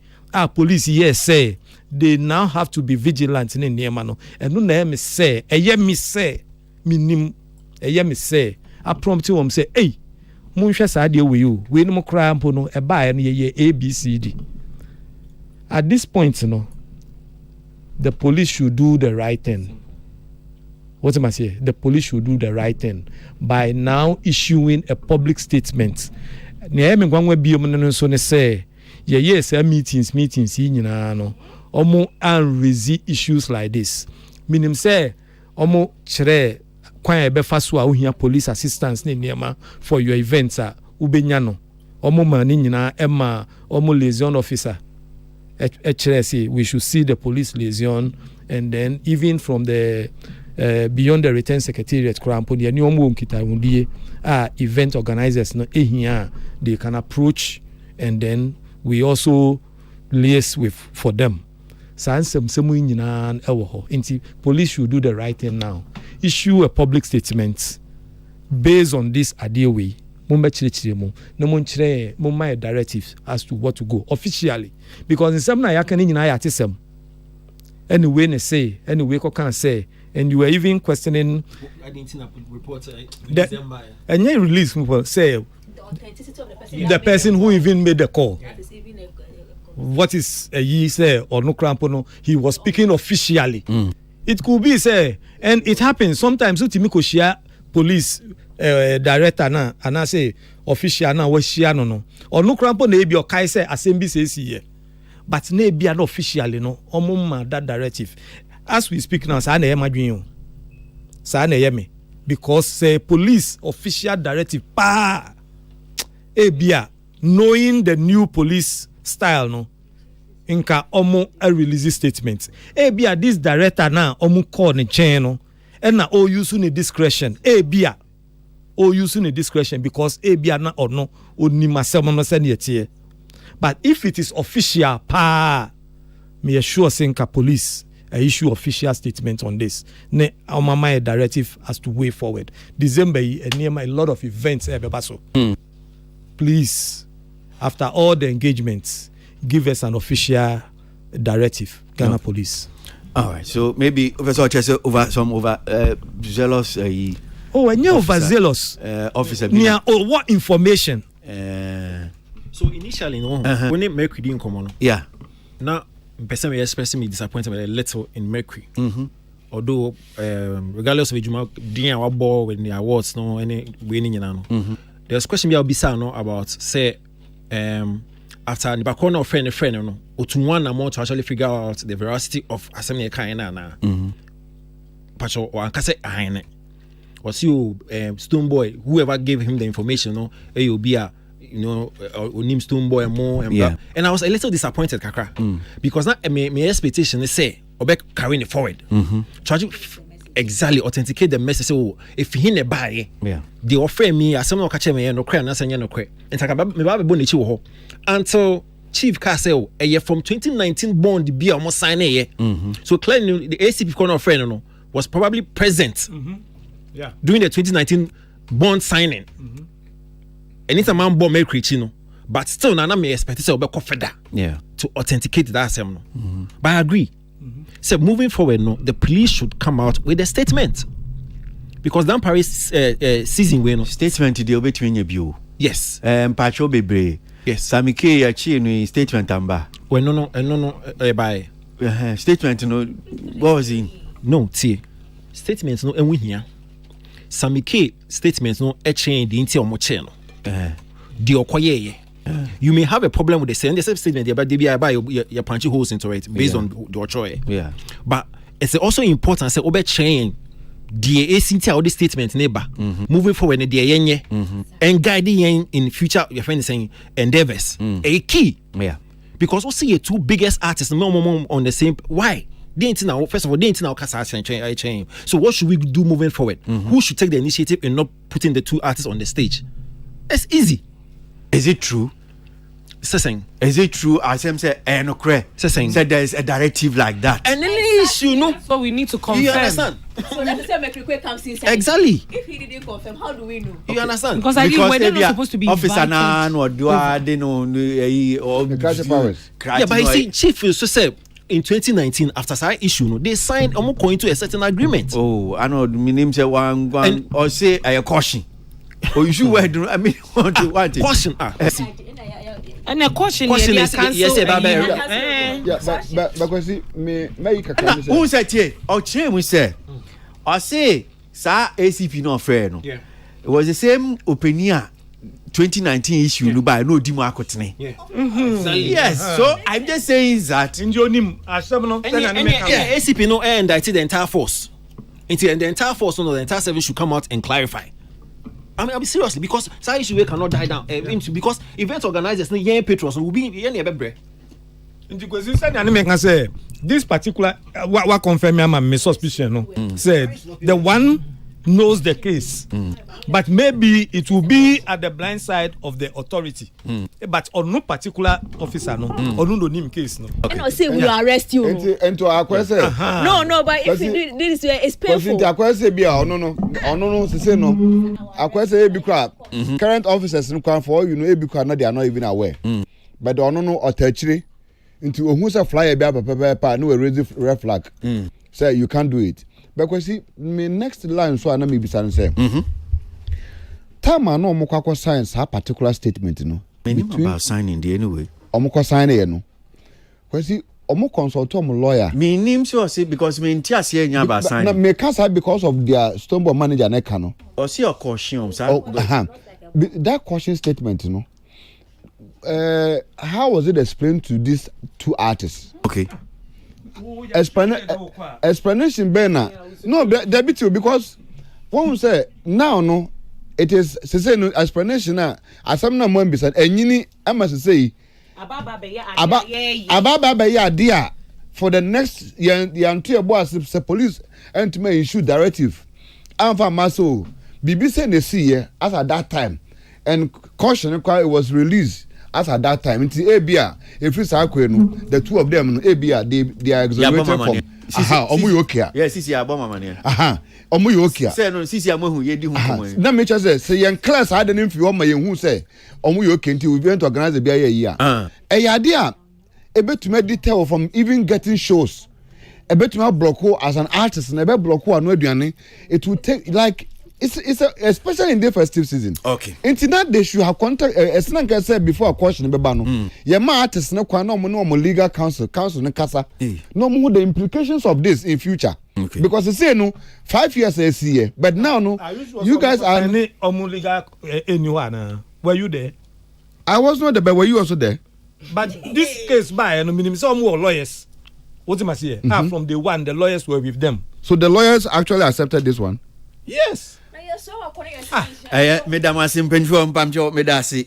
police yes say they now have to be vigilant in niema no eno na me say eye me say minim eye me say I prompt you say hey munhwe sa de we you we no kra mpo no e ba no ye ABCD at this point no the police should do the right thing. What am I saying? The police should do the right thing by now issuing a public statement. Near me gwanwe bi omo so ne say yes meetings nyina no omo and raise issues like this. Meaning say omo chere kwan e be fa so a ohia police assistance ne niema for your events a ubenya no omo ma ni nyina ema omo liaison officer chere say we should see the police liaison and then even from the beyond the return secretariat krampo ni omo nkita wundie event organizers no ehia they can approach and then we also liaise with for them. Semu nyina ewo ho. Inti police should do the right thing now. Issue a public statement based on this idea way. Mumba chire mu. No mon chire mumma directives as to what to go officially because in some na yakani nyina ya tesem. Anyway ne say, anyway ko can say and you were even questioning I didn't report December. And you release say the person who even made the call. What is he say or no crampono? He was speaking officially. It could be say, and it happens sometimes. Utimiko share police director na and I say official na we share no or no crampono na ebi okai say assembly says here, but na ebi no officially no omuma that directive. As we speak now, sa na emadwin yo, sa na yemi because say police official directive pa. Ebia knowing the new police style no inka omo a release statement ebia this director now omo call ne chain no and na o use ni discretion ebia o use ni discretion because ebia na ono oni masem no se na tie but if it is official pa me assure say inka police issue official statement on this ne omama a directive as to way forward December a lot of events ebebaso. Please, after all the engagements, give us an official directive, Ghana Police. All right. So maybe over zealous. And you're overzealous. Officer. What information? So initially, when Mercury didn't come on. Yeah. Now, person may express me disappointment a little in Mercury. Although, regardless of Juma, doing our ball with the awards, no any winning, you know. There's a question be about say after the background of friend no otunwan amount to actually figure out the veracity of assembly kind na pacho or ankase ahine was you Stone Boy whoever gave him the information no AOB onim Stone Boy more and I was a little disappointed kakra because now my expectation is say obek carrying it forward try exactly authenticate the message. So if he ne buy, they offer me as some no catch me no cry na sanya no cry. And taka me ba be bonichi wo ho. Until Chief Castle a year from 2019 bond be almost sign a So clearly the ACP corner friend no was probably present during the 2019 bond signing. And it's a man born Mercury no. But still na me expect say obek further to authenticate that same no. But I agree. So moving forward, no, the police should come out with a statement because that Paris season we no statement they between you. Yes. Pacho Bebre. Yes. Sammy K achi no statement amba. Well, no, by statement no. What was in? No, see. Statements no and we here. Sammy K statements no chain the inti omo chain. The okoye. You may have a problem with the same statement about DBI by your punchy holes into it based on the choice. Yeah. But it's also important say obe chain the acinti all the statement neighbor moving forward in the yenye and guiding yen in future your friend is saying endeavors a key. Yeah. Because we see your two biggest artists on the same why? First of all, they ain't now chain. So what should we do moving forward? Who should take the initiative in not putting the two artists on the stage? It's easy. Is it true? Is it true? As I'm saying, said there is a directive like that. And any issue, no. So we need to confirm. You understand? So let me say Mekwe comes inside. Exactly. If he didn't confirm, how do we know? You understand? Because I think we're not supposed to be officer invited. or do I know the powers. Yeah, but you see, Chief so said in 2019 after that issue, no, they signed almost going to a certain agreement. Oh, I know. My name say one or say a caution. Or you should wear. I mean, want caution. And a caution is yes, but because me make a who said here or change we say or say sir ACP no fair no. Yeah. It was the same opinion 2019 issue no by no dimo akotene. Yes, so I'm just saying that in your name ACP no indicted the entire force. Until the entire force no the entire service should come out and clarify. I mean, seriously, because that issue cannot die down. Because event organizers, young patrons will be in the because you said this particular what confirm my suspicion no said the one knows the case but maybe it will be at the blind side of the authority but on no particular officer no on no name case no and I say we will arrest you and to our question no but if you do this way it's painful the question be no say no our question be current officers no can for you know be no they are not even aware but the no otachiri into who say flyer be papa no raise red flag say you can't do it because see me next line so na me be say time no omukwa sign that particular statement no about signing the anyway omukwa sign here no because see omu consult lawyer me name sure say because me ntia say nya about signing na me can because of their Stonebwoy manager na ka no or see your caution sir that caution statement you know how was it explained to these two artists? Okay. Explanation Bena. No, debit because one say now no, it is say no explanation na asamna mo mbisa enyini ama say ababa be ya dia for the next yan two boys the police and may issue directive. Anfa maso bibi say they see here as at that time and caution it was released. As at that time, into ABA, if it's the two of them, ABA, they are exonerated from. Omuyokia. Yes, Sisi Aboma Mania. Omuyokia. Say no, Sisi Amohu, ye di hu. Na me say young class had an info on my who say, Omuyoki until we went to organize the BIA year. A idea, a bit to make detail from even getting shows. A bit to make Blocko as an artist and a bit Blocko and Wedriani, it would take like. It's especially in the festive season. Okay. Into that they should have contact as like I said before a question bebano. Your artists no legal counsel no casa. No more the implications of this in future. Okay. Because they say no 5 years a year, but now no you guys are legal anyone. Were you there? I was not there, but were you also there? But this case by no minimum some more lawyers. What am I saying? From the one the lawyers were with them. So the lawyers actually accepted this one? Yes. Mesdames, asim penjou mpamcho medasi.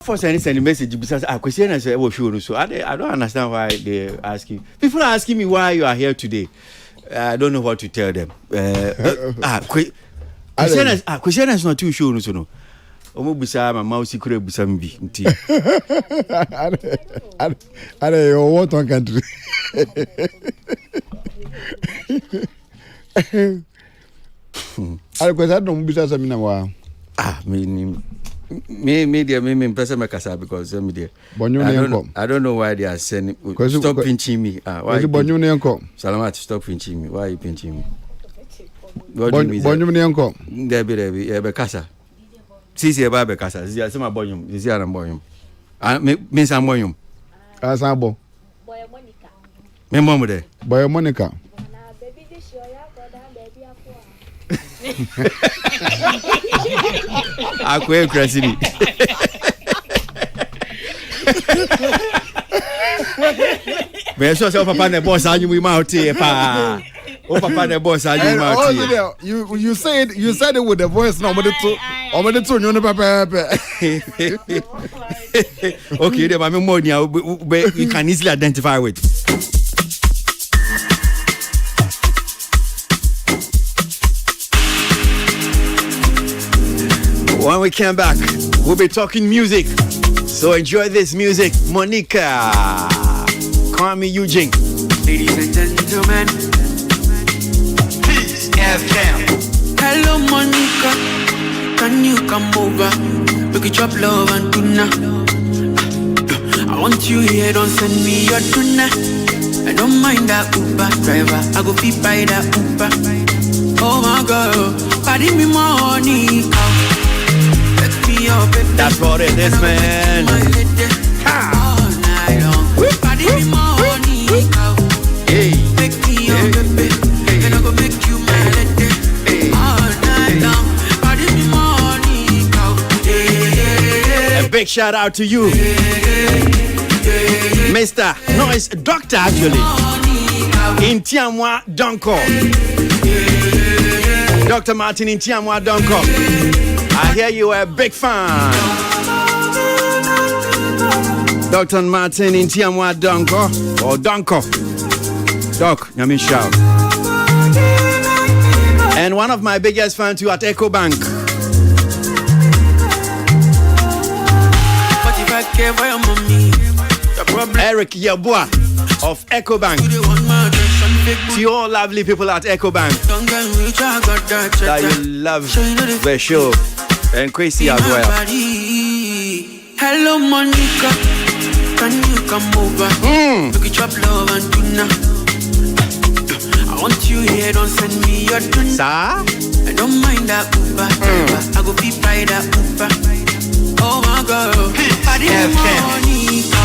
For sending message because I question and say so I don't understand why they ask you. People are asking me why you are here today. I don't know what to tell them. Question is not too sure no. Omo busa my mouse secret busa mbi nti. I what one country. I question don't busa samina wa. Me person makasa because me there. I don't know why they are sending. Stop pinching me. Why? Salamat, stop pinching me. Why are you pinching me? What do you mean? There be kasa. Sisi eba be kasa. Sisi asema bonyum. Sisi ana bonyum. Me sa bonyum. Asa bo. Boy Monica. Me momu de. Boy Monica. Baby this your ya go down baby akwa. Akwe crazy me. Me so say papa na boss anyu mu ma hote pa. O papa na boss anyu ma hote. You said it with the voice no to you no papa. Okay, the mama money you can easily identify with. When we come back, we'll be talking music. So enjoy this music. Monica, call me Eugene. Ladies and gentlemen, Peace FM. Hello Monica, can you come over? We could chop love and tuna. I want you here, don't send me your tuna. I don't mind that Uber driver, I go feed by that Uber. Oh my girl, pardon me Monica. That's what it is, man. Hey. A big shout out to you, Mr. No, it's Doctor actually. In Tiamwa Donko. Dr. Martin in Tiamwa Donko. I hear you are a big fan. Dr. Martin in Tiamwa Donko or Donko. Doc, Yamin shout. And one of my biggest fans too at EcoBank. Eric Yabua of EcoBank. To all lovely people at EcoBank that you love the show. And Crazy as well. Hello Monica, can you come over? We could chop love and tuna. I want you here, don't send me your tuna. I don't mind that Uber driver, I go be by that Uber. Oh my girl, pardon me Monica.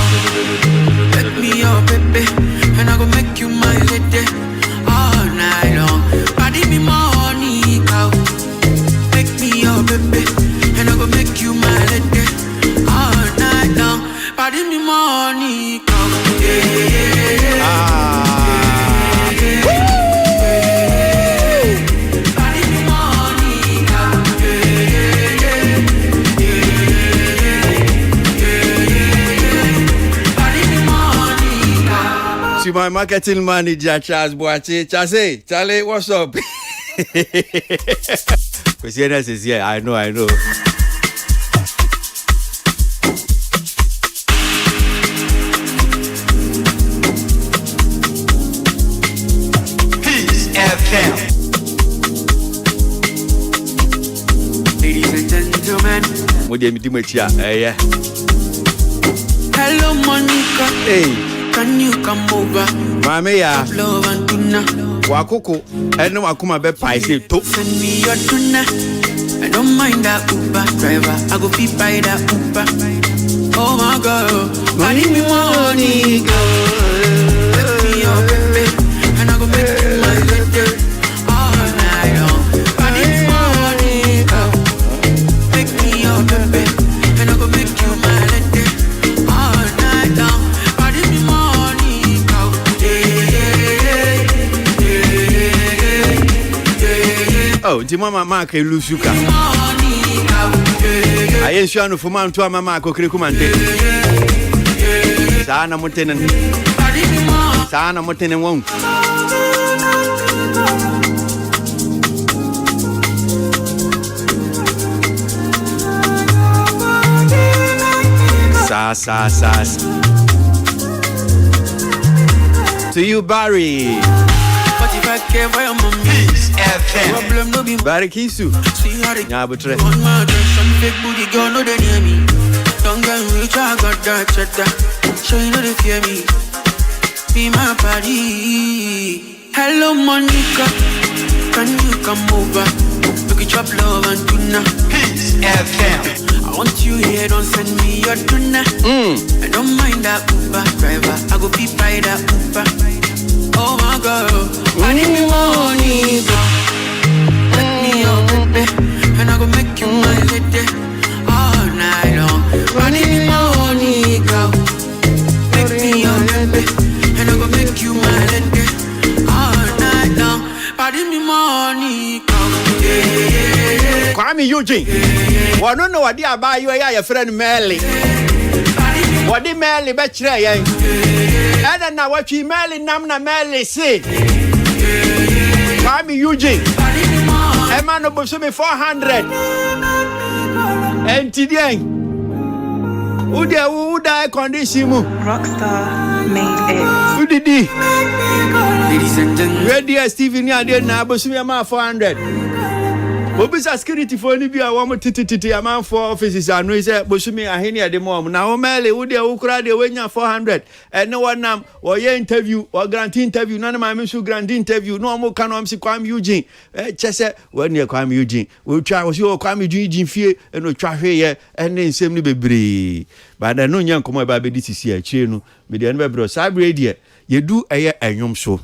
Let me your baby, and I go make you my lady all night long. Pardon me Monica. Make me your baby, and I go make you my lady all night long. Pardon me money, To my marketing manager, Charles Boache. Charlie, what's up? Christianas is here. I know. Peace FM. Ladies and gentlemen. Hello Monica. Hey. Can you come over? Mame ya. Love and tuna. Wakoko. Eno wakuma be paise to. Send me your tuna. I don't mind that Uber driver. I go feed by that Uber. Oh my girl, pardon me money, girl. Let me your baby, and I go make you my lady all night long. Pardon me money, girl. Make me your baby, and I go make you my lady all night long. Pardon me money, girl. Oh, the mama mark Lusuka. Aye shuanu fuma mtu mama akokiri kumante. Sana mutenen. Sana mutenen wong. Sa. To you, Barry. But if I care for your mommy, problem no be Barry Kisu. See how they Nyabutre. on my some fake booty girl no they near me. Don't get me, I got that cheddar. So you know they fear me. Be my party. Hello Monica, can you come over? We could chop love and tuna. Peace FM. I want you here, don't send me your tuna. I don't mind that Uber driver. I go be by that Uber. Oh my girl, I need me money, girl. Let me your baby, and I go make you my lady all night long. I need me money, girl. Make me your baby, and I go make you my lady all night long. I need me money, girl. Yeah. Kwame Eugene. Wano no wadi aba you ya friend Melly. Wadi Melly be kire yen. Eda na watwi Melly nam na Melly say. Kwame Eugene. Ema no boso me 400. Entidien. Uda condition mu. Rockstar made it. Udidi. Ladies and gentlemen. Radio Steven ya de na boso me ma 400. Obisa security for ni bia wo tititi aman for offices anu say bosumi aheni ade mo na wo mele wo de wo kura de wenya 400 ene wonam wo ye interview wo grant interview na ma me so grant interview no mo kan am si Kwame Eugene chese wo ne Kwame Eugene wo twa wo si wo Kwame Eugene fie eno twa hwe ye ene nsem ni bebre ba da no nya nkomo ba be di sisi a chie no me de ene bebro sabre die yedu eye enwom so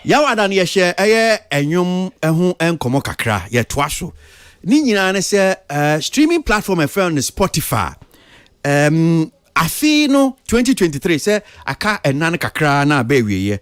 Yawada ne yehye eye enwom ehu enkomo kakra ye toa so ni nyina ne se streaming platform e on Spotify afi no 2023 se aka enan kakra na ba wieye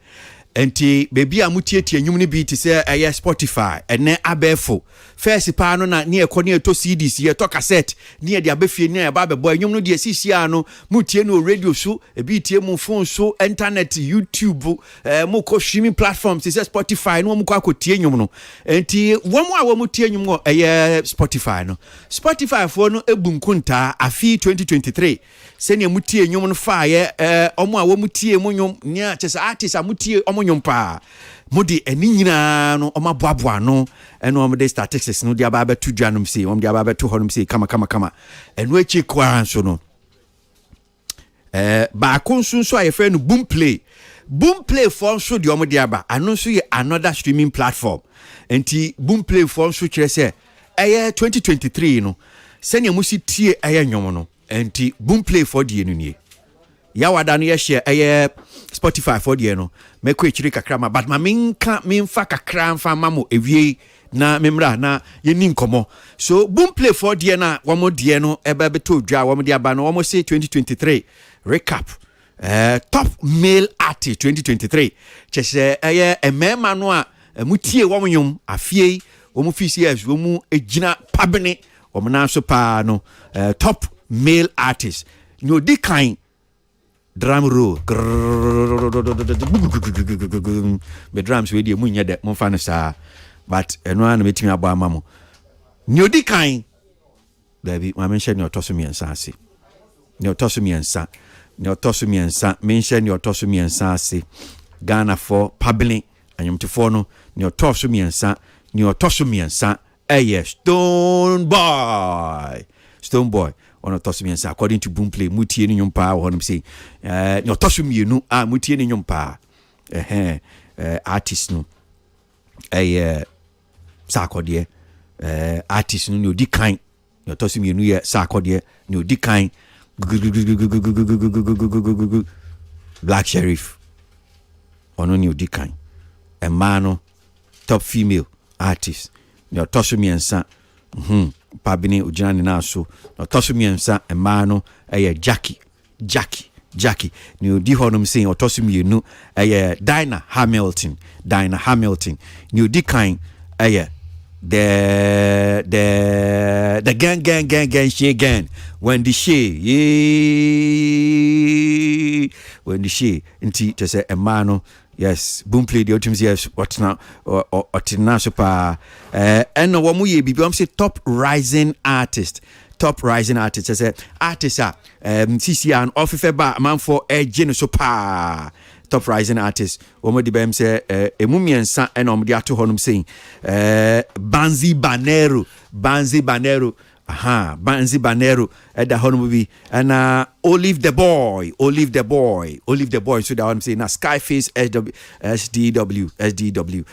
enti bebi a mutietie enwum ne bi ti se eye Spotify ene abefo first pa no na ne ekọ ne to CDs ye to cassette ne de abefie ne ba bebo enwum no de sisia no mutie no radio so ebi tie mu phone so internet YouTube mu ko streaming platforms se Spotify no mu ko akotie enwum no enti womu a womu tie enwum no eye Spotify no Spotify fo no ebunkunta afi 2023 se ne mutie enwum no fa ye omu a womu tie mu enwum ne chese artist amutie omu nyompa modi eni nyina no omaboaboa no eno omde statistics no dia ba betu dwanum se omde ba betu honum se kama eno echi kwa so no ba konsu so ayefe no Boomplay for so de omde aba ano so ye another streaming platform enti Boomplay for so kire se eye 2023 no se ne musi tie eye nwom no enti Boomplay for de nie Yawada no ye share eye Spotify for the no meko echiri kakra ma but ma minfa kakra mfa mamo ewie na memra na yeni nkomo so Boomplay for the na womo de no ebe beto dwa womo de aba no womo say 2023 recap top male artist 2023 chese eye emema no a mutie womo nyom afie womo fcs womo ejina pabene womo na so pa no top male artist no dikan drum roll be drums we dey munya de mo fa no sa but eno an metimi abo amamo nyodi kan baby ma mention your toso miensa ase ne otoso miensa mention your toso miensa ase Ghana for public anyomtifo no ne otoso miensa Stone Boy on Tosumiensa according to Boomplay mutie ni nyompa wonum say no tosumienu mutie ni nyompa artist no sakode artist no odi kan no tosumienu ye sakode no odi kan Black Sheriff ono ni odi kan emano top female artist no tosumiensa pabini ujani naso no tosumiensa emano Jackie ni odi honum say otosumienu Dinah Hamilton ni odi kan the gang she again when the she nti to say a man yes boom play the ultimate yes what now or so pa and no one we be say top rising artist say artist CC and officer ba man for a so pa top rising artist one di bem say emumiensa and omdi ato honum saying Banzi Banero Banzi Banero at the honum be and Olive the boy so that I'm saying na Skyface SDW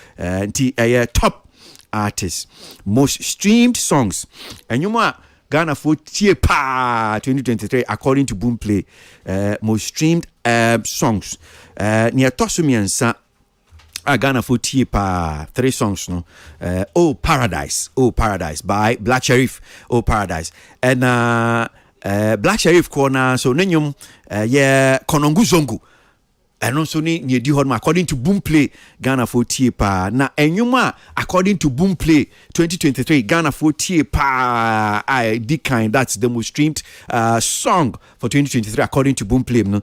top artist most streamed songs and you ma Ghana for tie pa 2023 according to Boomplay most streamed songs near Tosumiansa Ghana for tie pa 3 songs no Oh Paradise by Black Sherif Oh Paradise and Black Sherif corner so nenyum Konongu Zongu and also ni di hon according to Boomplay Ghana for tie pa na enyuma according to Boomplay 2023 Ghana for tie pa that's the most streamed song for 2023 according to Boomplay no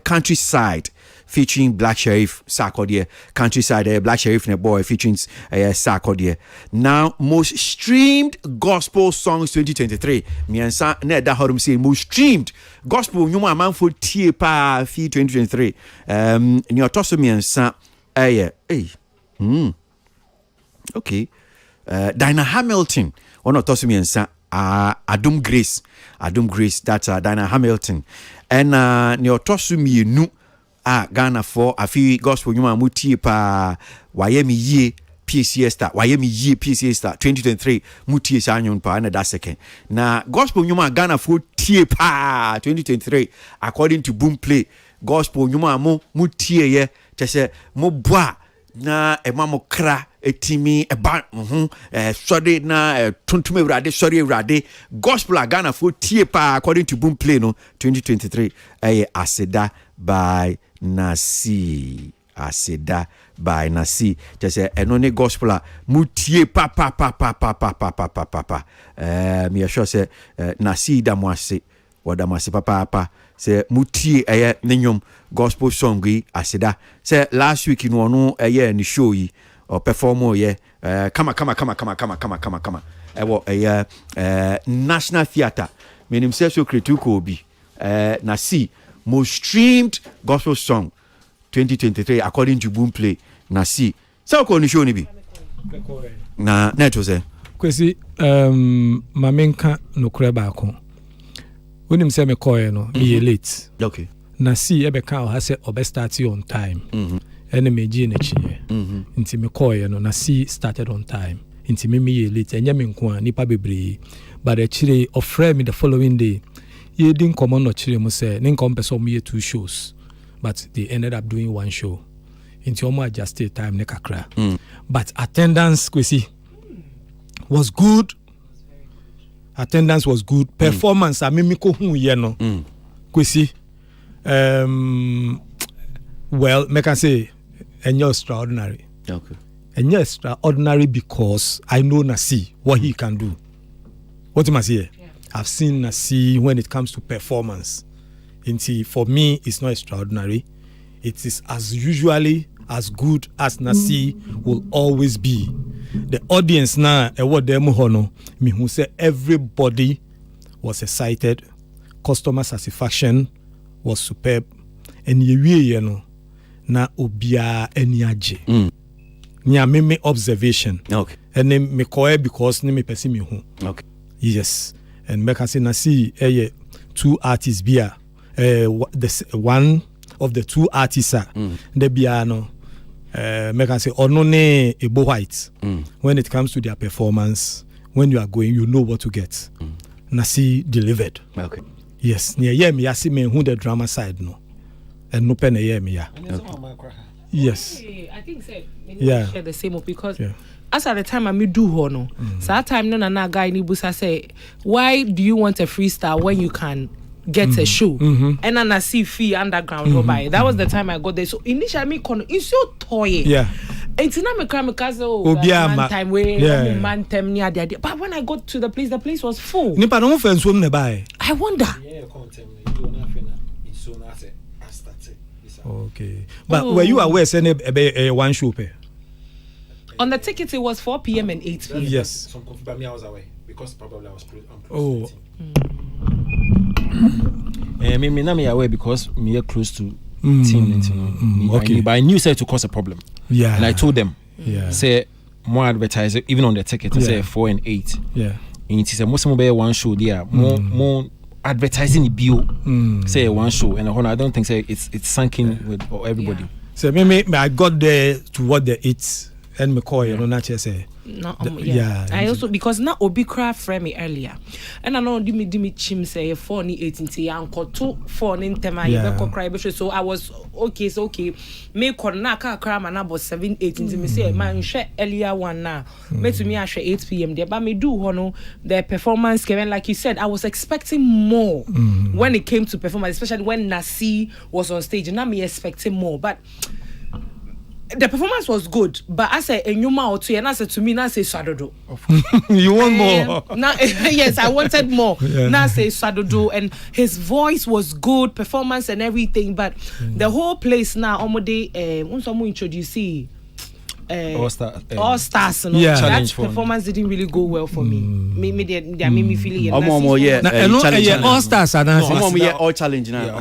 Countryside featuring Black Sherif Sarkodie Countryside Black Sherif and boy featuring Sarkodie. Now most streamed gospel songs 2023 miensa na da horum say most streamed gospel nyuma amanfo tie pa fi 2023 ni otoso miensa okay Dinah Hamilton one otoso miensa Adum Grace that's Dinah Hamilton and ni otoso mienu Ghana for a few gospel nyuma mutie pa wayemi ye PCS star 2023 mutie sanyon pa na that second na gospel nyuma Ghana for tie pa 2023 according to Boomplay gospel nyuma mo mutie ye chese mo boa na emamo kra etimi eba sorry na tuntume urade sorry urade gospel Ghana for tie pa according to Boomplay no 2023 Aseda by Nasi just enone gospel mutie pa me sure say Nasi damwase wadamase papa say mutie nenyom gospel song yi Aseda say last week no no ni show yi or perform ye come National Theatre menim say so krituko obi Nasi most streamed gospel song 2023 according to Boomplay Nasi so ko ni show ni bi na neto say kwesi mamenka no kura ba ko wonim say me call no me late okay Nasi e be kan ha say obe start on time ene meji na chiye nti me call no Nasi started on time nti me late enye me nko a nipa bebre but actually offer me the following day ye didn't come on no chire mu say nin come person me 2 shows but they ended up doing 1 show into almost adjusted time ne kakra but attendance kwesi was good performance amimi ko hu ye no kwesi well make I say extraordinary okay extraordinary because I know Nasi what he can do what must say I've seen Nasi when it comes to performance. For me, it's not extraordinary. It is as usually as good as Nasi will always be. The audience now, me who say everybody was excited. Customer satisfaction was superb. And you know, na obia eniaje. Nya me observation. Okay. And me koe because ni me pesi me hu. Okay. Yes. And make us see 2 artists bia one of the 2 artists the piano make us say onone ebo white when it comes to their performance when you are going you know what to get Nasi delivered okay yes near me see me who the drama side no and no pen me yes I think so yeah share the same because as at the time I do hono so that time no na guy ni busa say why do you want a freestyle when you can get a show and then I see fee underground by that was the time I got there so initially me it's so toy It's not me because man time way man time near the but when I got to the place was full. Nipa no fence swim ne buy. I wonder. Okay. But were you aware say one show pay? On the ticket it was 4 p.m. and 8 p.m. Yes. Some coffee by me I was away because probably I was oh. Me na me aware because me close to team okay. But I knew say to cause a problem. Yeah. And I told them say more advertising even on the ticket say 4 and 8. Yeah. And it is a most one show there more advertising the bill say one show and I don't think say it's sinking with everybody. Yeah. So me I got there to what they eat and me call you know not say no, I also because now Obikra friend me earlier and I know dimi chim say 4 ni 18 anko to 4 ni ntema you be cry be so I was okay me corner ka cry man about 7 18 me say man share earlier one now me to me I share 8 p.m. there but me do hono the performance given like you said I was expecting more when it came to performance especially when Nasi was on stage and now me expecting more but the performance was good, but I said, and you and I said to me, now say Sadodo. You want more? Now, yes, I wanted more. Now say Sadodo, and his voice was good, performance and everything, but the whole place now, when someone introduce All Stars, you know, that performance didn't really go well for me. They made me feel All Stars all challenge now.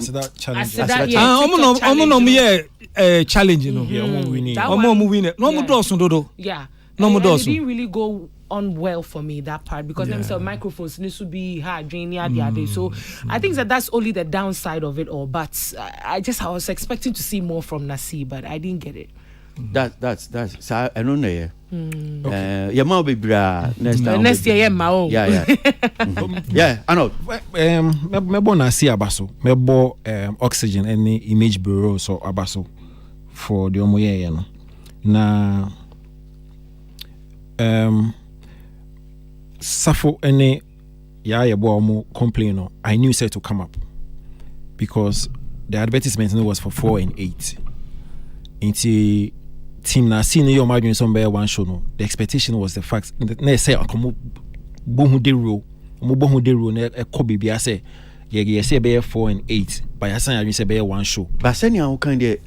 Challenge, you know. Yeah. It didn't really go on well for me that part because them say microphones needs to be hard the other. So I think that's only the downside of it all. But I was expecting to see more from Nasi, but I didn't get it. That's so I don't know. Yeah, ma be bra next year ma yeah, I know. Me bo Nasi abaso. Me bo Oxygen any Image Bureau so abaso for the omoye no. Na Safo any ya bo omo complain no. I knew said to come up because the advertisement was for 4 and 8. Into team na see your margin somewhere one show no. The expectation was the fact na say akomo bohu de row na ekobi bia say ye say be 4 and 8 but ya say say be one show but send you kind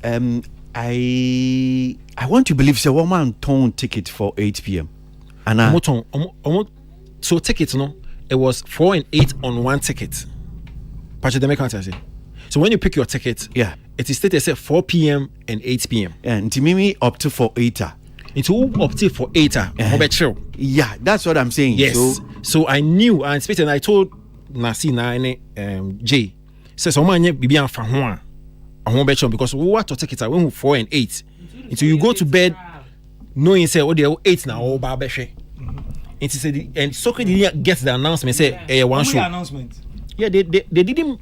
I want to believe say one man ton ticket for 8 p.m. and so ticket no it was 4 and 8 on one ticket. Patch the make I say. So when you pick your ticket, it is stated say 4 p.m. and 8 p.m. And to me up to for 8. It's all up to for 8. Yeah, that's what I'm saying. Yes. So I knew and expected and I told Nasi na Jay says so man bibi anfa ho a ho betcho because we want to take it when 4 and 8 until you go to bed knowing say oh the 8 na all ba behwe. It is and Soccer didn't get the announcement say one show. Announcement. Yeah, they didn't.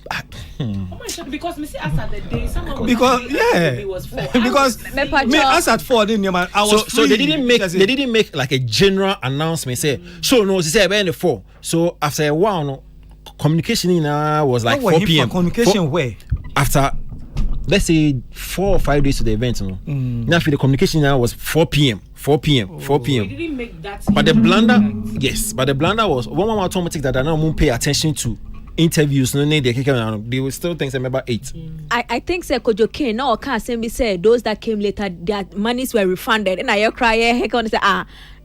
Because me see us at the day, someone because it was 4. Because me us at 4 didn't man. I was so they didn't make like a general announcement say so no say about 4. So after a while no communication was like 4 p.m. Communication where after let's say 4 or 5 days to the event no. Now for the communication was 4 p.m. 4 p.m. 4 p.m. We didn't make that. But the blunder was one automatic that I now won't pay attention to. Interviews no need they will still think about 8. I think say Kojo Kane no can say me say those that came later their monies were refunded and I cry heck on say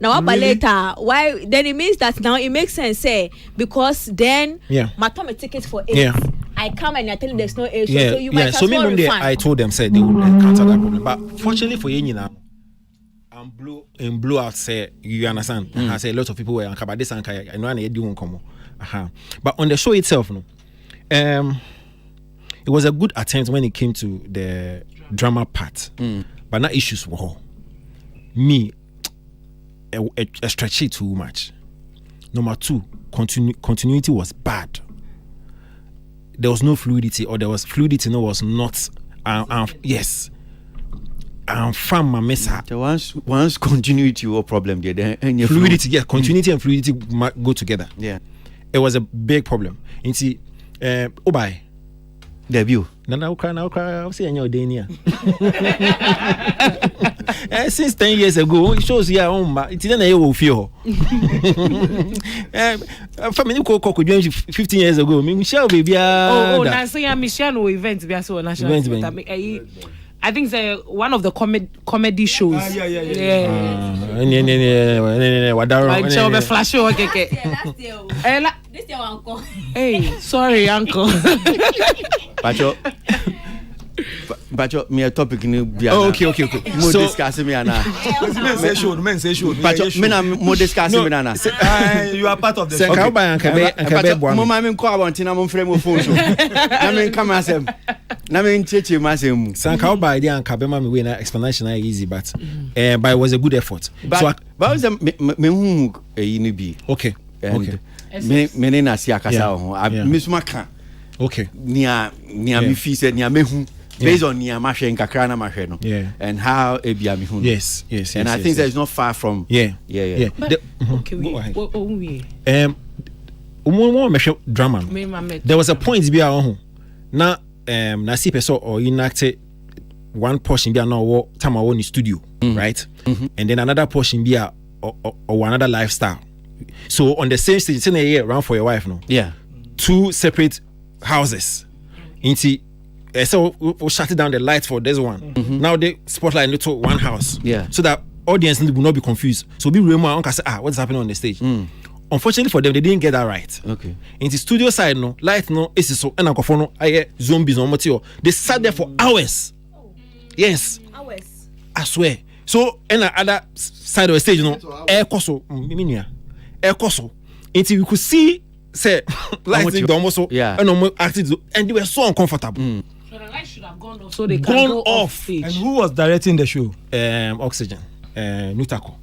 now about later why then it means that now it makes sense say because then my time a ticket for 8 I come and I tell them there's no issue so you might so me refund. I told them said they would encounter that problem but fortunately for you now and blew out say you understand I say a lot of people were about this and I know I do come. But on the show itself, no, it was a good attempt when it came to the drama part. But not issues were all. Me, I stretched it too much. Number 2, continuity was bad. There was no fluidity, or there was fluidity, no, was not. Yes. From my mesa. Once continuity or problem there, then fluidity, continuity and fluidity go together. Yeah. It was a big problem. You see, Obai, debut. Nana Ukra, say in your Dania. Since 10 years ago, it shows your own, it didn't a feel. Family cook 15 years ago. Michelle baby. Oh, now say Michelle no event be so national. I think it's one of the comedy shows. Michelle be flash okay. This your uncle. Hey, sorry, uncle. Bacho, me a topic in the okay. More discussing me now. Men say show. Bacho, me na more discussing me now. You are part of the show. Bacho, mama me ko want na mo frame mo phone so. Na me come asem. Na me cheche masem. Sanka ba idea and kabema me we na explanation na easy but it was a good effort. So but me hu ni bi. Okay. Me na si akasa ho. Me suma kan. Okay. Nia me fi said nia me hu based on nia ma hwe nkakra na ma hwe no. And how ebia me hu. Yes. And I think that is not far from Yeah. Okay, go ahead. We drama. There was a point be on na na see person or enacted one portion be now time I in the studio, right? And then another portion be or another lifestyle. So on the same stage, it's in a year around for your wife, no? Yeah. 2 separate houses. So we shut down the lights for this one. Now they spotlight into one house. Yeah. So that audience will not be confused. So be real more say what's happening on the stage. Unfortunately for them, they didn't get that right. Okay. In the studio side, no light no is so and I zombies on material. They sat there for hours. Yes. Hours. I swear. So and the other side of the stage, air koso, air koso. Until you could see say lights in almost so and acted and they were so uncomfortable. So the light should have gone off so they can go off stage. And who was directing the show? Oxygen. Nutako.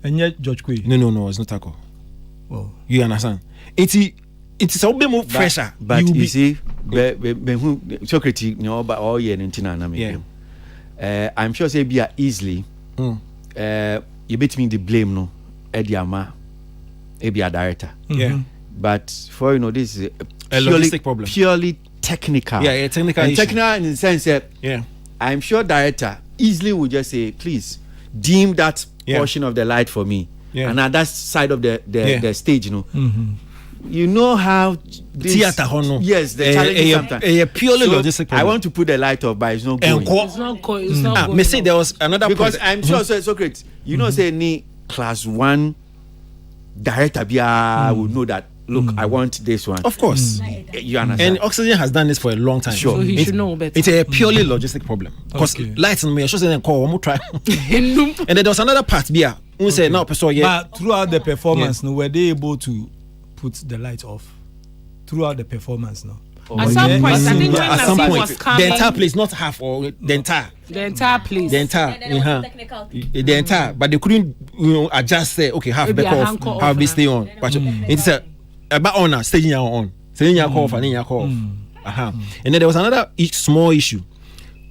And yet George Quay. No, it's Nutako. Oh. You understand? It is a bit more fresher. But you see, Socrates, but all year in Tina. I'm sure say be easily. You bet me the blame no. Ediama, be a director. Yeah. But for this is a logistic problem. Purely technical. Yeah, technical. And technical in the sense that I'm sure director easily would just say, please dim that portion of the light for me. Yeah. And at that side of the stage, you know how this theater yes, the challenge sometimes. Purely logistic problem. I want to put the light up, but it's not going. It's not going. Me say there was another because I'm sure Socrates, you know, say any class 1 director would know that. Look, I want this one. Of course. You understand? And Oxygen has done this for a long time. Sure. So he should know better. It's a purely logistic problem. Because lights on me, I should say, call one more try. And then there was another part, who said, no, but throughout the performance, were they able to put the lights off? Throughout the performance, no? At some point, I think when Nassim was coming, the entire place, not half or the entire. The entire place. The entire. The entire. But they couldn't adjust, say, okay, half back off, half be stay on. But it's a about on staging your own. Staging your off and then your off. And then there was another small issue.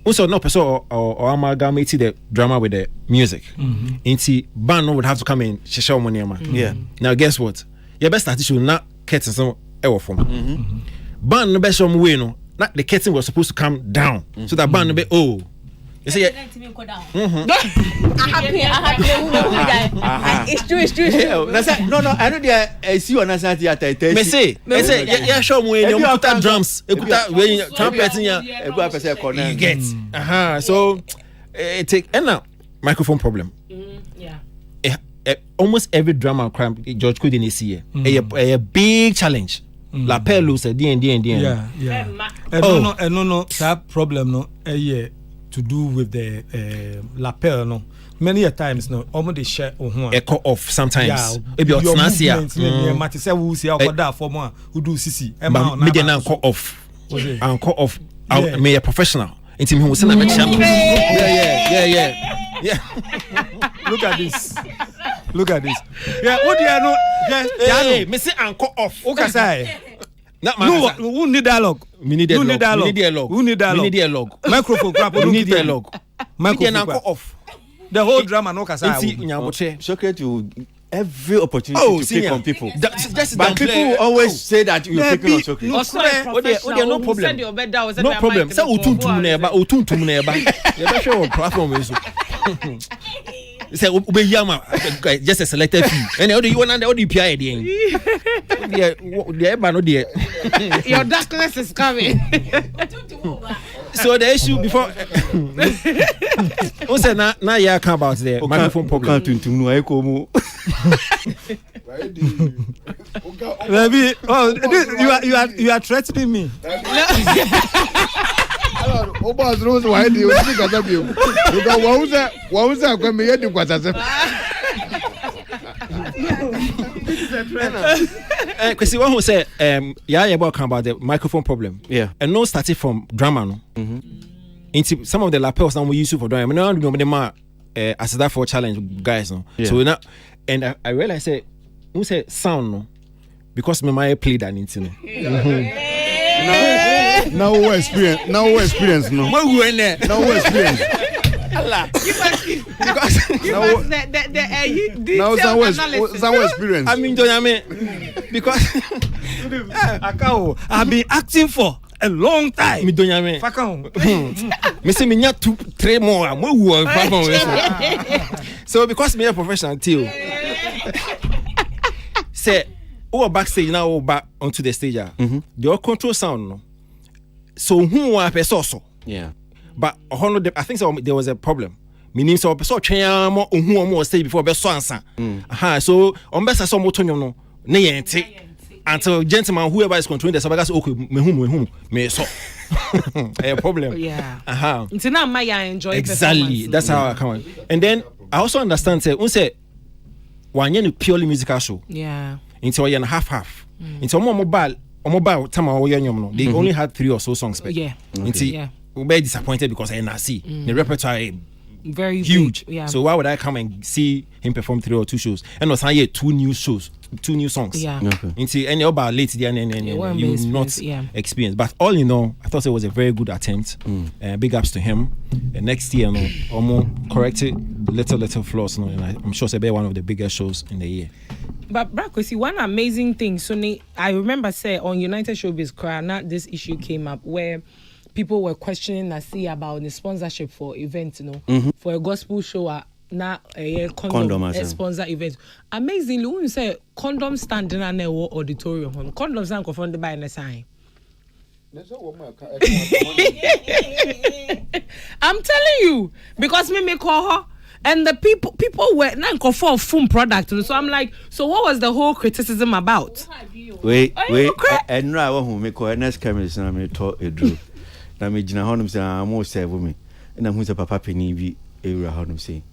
Also, no person or amalgamated the drama with the music. Into band would have to come in, show money. Yeah. Now, guess what? Your best artist should not curtain some ever from. Band no best some way no. Not the curtain was supposed to come down, so that band no be You see, it's true. No, I know they see on National Theatre. Me say, yeah, show me you put drums, you put trumpet in ya, you get. So take and now microphone problem. Almost every drama crime George Quay didn't see a big challenge. La Perlu said D. Yeah. No, that problem no to do with the lapel no. Many a times no, almost they share a cut off sometimes. Yeah, maybe your movement. Mati say who see that for more who do CC. But me then cut off. And cut off. Me a professional. Into me who send a champ. Yeah. Look at this. Yeah, what do you know? Yeah, me say and cut off. Okay, say. No, who need dialogue? We need dialogue. Microphone crap. We need dialogue. Microphone cut off. The whole drama no kasa. Socrates will every opportunity to pick on people. But people always say that you're picking on Socrates. No problem. No problem. Say otuntum neba, otuntum neba. You be sure platform is. Say obeyama just a selected few. And all you want all the PI again. The eba no there. Your darkness is coming. So the issue before who said now you come about the microphone problem. Maybe you are threatening me. O boss knows why do you think that you? Because what was that come here to kwatase? Because one who said about the microphone problem. Yeah. And no started from drama no. Into some of the lapels now we use for drama. Now remember as that for challenge guys no. Yeah. So now and I realized say who said sound no because my played an internet. Now we experience no. Where we in there? Now we experience. Now experience. I mean, because I've been acting for a long time. Me don't me. Me say me nya 2-3 more. So because me a professional too. Say, over backstage now back onto the stage. They all control sound no. So who are person so? Yeah. But I think so, there was a problem. Meaning so person try more who more stage before be so answer. So on best so moto no na yente until gentleman whoever is controlling the sabagas okay me so a problem. Yeah. Until now my enjoy exactly. That's how I come. And then I also understand say one purely musical show. Yeah. Until you're half. Until mobile time they only had 3 or so songs. Yeah. Until we're very disappointed because NRC the repertoire very huge. Big, yeah. So why would I come and see him perform 3 or 2 shows? And was here 2 new songs. Yeah. Until any about late there and you will not experience. But all in all, I thought it was a very good attempt. Big ups to him. Next year, Omo corrected little flaws. And I'm sure it'll be one of the biggest shows in the year. But Braco, see one amazing thing. So I remember say on United Showbiz Choir, not this issue came up where people were questioning about the sponsorship for events, for a gospel show. Not a condom sponsor event. Amazingly, when you say condom standing in an auditorium, condoms are confronted by a sign. I'm telling you, because me call her. And the people were not for full product. So I'm like, so what was the whole criticism about? Wait. And now I want to make a next camera. I'm going to talk a drew. Now me jina honum say I'm more serve me. And I'm who's a papa penny be area honum say.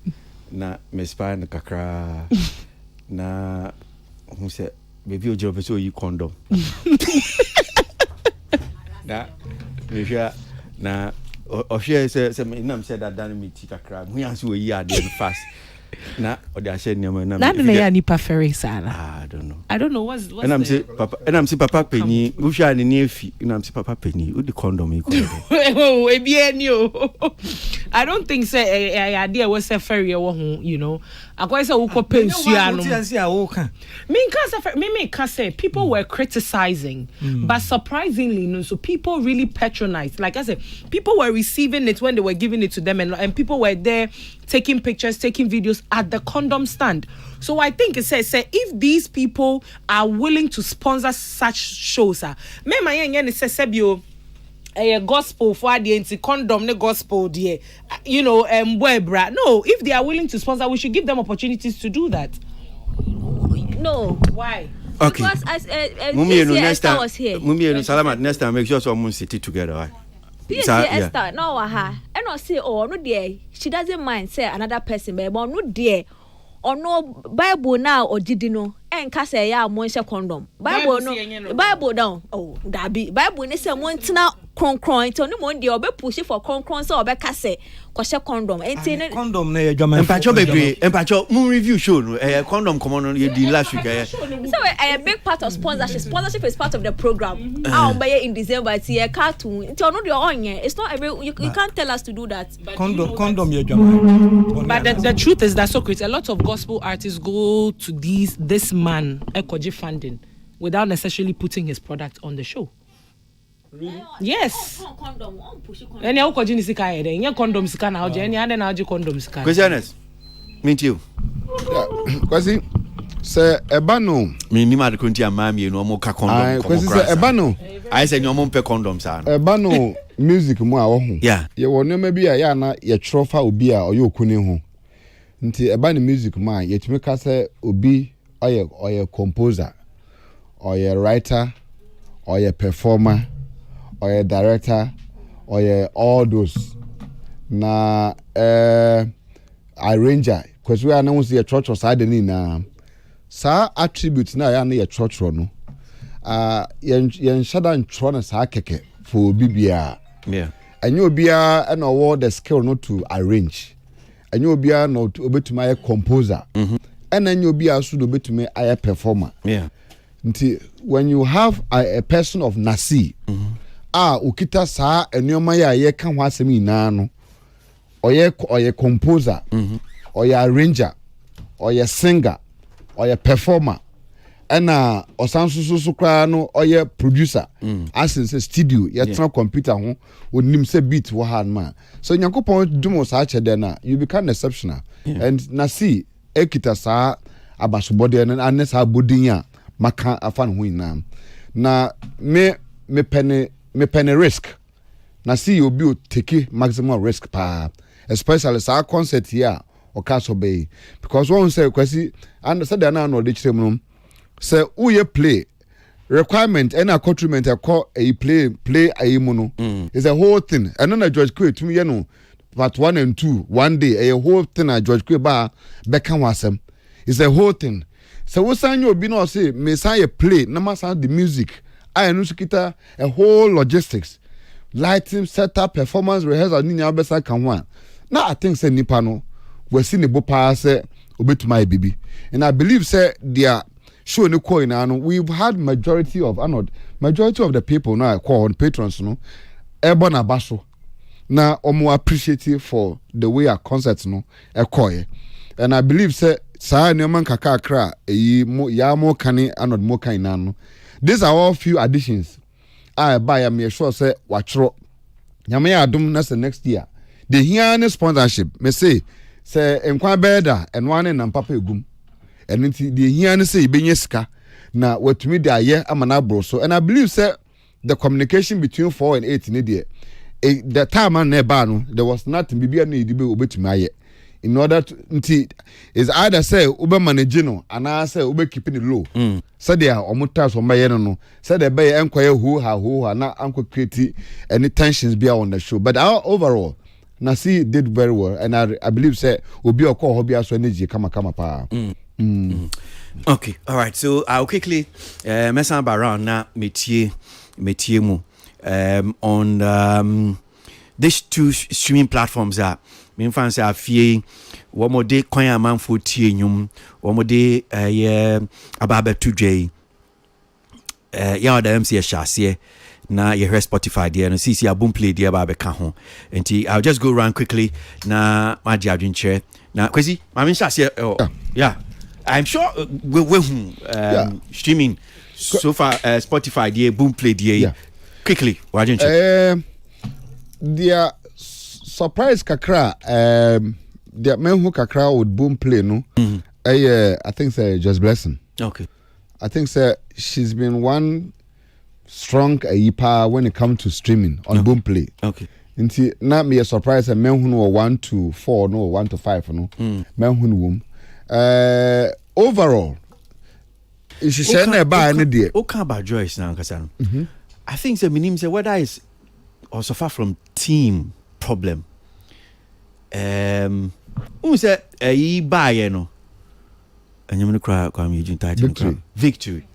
Na me spy na kakra. Na who say baby o job so you condom. Na me sure na o share say me nam say that dan me ti kakra. Hu yan so yi ade fast. Na o dey share nyama na. Na me ya nipa ferry sana. I don't know. I don't know what's and I'm say papa and I'm say papa penny. Who share ni nefi. And I'm say papa penny. Who the condom you condom. Oh, e bien yo. I don't think say idea was a ferry you know. Akwa say wo ko pensua no. Me can say people were criticizing, but surprisingly no, so people really patronized. Like I said, people were receiving it when they were giving it to them, and people were there taking pictures, taking videos at the condom stand. So I think it says if these people are willing to sponsor such shows, me my yen say sebio a gospel for the anti condom the gospel dear, you know, bra. No, if they are willing to sponsor, we should give them opportunities to do that. No, why? Okay. Because as Esther was here. Salamat next time make sure someone sit together. Right? Esther, no, and I say, oh, no, dear, she doesn't mind say another person, but no, dear, or no Bible now or did no, and Cassa, yeah, monster condom. Bible, no, Bible down. Oh, that be Bible, is a month now. kronkron nti onu mo ndi obe push for kronkron so obe kase kwahye condom enti condom na ye dwama empacho bebre empacho mo review show no condom come on you did last week so a big part of sponsorship is part of the program on by in December it's a cartoon nti onu de onye it's not every you can't tell us to do that condom ye dwama but the truth is that Socrates, a lot of gospel artists go to this man Ekoji funding without necessarily putting his product on the show. Really? Yes. Any how could you see Kaya? Any condom scan out? Any other now? You condom scan? Questioners, meet you. Kwasi, say ebano. Me ni mad kunti amami no mo ka condom. Kwasi say ebano. I say no mo pe condom sa. Ebano music mu a wo ho. Yeah. Ye wo no ma bi a ya na ye trofa obi a oye okuni ho. Nti ebano music ma ye tumi ka say obi oye composer, oye writer, oye performer. Or a director, or all those. Na arranger, because we are now see a church or side na sa attributes na ya na church no. Yen shada ntro na sa keke for bibia. Yeah. And you be an award the skill not to arrange. And you be not obetuma a composer. And then you be also obetuma a performer. Yeah. When you have a person of nasi. Ukita saa enyoma ya ye kan ho asem ina no oye composer oye arranger oye singer oye performer ena osansusu kra no oye producer asense studio ye tena computer ho onim se beat wo ha ma so nyankopon dumo saa chede na you become exceptional and na see ekita saa abasobode na ane saa bodin a maka afa no ho ina na me penny risk. Na see you be take maximum risk pa. Especially sa concert here or Castle Bay. Because one say kwesi and said na no de chirem say uye play requirement and accoutrement a call a play a mono. It's a whole thing. And then George Quay to me you know part 1 and 2 one day a whole thing a George Quay ba beka wasem. It's a whole thing. So we say you be no say me say play na ma sound the music. I know kita a whole logistics, lighting, setup, performance, rehearsal. Ni nyabesa kanwa. Now I think say nipa no we see ne bopa say obetu my baby, and I believe say their show ni coin anu. We've had majority of the people now call on patrons no. Ebona baso na omo appreciate it for the way our concerts no ekoye, and I believe say sa nyoman kaka kra eyi mo ya mo kani anod mo kan nanu. These are all few additions. I buy me sure say watchro. Nyame adum na say next year. The here sponsorship me say enkwa beda and one and papa egum. And the here say benye sika na wetumi de aye amana bro so and I believe say the communication between 4 and 8 in there. The time and neba no there was nothing bibia na idibe obetumi aye. In order to is either say ube manage no and I say ube keeping it low. So they are omutas on my no. So they bay enquire who na uncle create any tensions be on the show. But overall, Nasi did very well, and I believe say ubi or call hobby as energy kama pa. Okay, all right. So I'll quickly mess around na métier mu on these two streaming platforms are. Me fancy afie wo mode kwan amanfo tie nyum wo mode ababa tudwe ya da MC Shase na ye Spotify there no CC abum play there ba be ka ho enti I'll just go around quickly na maji adwenche na kwesi ma me Shase yeah I'm sure we streaming so far Spotify there boom play there quickly adwenche there surprise kakra the men who kakra would boom play no I think say Just Blessing. Okay. I think say she's been one strong yipa when it comes to streaming on boom play. Okay. Nti na me a surprise men who no 1 to 4 no 1 to 5 no men who wom overall she share na ba any there okay about Joyce now nkasa no I think say minim say whether is also far from team problem say e buy no anyam no cry kwa me jun title victory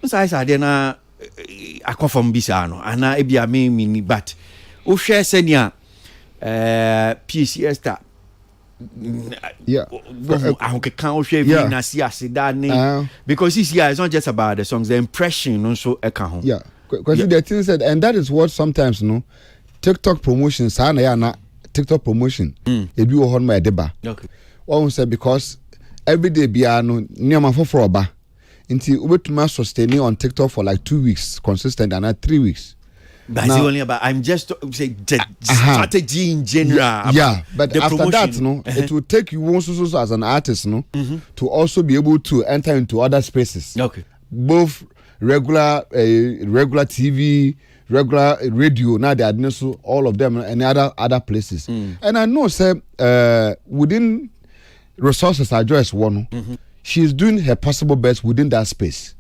say there na akɔfam bisa no ana ebia me mini but wo hwɛ sɛnia PCS ta ahokeka wo hwɛ vi na si aseda ne because this year is not just about the songs, the impression also eka ho because the thing said, and that is what sometimes TikTok promotion sana ya na TikTok promotion ebi wo hon ma edeba okay one say because every day bia no niam for oba nti obetuma sustain on TikTok for like 2 weeks consistent and 3 weeks. But it's only about I'm just say strategy in general. Yeah, but after promotion. That, it will take you also as an artist, to also be able to enter into other spaces. Okay, both regular TV, regular radio. Now they are so all of them and other places. And I know, say, within resources, I just one. She's doing her possible best within that space.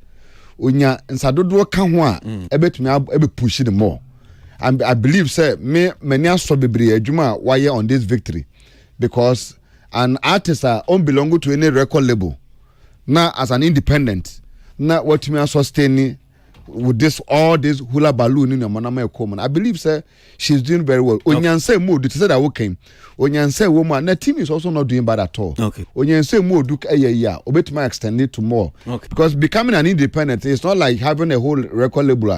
Unya nsadodo kan ho a ebetumi ebe push it more, and I believe say many aso bebre adwuma why on this victory because an artist belong to any record label now as an independent now what me sustain with this all this hula balloon in your manama common. I believe say she's doing very well. Onyanse mode to say that okay. Onyanse woman na team is also not doing bad at all. Okay. Onyanse mode do obetuma extend it to more. Okay. Because becoming an independent is not like having a whole record label.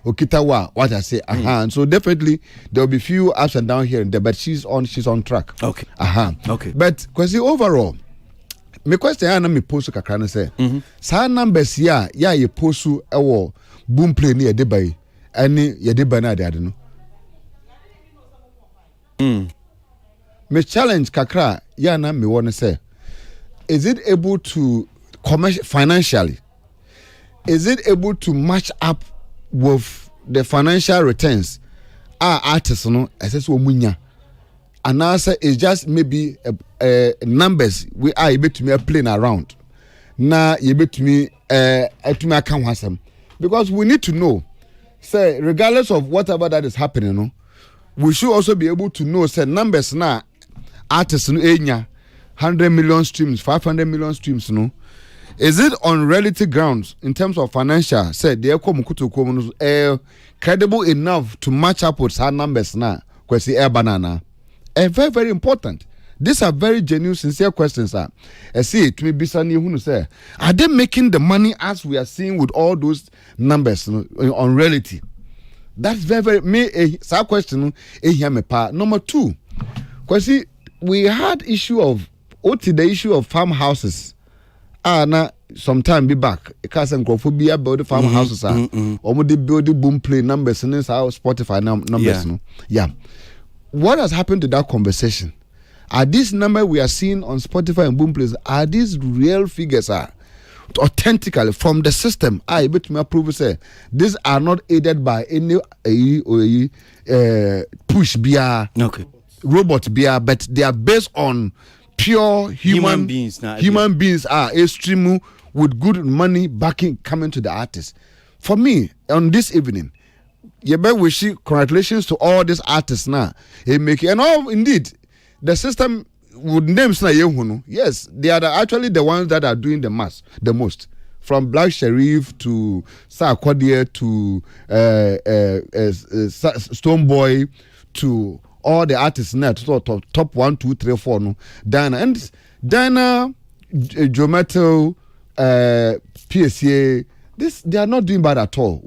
Okitawa what I say. And so definitely there will be few ups and downs here and there, but she's on track. Okay. Okay. But because overall me question ya na me post kakra no say sa numbers ya ye post ewo boom play ni yede bai ani yede bai na de no me challenge kakra ya na me want to say, is it able to financially, is it able to match up with the financial returns artists no assess wo munya, and answer is just maybe numbers we are able to me playing around na you able to me to me account hasam. Because we need to know, say, regardless of whatever that is happening, we should also be able to know, say, numbers now, artists, 100 million streams, 500 million streams, is it on relative grounds in terms of financial, say, they are credible enough to match up with our numbers now, because the air banana, very, very important. These are very genuine, sincere questions. I see it. Maybe Sunny who say, are they making the money as we are seeing with all those numbers on reality? That's very, very me. That question. Number two, because we had the issue of farmhouses. Na sometime be back. Because Nkrophobia build the farmhouses. Or they build the boom play numbers and this our Spotify numbers. Yeah. What has happened to that conversation? Are these numbers we are seeing on Spotify and Boomplays, are these real figures authentically from the system? I bet me approve say these are not aided by any push beer, robot beer, but they are based on pure human beings. Human beings are extreme with good money backing coming to the artist. For me, on this evening, congratulations to all these artists now. And all indeed. The system would names na yehuno. Yes, they are actually the ones that are doing the most. From Black Sherif to Sarkodie to Stonebwoy to all the artists now top 1, 2, 3, 4 no. Diana Jometo, PSA. This they are not doing bad at all.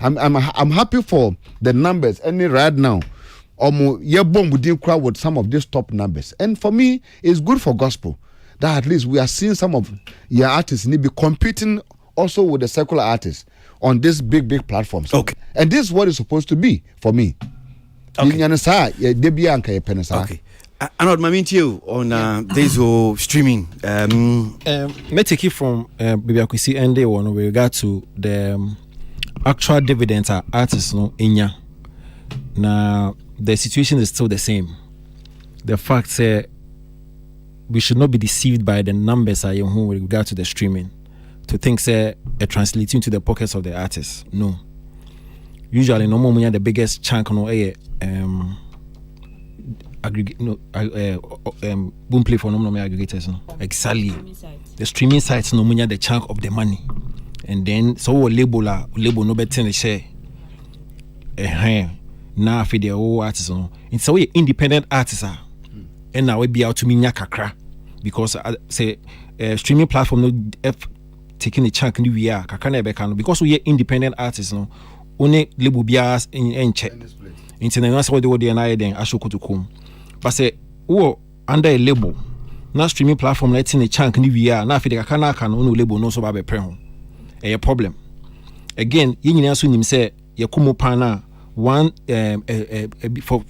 I'm happy for the numbers. Any right now. With some of these top numbers, and for me it's good for gospel that at least we are seeing some of your artists need be competing also with the secular artists on these big platforms. Okay, and this is what it's supposed to be for me. Okay, Arnold, my mean to you on this whole streaming. May take it from Baby Akwesi and day one with regard to the actual dividends our artists inya. Now the situation is still the same. The fact we should not be deceived by the numbers with regard to the streaming to think translating to the pockets of the artists. No. Usually no more the biggest chunk boom play for no aggregators. Exactly. The streaming sites no the chunk of the money. And then so label no better share. na afi the whole artist no it's a independent artist and now we be out to me kakra because say streaming platform no taking a chunk in the year kakra na be kan because we independent artists no only label bias in check international so the word na then ashoku to come but say wo under a label na streaming platform letting a chunk in the year na afi the kakra na kan no label no so ba be pre ho a problem again yin nyina so nim say yakumo pana one for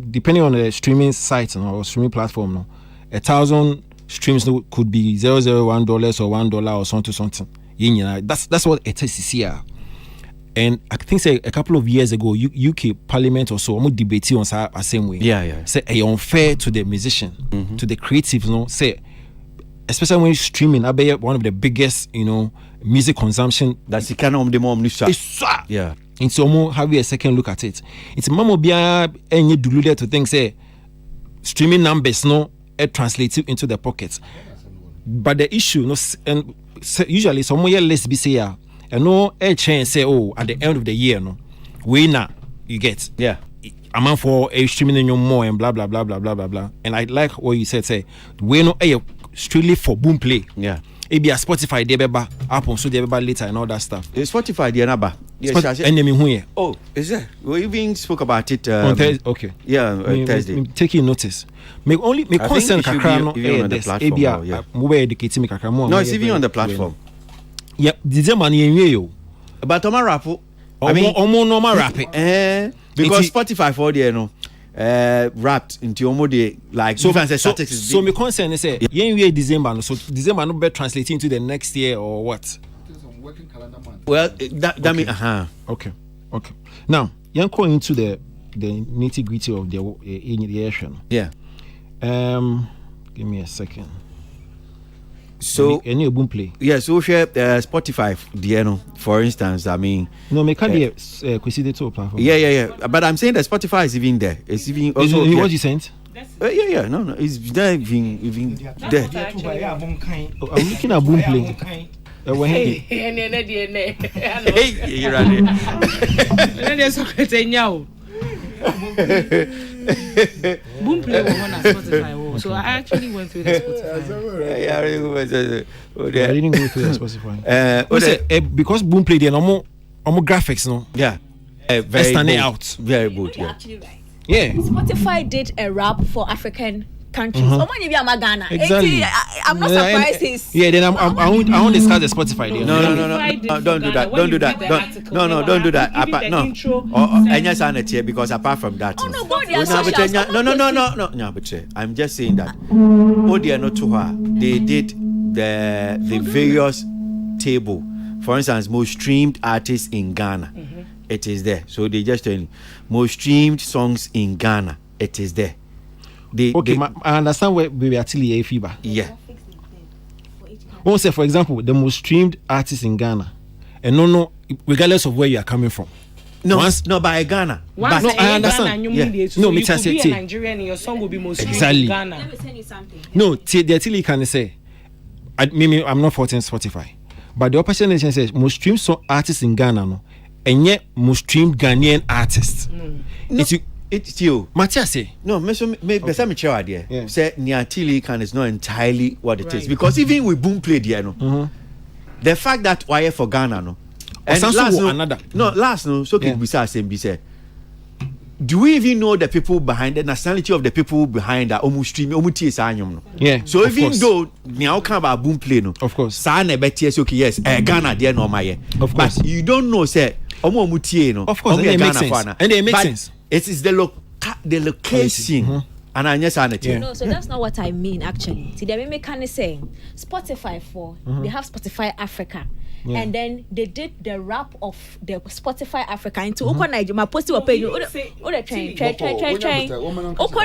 depending on the streaming site or streaming platform no 1,000 streams no, could be $001 or $1 or something that's what it is here. And I think say a couple of years ago UK Parliament or so almost debating on the same way say it's unfair to the musician to the creatives no say especially when streaming I bet one of the biggest music consumption that's the kind of the more yeah. It's almost have a second look at it. It's mamo bia any deluded to think say streaming numbers no translate into the pockets. But the issue no and usually some year less be say and no a chance say at the end of the year no we na you get amount for a streaming in your more and blah blah blah blah blah blah blah. And I like what you said say we no strictly for boom play. Yeah. It be a Spotify debeba, Apple so debeba later and all that stuff. Spotify the number. Yes, enemy here. Oh, is it? We even spoke about it on Thursday. Okay. Yeah, Thursday. Taking notice. Me concern kakra no on the platform. More educating me kakra more. No, it's even on the platform. Yeah, the man yenwe yo. But Omar rap. I mean, normal rap. Because Spotify for the wrapped into almost like so my concern is say yenwe December so December no be translating into the next year or what? Well, that mean okay. Now, you're going into the nitty-gritty of the action. Yeah. Give me a second. So any boom play. Yeah, so share Spotify, for instance, I mean no, me can't be to platform. Yeah. But I'm saying that Spotify is even there. It's even also what you saying? Yeah. No, it's there even there. I'm looking at boom play. You're right. Boom play on Spotify. So I actually went through the Spotify. I didn't go through the Spotify. Because boom play there no more graphics no. Yeah. Very standing out. Very good. You're actually right. Yeah. Spotify did a rap for African countries. Exactly. I'm not surprised. Yeah, then I won't discuss the Spotify there. No. Don't do that. Don't do that. Don't do that. No. I just want to because apart from that. No. But I'm just saying that. They did the various table. For instance, most streamed artists in Ghana. It is there. So they just tell you most streamed songs in Ghana. It is there. I understand where we actually a fever. Yeah. Say for example, the most streamed artists in Ghana, and no, regardless of where you are coming from. No, by Ghana. But no, I understand. No, me just say Nigerian, your song will be most streamed in Ghana. Let me tell you something. No, the can say, I'm not faulting Spotify, but the opportunity says most streamed artists in Ghana, no, and yet most streamed Ghanaian artists. It's you. Matthias say. No, me some chair idea. Say Niatili can is not entirely what it is because even with boom play there no. The fact that why for Ghana no. And last so can be said. Do we even know the people behind the nationality of the people behind that almost stream almost no? Yeah. So even though now come about boom play no. Of course. Sana better okay yes Ghana there no my. Of course. But you don't know say omo no. Of course. And they make sense. It is the location. And I just No, so that's not what I mean actually. See, they make saying Spotify they have Spotify Africa. Yeah. And then they did the rap of the Spotify Africa into Nigeria. My post will pay you.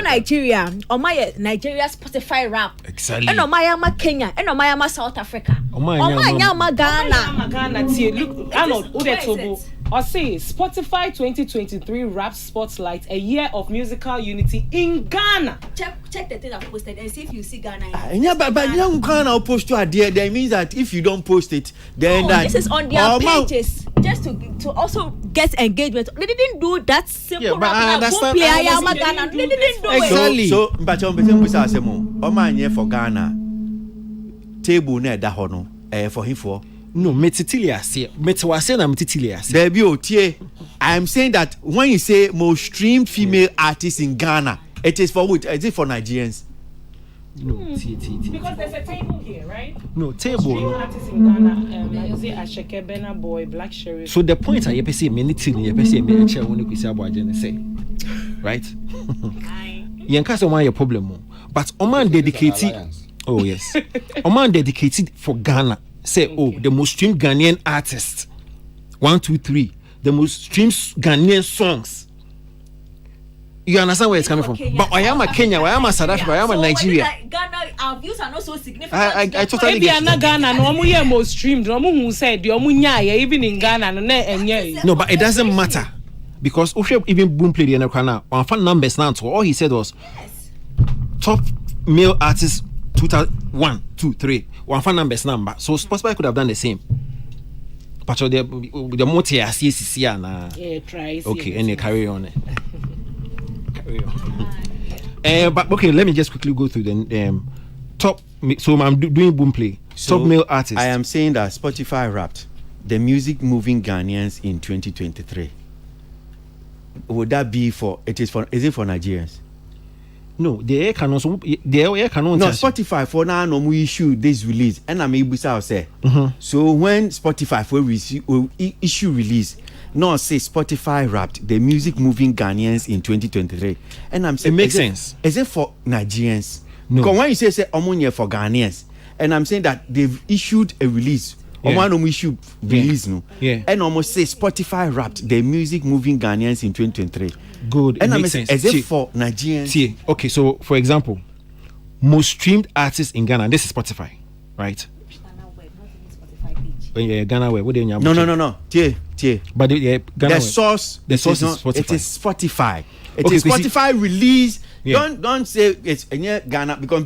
Nigeria. Or my Nigeria Spotify rap. Exactly. And my Kenya. And my South Africa. My Ghana. Look, Arnold, I say Spotify 2023 Rap Spotlight, a year of musical unity in Ghana. Check the thing I posted and see if you see Ghana. But you can't post to idea. That means that if you don't post it, then this is on their pages. Just to also get engagement. They didn't do that simple. Yeah, but I understand. They didn't do exactly. it. So, but I'm saying, Oman for Ghana. Table near that hono. For him for. No, metitilias. There be otie. I am saying that when you say most streamed female artists in Ghana, it is for what? Is it for Nigerians? No, Because there's a table here, right? No, table. Artists in Ghana, is it Ashake, Burna Boy, Black Sheriff? So the point I say, many things, you say, me chair when you say about say, right? Yankasa one your problem, but Oman dedicated. Oh yes, Oman dedicated for Ghana. Say, oh, the most streamed Ghanaian artist. 1, 2, 3. The most streamed Ghanaian songs. You understand where it's coming from? But I am a Kenya, I am a South Africa, I am a Nigeria. Ghana, our views are not so significant. I totally get it. Ghana, no more most streamed. No more who said the even in Ghana, no, but it doesn't matter because even Boom played the Ghana. On fan numbers now, so all he said was top male artists 2001, 2, 3. One fan numbers number. So Spotify could have done the same. But the multi CCC na. Yeah, try. Okay, and you carry on. Carry on. But okay, let me just quickly go through the top. So I'm doing Boom play. So top male artists. I am saying that Spotify wrapped the music moving Ghanaians in 2023. Would that be for? Is it for Nigerians? No, the air cannot. No, Spotify for now no issue this release, and I'm able to say. So when Spotify will issue release, no say Spotify wrapped the music moving Ghanaians in 2023, and I'm saying it makes sense. Is it for Nigerians? No. Because when you say Omonia for Ghanaians, and I'm saying that they've issued a release. Oman issue release no. Yeah. And almost say Spotify wrapped the music moving Ghanaians in 2023. Good. And makes sense. Is it for Nigerians? Okay, so for example, most streamed artists in Ghana. This is Spotify, right? Ghana web. What do you mean? No. Tie. But Ghana the source is Spotify. It is Spotify. It is Spotify release. Yeah. Don't say it's in Ghana because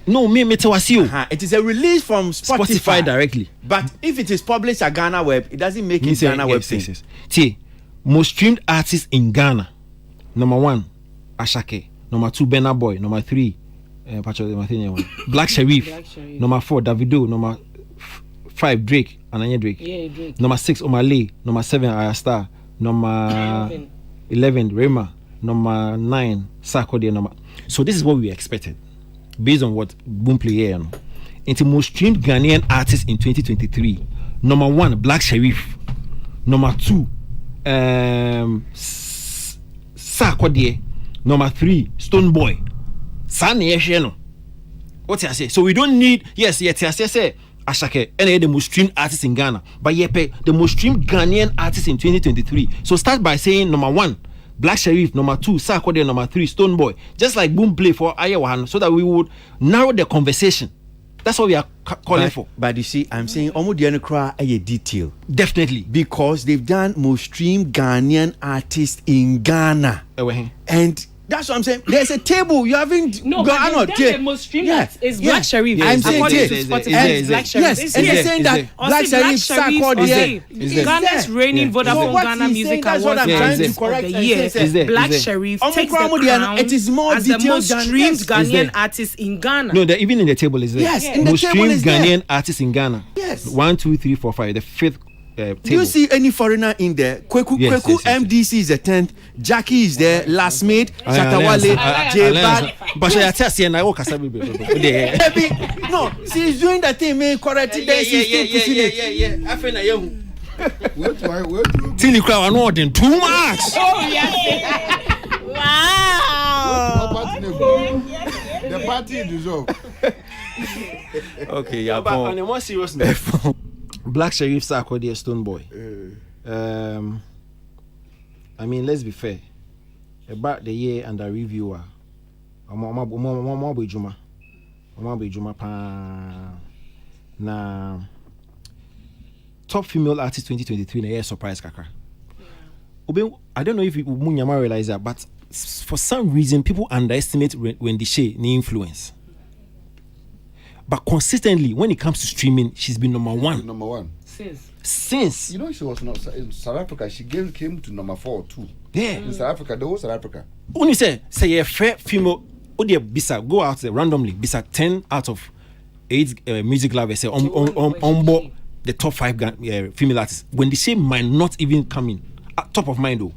No, it is a release from Spotify directly. But if it is published at Ghana web, it doesn't make it Ghana web thing. Yes. Most streamed artists in Ghana. Number 1, Ashake. Number 2, Burna Boy. Number 3, Black Sheriff. Number 4, Davido. Number 5, Drake. Ananya Drake. Yeah, Drake. Number 6, Omale. Number 7, Ayastar. Number 11, Rema. Number 9, Sarkodie. So this is what we expected based on what Boom play here. Into most streamed Ghanaian artists in 2023. Number 1, Black Sheriff. Number 2, Sarkodie. Number 3, Stone Boy. What I say? So we don't need say Ashake and the most streamed artists in Ghana, but the most streamed Ghanaian artists in 2023. So start by saying number 1, Black Sheriff, number 2, Sarkodie, number 3, Stone Boy. Just like Boom play for Ayawahan, so that we would narrow the conversation. That's what we are calling for. But you see, I'm saying Omudiana Kra a detail. Definitely. Because they've done most streamed Ghanaian artists in Ghana. And that's what I'm saying. There's a table. You haven't gone the most streamed is Black Sheriff. I'm saying Black Sheriff. Yes, and they're saying that Black Sheriff Sarkodie Ghana's reigning Vodafone Ghana Music Awards. What I'm trying to correct. Black Sheriff takes the crown it is more as the most streamed Ghanaian artist in Ghana. No, even in the table is there. Yes, most streamed Ghanaian artist in Ghana. Yes. 1, 2, 3, 4, 5. The 5th. Do you see any foreigner in there? Kweku MDC is the 10th. Jackie is there. Last Mate, Shatawale, J-Bad. But I tell you, I walk as no, she's doing that thing, man. Correct. Yeah. I feel like you. Tini crowd are not too much. Oh yes. Wow. The party is dissolved. Okay, yeah. But on a more serious note. Black Sheriff, Sarkodie, Stone Boy. I mean, let's be fair. About the year under reviewer, na top female artist 2023 na year surprise kaka. I don't know if you realize that, but for some reason people underestimate Wendy Shay the influence. but consistently when it comes to streaming, she's been number one. Number one. Since. You know, she was not in South Africa. She came to number 4 too. Yeah. In South Africa, the whole South Africa. When you say a fair female, bisa go out there randomly. Bisa 10 out of 8 music lovers say on board the top 5 female artists. When they say might not even come in top of mind though,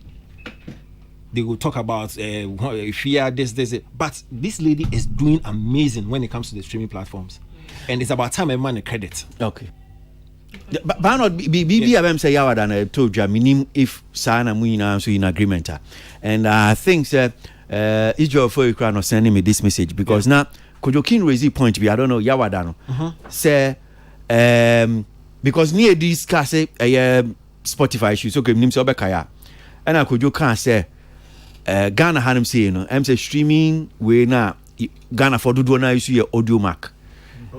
they will talk about fear this. But this lady is doing amazing when it comes to the streaming platforms, and it's about time everyone credit. Okay. But not BBM say Yawada na told you minim if sana muina so in agreement, and I think Israel for Ukraine sending me this message because now Kojokin raise the point I don't know Yawada no say because near this case Spotify issue so minim so bekaya and I Kojo can say Ghana hanum say you know I'm say streaming we na Ghana for do na issue audio mark.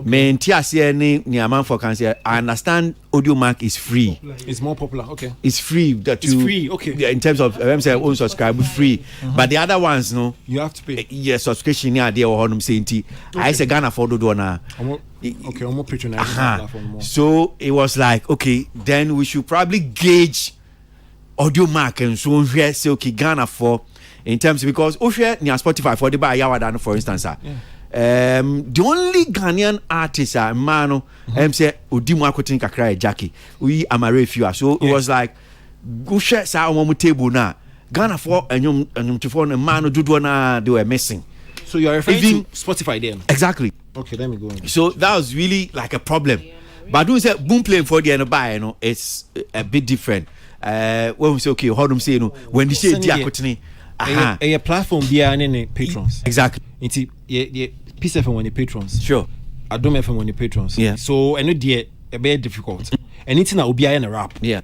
Me ntiase ni aman for can say I understand audio mark is free. It's more popular. Okay. It's free that it's free. Okay. In terms of say own subscribe free. But the other ones no you have to pay. Yeah, subscription near there or honum say nti. I say Ghana for do na. Okay, I'm more patronizing platform more. So it was like okay, then we should probably gauge audio mark and so here say okay Ghana for in terms because near Spotify for the buy Yawada for instance. The only Ghanaian artist mano say Odimu Akotin kakra Jackie we amare few so it was like go share sa on table na Ghana for and to phone mano do na they were missing. So you are referring to Spotify then? Exactly. Okay, let me go on. So that was really like a problem. But don't say boom playing for the end buy it's a bit different. When we say okay, how do say no when they say Diakotini a platform be any patrons. Exactly. It's Peace FM when the patrons. Sure. Adom FM when the patrons. Yeah. So I know a bit difficult. Anything that will be in a rap. Yeah.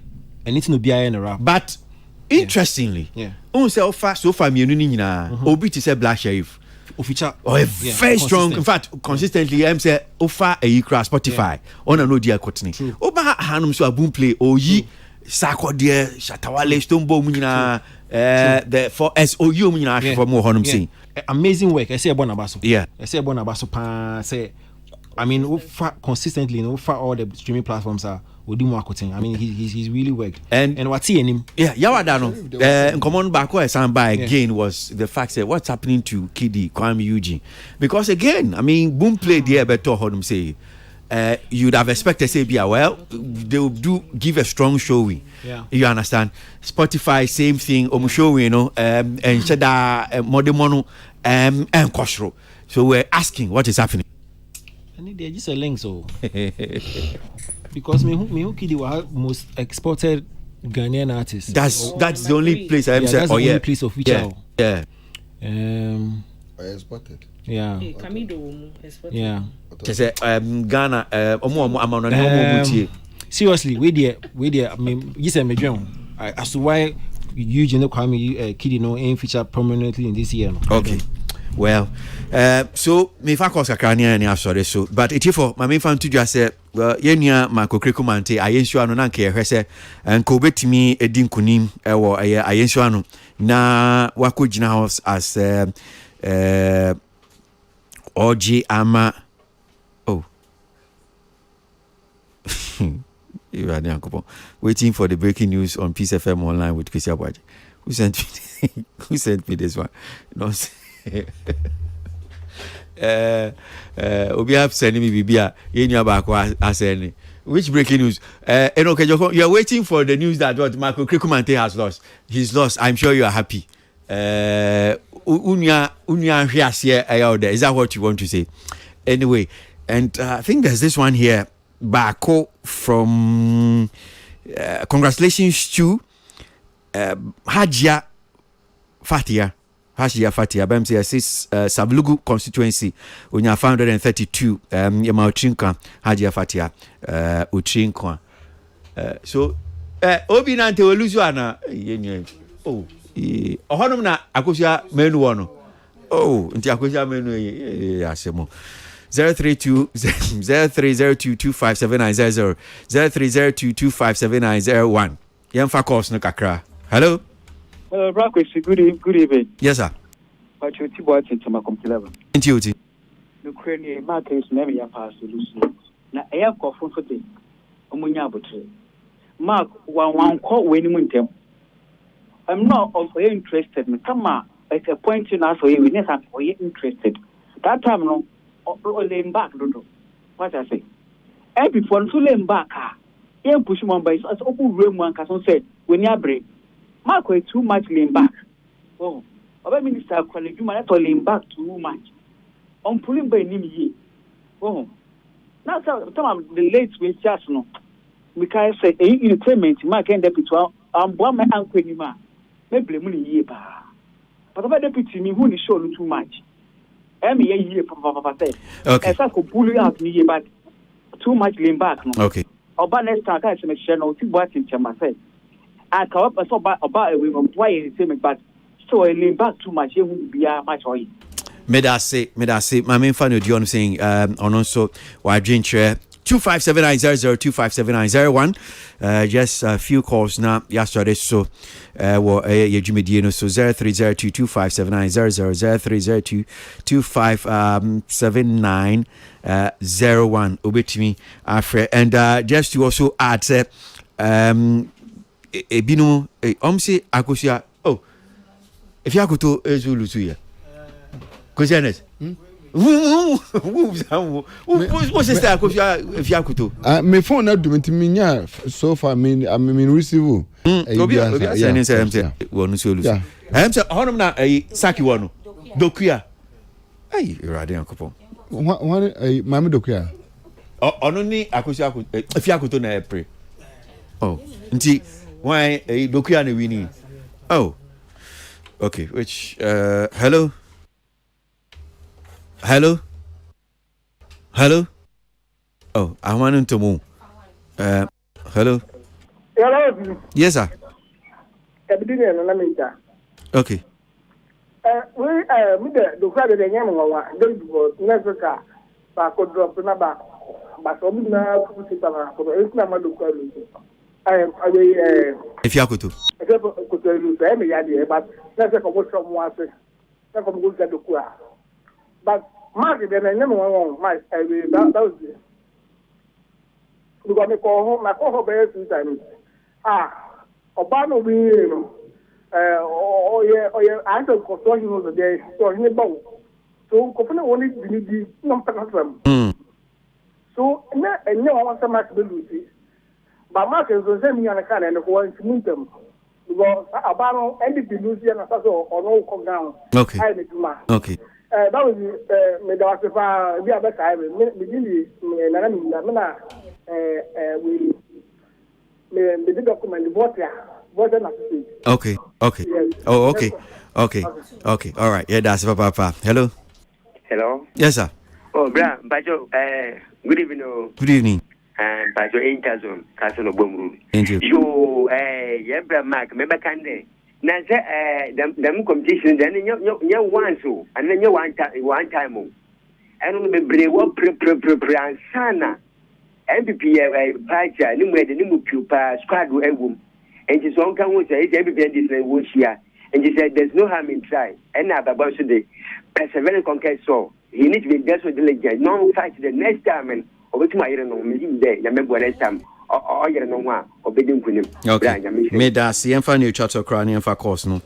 Anything will be in a rap. But interestingly, so far me nyina obi to say Black Sheriff. Official very strong. In fact, consistently I'm say offer a crash Spotify. On no dia Kotini. Oba hanum so boom play oyi Sako dear Shatawale Stombo nyina the for SOU nyina for more honum saying. Amazing work. I say about Nabaso. Yeah. I say about Nabaso pa say I mean consistently all the streaming platforms are we do marketing. I mean he's really worked. And what's he in him? Yeah, Yawada no. Common back where sound by again was the fact that what's happening to Kidi Kwame Eugene. Because again, I mean boom play there better honum say you'd have expected say be well they will do give a strong showing. Yeah. You understand? Spotify same thing showing you know and shada modemono and Koshro. So we're asking what is happening. I need just a link so because me who Kidi was most exported Ghanaian artist. That's the only place I'm saying. That's the only place of which yeah. Exported. Yeah. Yeah. Ghana seriously we there I mean you say me as to why Eugene Kwame Kidi no ain't feature prominently in this year no? Okay well so me fa cause kakania ni asore so but it for my main fan to just say yenia makokreku mante ayensu anu na nke ehwese nko betimi edi nkunim ewo ayensu anu na wakogina house as OG Ama you are waiting for the breaking news on Peace FM online with Christian Waji. Who sent me this one? No. Obi have sending me bibia yenya back as any. Which breaking news? You are waiting for the news that what Marco Krikumante has lost. He's lost. I'm sure you are happy. Unya here. Is that what you want to say? Anyway, and I think there's this one here. Bako from congratulations to Hajia Fatia. Bam says Sablugu constituency unya 532 Yama Uchinka Hajia Fatia Uchinka. So Obi Nante Oluzuana oh ohonom na akosia menu wono oh nti akosia menu asemo 0302257900 0302257901 yemfa course no kakra. Hello Brakwesi, good evening. Yes sir. Pachuti boy to my computer. Intuiti Ukraine market never ya pass solution. Na air coffin for the Omunya Butre. Mark one call when you them. I'm not also interested. Come on, at a point in us, we never are interested. That time, no, or lay back, what I say. And before to lay back, yeah, push one by us open room one can say, when you break. Mark way too much lean back. Oh, our minister college, you might lean back too much. On pulling by Nimi. Oh, now some the late with just no. Because say in payment, Mark and deputy, one my uncle Nima. Maybe money ye ba. But about deputy me who is show too much. Every year from Papa said. Okay. As I could pull out me but too much lean back. Okay. About next time I say channel to what in Chama said. I come up about a woman why is it but so I lean back too much, it won't be much oil. Me da say, my main fan of John saying, on also, why drink chair 25790 2579001. Just a few calls now, yesterday, so, Jimmy Dino, so 0302 25790 0302 Obetimi, Afre, and just to also add, Ebino, Omsi, Akosia, oh, if you go to Zulu to you. Kujanet. What's that? If you could do, my phone not doing to me. So far, I mean, receive. One a Saki one. Dokuya. Hey, you're right, Uncle. One a Mamma Dokuya. Only Akusia, if you could do na pray. Oh, indeed, why a Dokuya winning? Oh, okay, which, hello. Hello? Oh, I want to move. Hello? Hello? Yes, sir. Okay. We the crowd of the Yamaha, don't go, never car, but could drop in a back. But I'm not going to it's not my look. I am away. If you could do. I could tell you, but that's a commotion once. That's a good at the car. But Mark, then I never want my that was it. Because I call home, I call her very few times. Obama, yeah, I don't control him over there, so he about. So, Copenhagen only the non-penetrable. So, and no one wants to match the Lucy. But Mark is the same on a car and going to meet them. Because Obama ended the Lucy and a or no come down. Okay. Okay. That was me. That was we are better. We did document voter assistance. Okay. Yes. Oh, okay. All right. Yeah, that's Papa. Hello. Yes, sir. Oh, Bra, Bajo. Good evening. Good evening. And Bajo Intazon, Castle of Bomu. Angel. You, Yabra Mark, remember Kande. Now, them competition, then you want to, and then you want time. I don't remember what pre-ansana. MPP, Pacha, Nimway, the Nimu Pupa, Squad, and his own can say, everybody is here. And he said, there's no harm in trying. And now, about today, perseverance conquer so. He needs to be desperate diligent. No fight the next time, and over to my own day, remember next time. Okay. Me da see emfa new chat okra ne emfa course no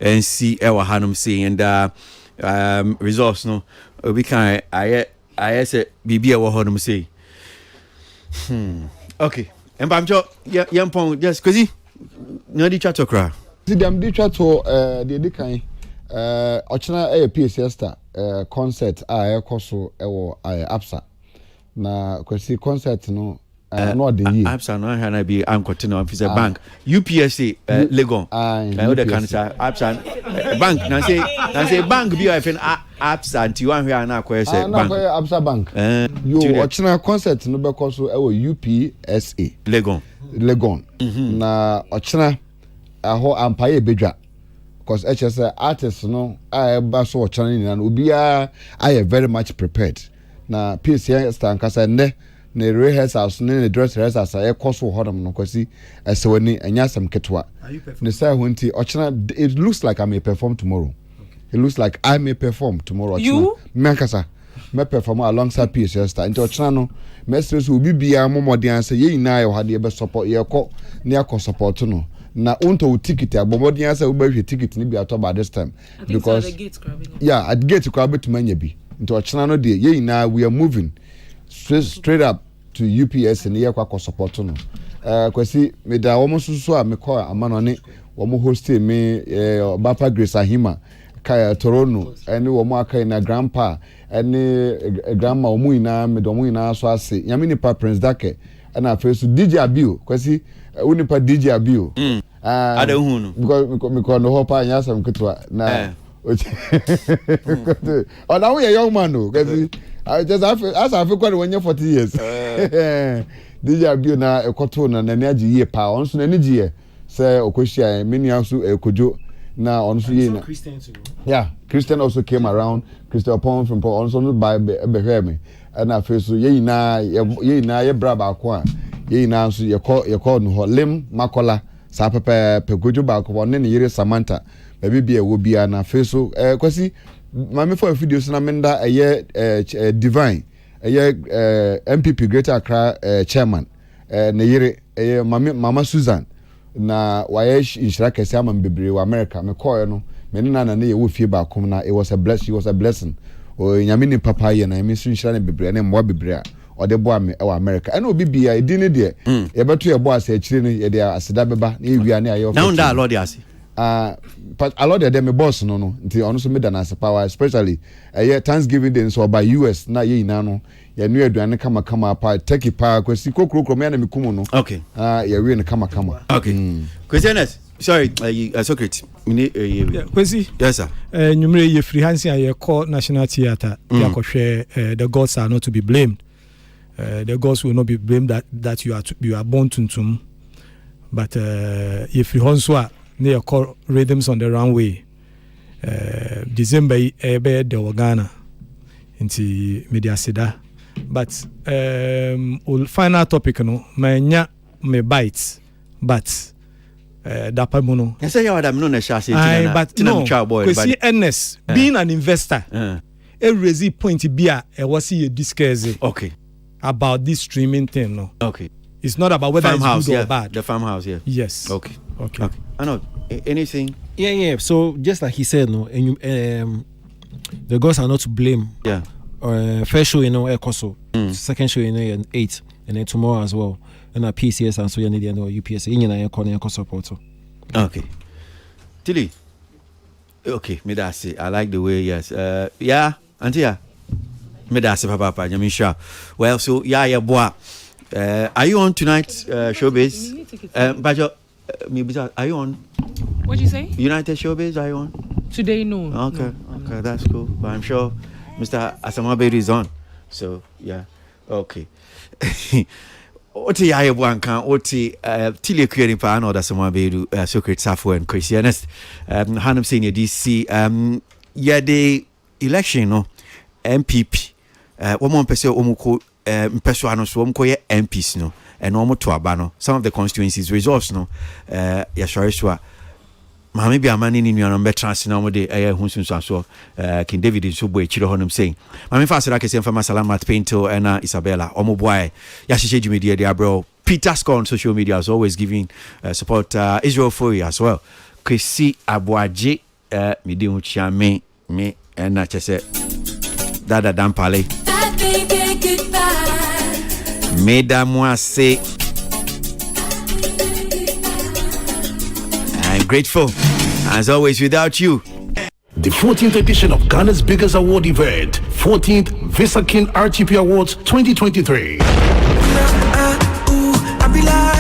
and see ewa hanum see and results no we can I say bibi ewa hanum see. Okay. Empamcho yampon just cause no di chat okra. See them di chat to the kan ochina PSS star concert koso ewo absa na kwesi concert no no the year. Absa no hana be am continue am a bank. UPSA Legon. The cancer Absa bank na say bank be FN Absa anti one here na kwese bank. Na Absa bank. You ochina concert no be koso UPSA Legon. Na ochina aho ampaye bedwa. Because HS artists no I baso ochina ni na obi I very much prepared. Na PSA star nkasa ne ne rehearsals ne dress rehearsals I koso hodom no kwasi esewani anya sam ketwa ne say hunti ochina it looks like I may perform tomorrow. Okay. It looks like I may perform tomorrow. You menkasa me perform alongside PSS star into channel message will be bia momodian say ye na yo hade be support ye ko ne akọ support no na unto ticket abomodian say we be ticket ni bi ato by this time because yeah at gate ko abet manya bi into channel de ye na we are moving straight up to UPS and ye akọ support no kwesi me da wo so a me call amano ne wo host me Bapa Grace Ahima kaya Torono ene wo aka na grandpa ene grandma wo ina me do ina so ase nyame nipa Prince Dake na afesu DJ Abio kwesi unipa DJ Abio ada hu no because no hopa nya sam ketwa na ona wo young man no kwesi as I feel when you're 40 years DJ Abio na ekoto na nani agi ye pa onso nani gie say okoshia mini asu ekojo na onso ye na yeah Christian also came around Christian upon from also by behwe me na feso ye na ye braba ko a ye na so ye call no lim makola sa pepe pegojo ba ko ne ne yire Samantha baby bia wo bia na feso kwasi mame for videos na menda divine MPP Greater Accra chairman ne yire mama Susan na waye inshira kese ama bebre wa America me call no me na ye wo fie ba kom na it was a blessing o nyame ni papa ye na me inshira ne bebre na mwa bebre a o de bo am e wa America and obi bia e di ne de ye beto ye bo asa akire ne ye de aseda beba na ewia ne ayo now that Lord ase but a lot of them boss no nti ono so me da na ase power especially Thanksgiving day so by US na ye ina no ya nu aduane kama pa turkey pa kwesi kokrokro me na mekumu no okay ya we ne kama okay Christianes sorry Socrates kwesi yes sir nyumre ye free hansi aye call National Theatre ya ko hwe the gods are not to be blamed the gods will not be blamed that you are born tuntum but ye free hanso a ne ye call rhythms on the runway December be de Ghana inti media seda but final topic no manya me bites but dapa mono say you are no na shase but no because NS being an investor a raise point bia e was see discuss okay about this streaming thing no okay it's not about whether it's good or bad the farmhouse yes okay I know anything so just like he said no the gods are not to blame first show Ekoso second show 8 and then tomorrow as well and a PCS and so you need UPS in your support okay Tilly okay me that say I like the way yes Antia me that say papa Nyamisha well so boy are you on tonight showbiz Bajo maybe are you on what you say United Showbiz are you on today no okay that's cool but I'm sure Mr. Asamabedu is on so okay oti ya bwanka oti tile kweri pa na Asamabedu Socrates Safo and Christianist hanum senior DC the election no MPP womo mpese omuko mpeso ano so omko ye MPs no and omo to aba no some of the constituencies results no ya sure so Mami bi amani ni nuanom betrans na omode hunsunsu so King David so bo echire honum saying mami fa sira kese mfama Salamat Pinto and Isabella omoboy ya hyehe jumedie dia bro Peter Scott on social media is always giving support Israel for you as well Kwesi Abuaje me di hu chia me na chese dada dampale mesdames moi I'm grateful as always without you. The 14th edition of Ghana's biggest award event, 14th Visa King RTP Awards 2023.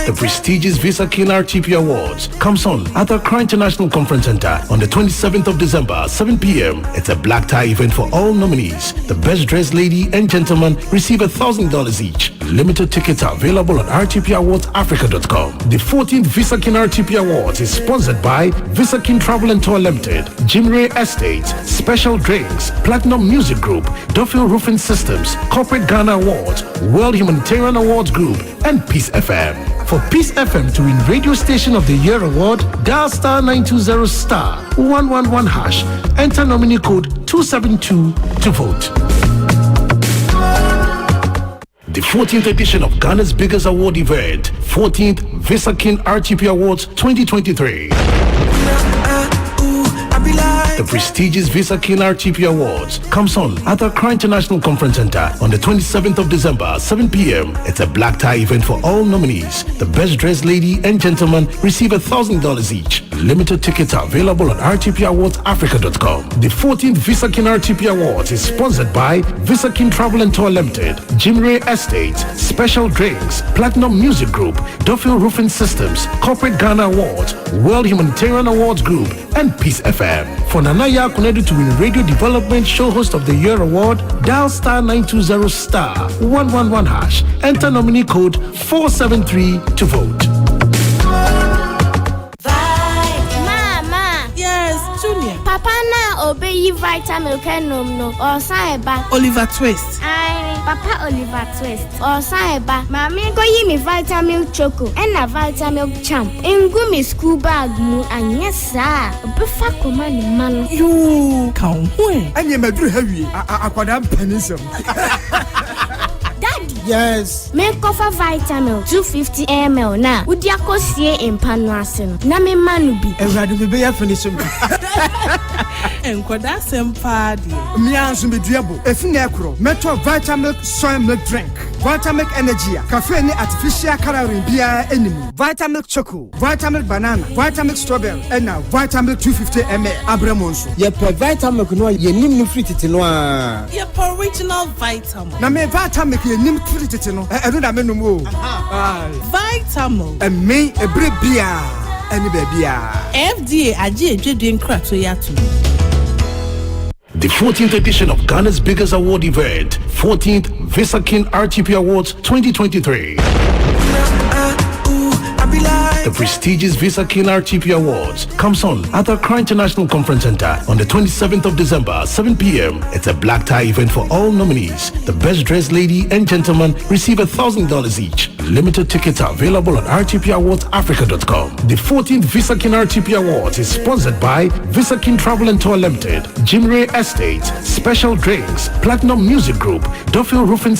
The prestigious Visa King RTP Awards comes on at the Accra International Conference Center on the 27th of December, 7 p.m. It's a black tie event for all nominees. The best dressed lady and gentleman receive $1,000 each. Limited tickets are available on rtpawardsafrica.com. The 14th Visa King RTP Awards is sponsored by Visa King Travel and Tour Limited, Jimray Estates, Special Drinks, Platinum Music Group, Duffield Roofing Systems, Corporate Ghana Awards, World Humanitarian Awards Group, and Peace FM. For Peace FM to win Radio Station of the Year award, dial star 920 star 111 hash. Enter nominee code 272 to vote. The 14th edition of Ghana's biggest award event, 14th Visa King RTP Awards 2023. The prestigious Visa King RTP Awards comes on at the Accra International Conference Center on the 27th of December, 7 p.m. It's a black tie event for all nominees. The best dressed lady and gentleman receive $1,000 each. Limited tickets are available on rtpawardsadafrica.com. The 14th Visa King RTP Awards is sponsored by Visa King Travel and Tour Limited, Jim Ray Estates, Special Drinks, Platinum Music Group, Duffield Roofing Systems, Corporate Ghana Awards, World Humanitarian Awards Group, and Peace FM. For Nanaya connected to win Radio Development Show Host of the Year Award, dial star 920 star 111 hash. Enter nominee code 473 to vote. Mama. Yes, Junior. Papa na obey vitamin no or saiba. Oliver Twist. Aye, Papa Oliver Twist or saiba. Mami go yi me vitamin choco and a vitamin champ. Engu me school bag mu and yes sir. Befa command man. You count when? And you madru heavy. Aquadam penism. Daddy. Yes. Make offer vitamin 250 ml na. Udiako sie in panuasen. Na me manubi. Everybody be ya finish. Enkoda sempadi. Me anso me duabo. Efine ekro. Metro Vitamilk soy milk drink. Vitamilk energy. Cafe ni artificial coloring bia enemy. Vitamilk choco. Vitamilk banana. Vitamilk strawberry. And now Vitamilk 250 ml. Abremonso. Ye per Vitamilk no ye nim no free titi no a. Ye per original Vitamilk. Na me Vitamilk ye nim free titi no. Eno da me no mo. Vitamilk. E me ebre bia. Any baby. FDA aje edwedwe nkrato yato. The 14th edition of Ghana's biggest award event, 14th Visa King RTP Awards 2023. The prestigious Visa King RTP Awards comes on at the Accra International Conference Center on the 27th of December, 7 p.m. It's a black tie event for all nominees. The best dressed lady and gentleman receive $1,000 each. Limited tickets are available on rtpawardsadafrica.com. The 14th Visa King RTP Awards is sponsored by Visa King Travel and Tour Limited, Jim Ray Estates, Special Drinks, Platinum Music Group, Duffield Roofing